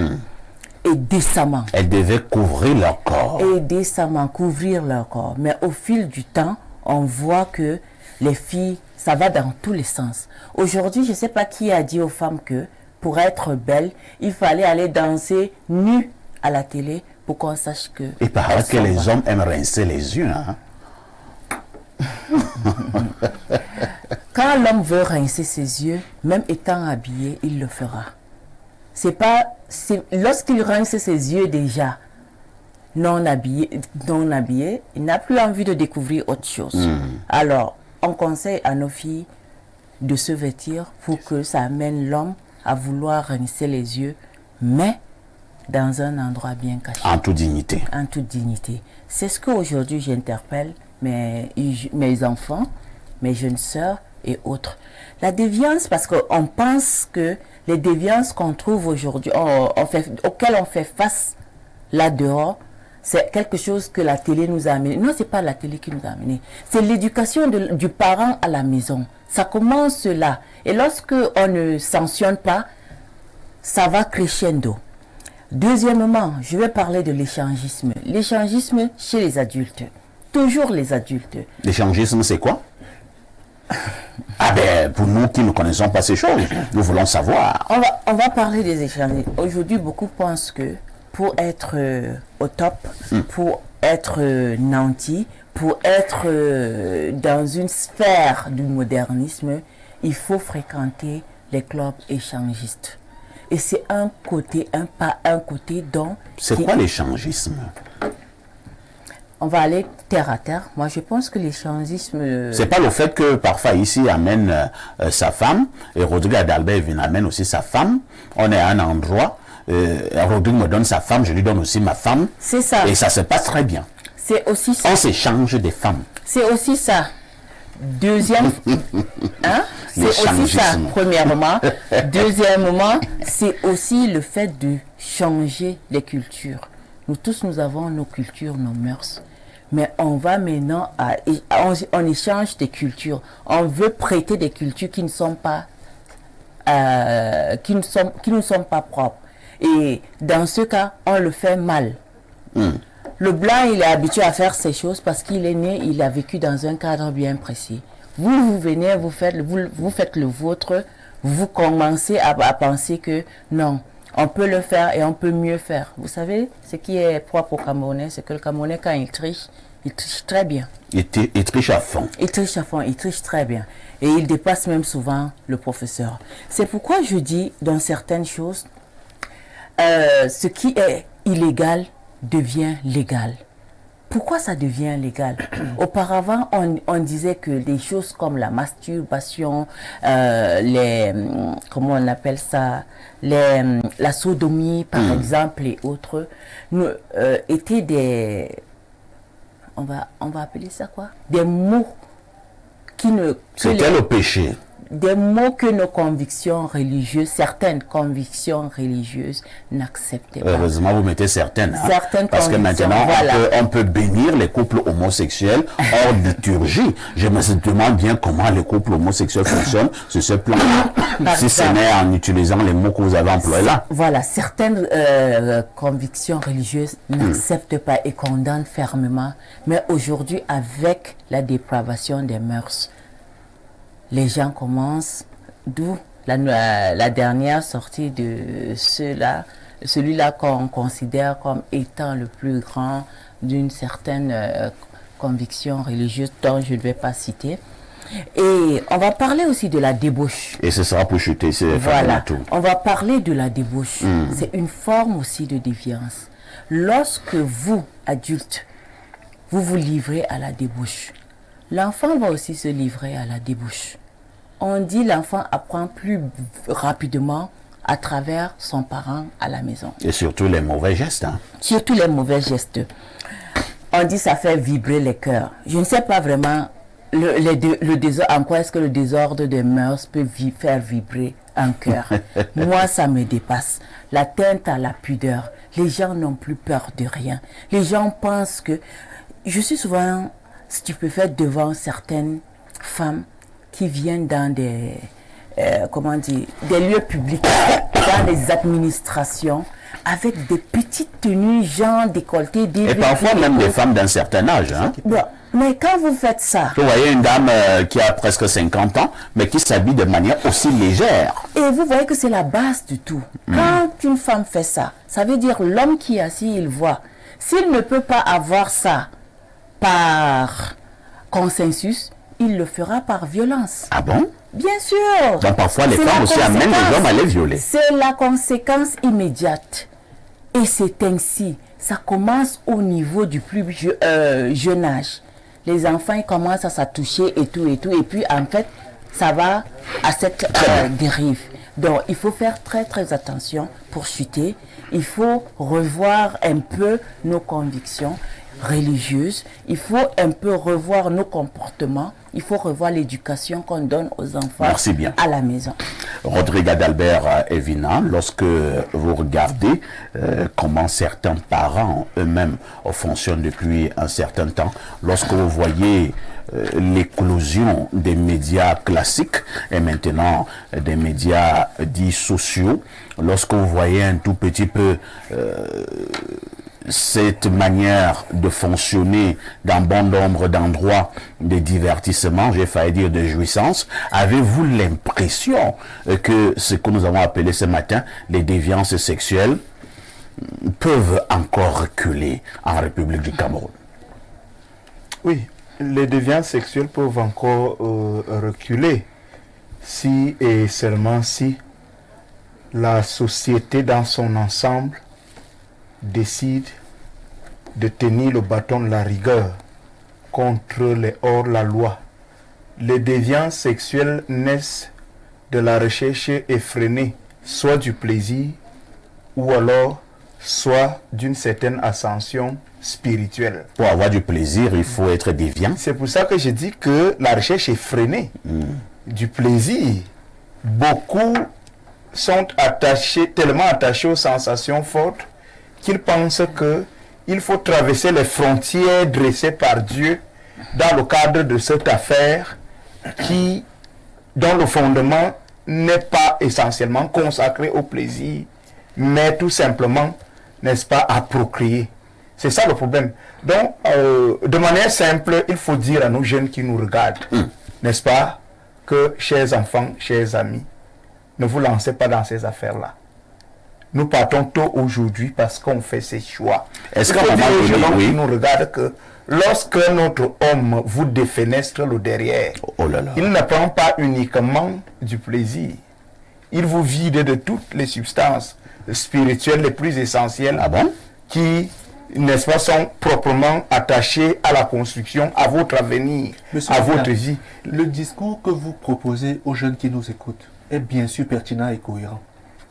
et décemment. Elles devaient couvrir leur corps. Et décemment, couvrir leur corps. Mais au fil du temps, on voit que les filles, ça va dans tous les sens. Aujourd'hui, je ne sais pas qui a dit aux femmes que pour être belle, il fallait aller danser nu à la télé pour qu'on sache que... Il paraît que les hommes aiment rincer les yeux. Hein? Quand l'homme veut rincer ses yeux, même étant habillé, il le fera. Lorsqu'il rince ses yeux déjà non habillé, il n'a plus envie de découvrir autre chose. Alors, on conseille à nos filles de se vêtir pour que ça amène l'homme à vouloir rincer les yeux, mais dans un endroit bien caché. En toute dignité. En toute dignité. C'est ce qu'aujourd'hui j'interpelle mes enfants, mes jeunes sœurs et autres. La déviance, parce qu'on pense que les déviances qu'on trouve aujourd'hui, auxquelles on fait face là dehors, c'est quelque chose que la télé nous a amené. Non, c'est pas la télé qui nous a amené. C'est l'éducation du parent à la maison. Ça commence là. Et lorsque on ne sanctionne pas, ça va crescendo. Deuxièmement, je vais parler de l'échangisme. L'échangisme chez les adultes. Toujours les adultes. L'échangisme, c'est quoi? Ah ben, pour nous qui ne connaissons pas ces choses, nous voulons savoir. On va parler des échangistes. Aujourd'hui, beaucoup pensent que pour être au top, pour être nanti, pour être dans une sphère du modernisme, il faut fréquenter les clubs échangistes. Et c'est un côté dont... C'est quoi l'échangisme? On va aller terre à terre. Moi, je pense que l'échangisme... C'est pas le fait que parfois ici amène sa femme, et Rodrigue Adalbert amène aussi sa femme. On est à un endroit, Rodrigue me donne sa femme, je lui donne aussi ma femme. C'est ça. Et ça se passe très bien. C'est aussi ça. On s'échange des femmes. C'est aussi ça. Deuxième... c'est aussi ça, premièrement. Deuxièmement, c'est aussi le fait de changer les cultures. Nous tous, nous avons nos cultures, nos mœurs. Mais on va maintenant on échange des cultures. On veut prêter des cultures qui ne sont pas propres. Et dans ce cas, on le fait mal. Le blanc, il est habitué à faire ces choses parce qu'il est né, il a vécu dans un cadre bien précis. Vous venez, vous faites le vôtre, vous commencez à penser que non, on peut le faire et on peut mieux faire. Vous savez, ce qui est propre au Camerounais, c'est que le Camerounais, quand il triche très bien. Il triche à fond. Il triche à fond, il triche très bien. Et il dépasse même souvent le professeur. C'est pourquoi je dis, dans certaines choses, ce qui est illégal devient légal. Pourquoi ça devient légal? Auparavant, on disait que des choses comme la masturbation, comment on appelle ça, la sodomie par exemple et autres, étaient des, on va appeler ça quoi? Des mots qui ne... C'était le péché. Des mots que nos convictions religieuses, certaines convictions religieuses n'acceptaient pas. Heureusement, vous mettez certaines. Hein, certaines parce que maintenant, voilà. on peut bénir les couples homosexuels hors liturgie. Je me demande bien comment les couples homosexuels fonctionnent sur ce plan. Si ce n'est en utilisant les mots que vous avez employés là. Voilà, certaines convictions religieuses n'acceptent pas et condamnent fermement. Mais aujourd'hui, avec la dépravation des mœurs, les gens commencent, d'où la dernière sortie de celui-là qu'on considère comme étant le plus grand d'une certaine conviction religieuse dont je ne vais pas citer. Et on va parler aussi de la débauche. Et ce sera pour chuter, c'est voilà. On va parler de la débauche. C'est une forme aussi de déviance. Lorsque vous, adultes, vous vous livrez à la débauche, l'enfant va aussi se livrer à la débauche. On dit l'enfant apprend plus rapidement à travers son parent à la maison. Et surtout les mauvais gestes. Hein. Surtout les mauvais gestes. On dit ça fait vibrer les cœurs. Je ne sais pas vraiment en quoi est-ce que le désordre des mœurs peut faire vibrer un cœur. Moi, ça me dépasse. L'atteinte à la pudeur. Les gens n'ont plus peur de rien. Les gens pensent que... Je suis souvent stupéfaite devant certaines femmes qui viennent dans des lieux publics, dans les administrations, avec des petites tenues, genre décolletées. Et parfois même des femmes d'un certain âge. Hein. Bon, mais quand vous faites ça... Vous voyez une dame qui a presque 50 ans, mais qui s'habille de manière aussi légère. Et vous voyez que c'est la base du tout. Quand une femme fait ça, ça veut dire l'homme qui est assis, il voit. S'il ne peut pas avoir ça par consensus, il le fera par violence. Ah bon? Bien sûr. Donc parfois les femmes aussi amènent les hommes à les violer. C'est la conséquence immédiate. Et c'est ainsi. Ça commence au niveau du plus jeune âge. Les enfants ils commencent à s'attoucher et tout. Et puis en fait, ça va à cette dérive. Donc il faut faire très très attention pour chuter. Il faut revoir un peu nos convictions religieuses. Il faut un peu revoir nos comportements. Il faut revoir l'éducation qu'on donne aux enfants à la maison. Rodrigue Adalbert Evina, lorsque vous regardez comment certains parents eux-mêmes fonctionnent depuis un certain temps, lorsque vous voyez l'éclosion des médias classiques et maintenant des médias dits sociaux, lorsque vous voyez un tout petit peu cette manière de fonctionner dans bon nombre d'endroits de divertissement, j'ai failli dire de jouissance, avez-vous l'impression que ce que nous avons appelé ce matin les déviances sexuelles peuvent encore reculer en République du Cameroun? Oui, les déviances sexuelles peuvent encore reculer si et seulement si la société dans son ensemble décide de tenir le bâton de la rigueur contre les hors-la-loi. Les déviances sexuelles naissent de la recherche effrénée, soit du plaisir, ou alors soit d'une certaine ascension spirituelle. Pour avoir du plaisir, il faut être déviant. C'est pour ça que je dis que la recherche effrénée du plaisir, beaucoup sont tellement attachés aux sensations fortes qu'ils pensent qu'il faut traverser les frontières dressées par Dieu dans le cadre de cette affaire dont le fondement n'est pas essentiellement consacré au plaisir, mais tout simplement, n'est-ce pas, à procréer. C'est ça le problème. Donc, de manière simple, il faut dire à nos jeunes qui nous regardent, n'est-ce pas, que, chers enfants, chers amis, ne vous lancez pas dans ces affaires-là. Nous partons tôt aujourd'hui parce qu'on fait ces choix. Est-ce Il qu'à faut un dire moment aux donné, gens oui. qui nous regardent que lorsque notre homme vous défenestre le derrière, Oh là là. il ne prend pas uniquement du plaisir. Il vous vide de toutes les substances spirituelles les plus essentielles Ah bon? qui, n'est-ce pas, sont proprement attachées à la construction, à votre avenir, Monsieur à Bina, votre vie. Le discours que vous proposez aux jeunes qui nous écoutent est bien sûr pertinent et cohérent.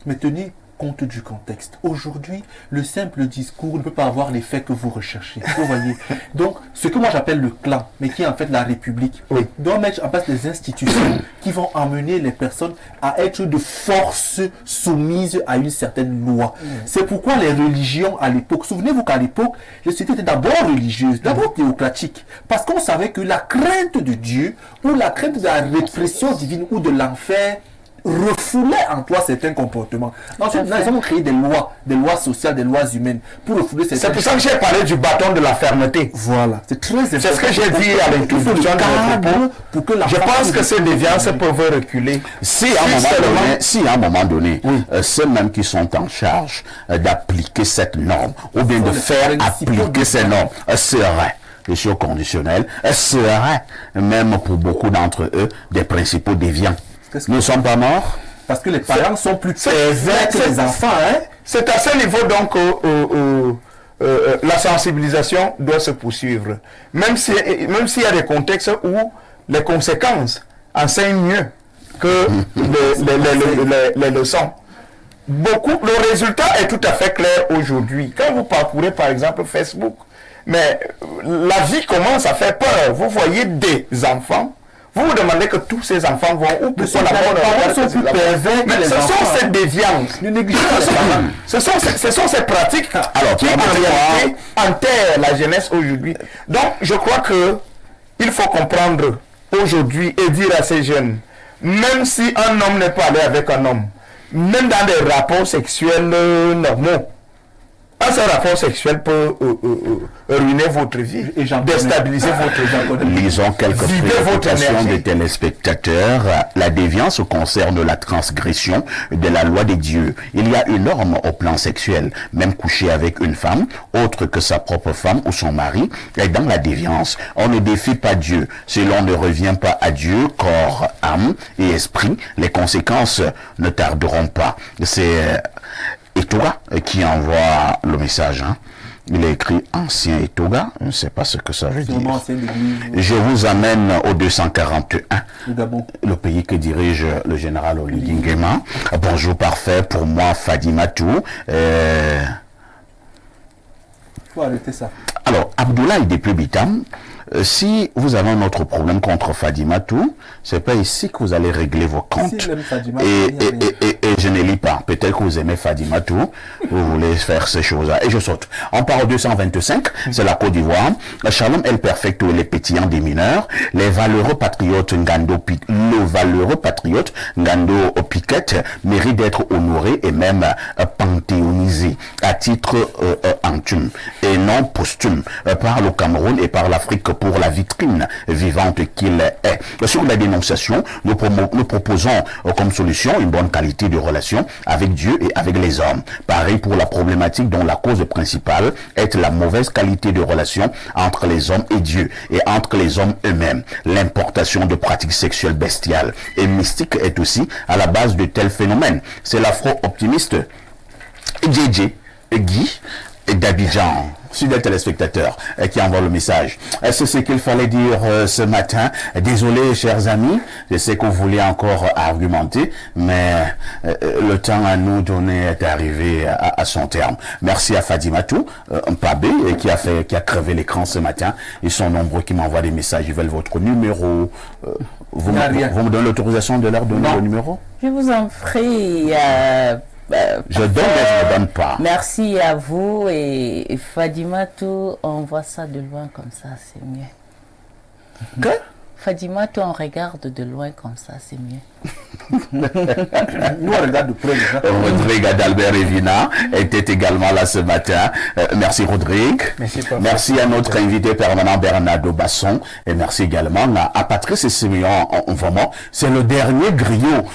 Mais tenez compte du contexte. Aujourd'hui, le simple discours ne peut pas avoir l'effet que vous recherchez. Vous voyez. Donc, ce que moi j'appelle le clan, mais qui est en fait la République, Oui. doit mettre en place des institutions qui vont amener les personnes à être de force soumises à une certaine loi. C'est pourquoi les religions à l'époque, souvenez-vous qu'à l'époque, les sociétés étaient d'abord religieuses, d'abord théocratiques, parce qu'on savait que la crainte de Dieu ou la crainte de la répression divine ou de l'enfer refoulait en toi certains comportements. Ensuite, ils ont créé des lois sociales, des lois humaines pour refouler certains. C'est pour ça que j'ai parlé du bâton de la fermeté. Voilà, c'est très important. C'est ce que j'ai dit à l'introduction de mon propos. pour que la Je pense que ces déviances peuvent reculer. Si à un moment donné, ceux mêmes qui sont en charge d'appliquer cette norme, ou bien de les faire principaux appliquer ces normes, seraient les choses conditionnelles, seraient même pour beaucoup d'entre eux des principaux déviants. Qu'est-ce que- Nous ne sommes pas morts. Parce que les parents sont plus c'est- pervers que c'est- les enfants, hein. C'est à ce niveau donc la sensibilisation doit se poursuivre. Même s'il y a des contextes où les conséquences enseignent mieux que les leçons. Le résultat est tout à fait clair aujourd'hui. Quand vous parcourez par exemple Facebook, mais la vie commence à faire peur. Vous voyez des enfants. Vous vous demandez que tous ces enfants vont où? Pourquoi la mort parents sont plus pervers que Mais les ce enfants, sont hein. ces déviances. Ne négligez pas les parents. Ce sont ces pratiques Alors, qui en réalité enterrent la jeunesse aujourd'hui. Donc je crois que il faut comprendre aujourd'hui et dire à ces jeunes, même si un homme n'est pas allé avec un homme, même dans des rapports sexuels normaux, un seul rapport sexuel peut ruiner votre vie, Et j'en déstabiliser votre vie. Lisons quelques Videz votre préoccupations énergie. des téléspectateurs. La déviance concerne la transgression de la loi des dieux. Il y a une norme au plan sexuel. Même coucher avec une femme, autre que sa propre femme ou son mari, est dans la déviance. On ne défie pas Dieu. Si l'on ne revient pas à Dieu, corps, âme et esprit, les conséquences ne tarderont pas. C'est Etoga qui envoie le message. Hein. Il est écrit ancien Etoga. Je ne sais pas ce que ça veut Sûrement, dire. c'est l'église Je vous amène au 241. du Gabon. Le pays que dirige le général Oligui Nguema. Bonjour parfait pour moi, Fadimatou. Il faut arrêter ça. Alors, Abdoulaye depuis Bitam, si vous avez un autre problème contre Fadimatou, c'est pas ici que vous allez régler vos comptes. S'il aime Fadima, Et, il y a et je ne lis pas. Peut-être que vous aimez Fadimatou, vous voulez faire ces choses-là. Et je saute. On part au 225, c'est la Côte d'Ivoire. Shalom El Perfecto et les pétillants des mineurs. Le valeureux patriote Ngando Piquet mérite d'être honoré et même panthéonisé à titre anthume et non posthume par le Cameroun et par l'Afrique pour la vitrine vivante qu'il est. Sur la dénonciation, nous proposons comme solution une bonne qualité de relation avec Dieu et avec les hommes. Pareil pour la problématique dont la cause principale est la mauvaise qualité de relation entre les hommes et Dieu et entre les hommes eux-mêmes. L'importation de pratiques sexuelles bestiales et mystiques est aussi à la base de tels phénomènes. C'est l'afro-optimiste JJ Guy d'Abidjan, fidèle téléspectateur, qui envoie le message. C'est ce qu'il fallait dire ce matin. Désolé, chers amis, je sais que vous vouliez encore argumenter, mais le temps à nous donner est arrivé à son terme. Merci à Fadimatou, Mpabé, qui a crevé l'écran ce matin. Ils sont nombreux qui m'envoient des messages. Ils veulent votre numéro. Vous me donnez l'autorisation de leur donner le numéro? Je vous en prie. Je donne, mais je ne donne pas. Merci à vous et Fadimatou, on voit ça de loin comme ça, c'est mieux. Que? Fadimatou, on regarde de loin comme ça, c'est mieux. Nous, on regarde de près. Rodrigue Adalbert Evina était également là ce matin. Merci Rodrigue. Merci à notre invité permanent Bernardo Basson. Et merci également à Patrice et Siméon. Vraiment, c'est le dernier griot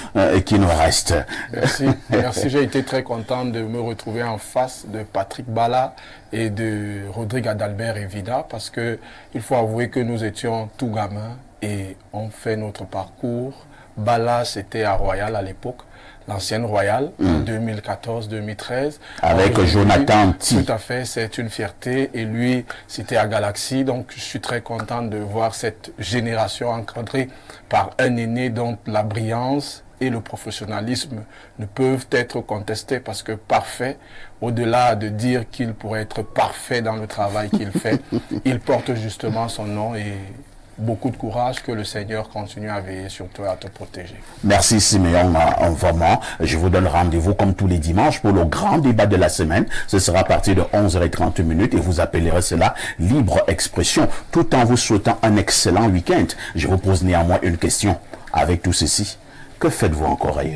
qui nous reste. Merci. Merci. J'ai été très content de me retrouver en face de Patrick Bala et de Rodrigue Adalbert Evina, parce que il faut avouer que nous étions tout gamins et on fait notre parcours. Bala, c'était à Royal à l'époque, l'ancienne Royal, en 2014-2013. Avec Jonathan T. Tout à fait, c'est une fierté. Et lui, c'était à Galaxy. Donc, je suis très content de voir cette génération encadrée par un aîné dont la brillance et le professionnalisme ne peuvent être contestés, parce que parfait, au-delà de dire qu'il pourrait être parfait dans le travail qu'il fait, il porte justement son nom et beaucoup de courage, que le Seigneur continue à veiller sur toi, à te protéger. Merci Siméon, vraiment. Je vous donne rendez-vous comme tous les dimanches pour le grand débat de la semaine. Ce sera à partir de 11h30 et vous appellerez cela libre expression, tout en vous souhaitant un excellent week-end. Je vous pose néanmoins une question. Avec tout ceci, que faites-vous encore ailleurs?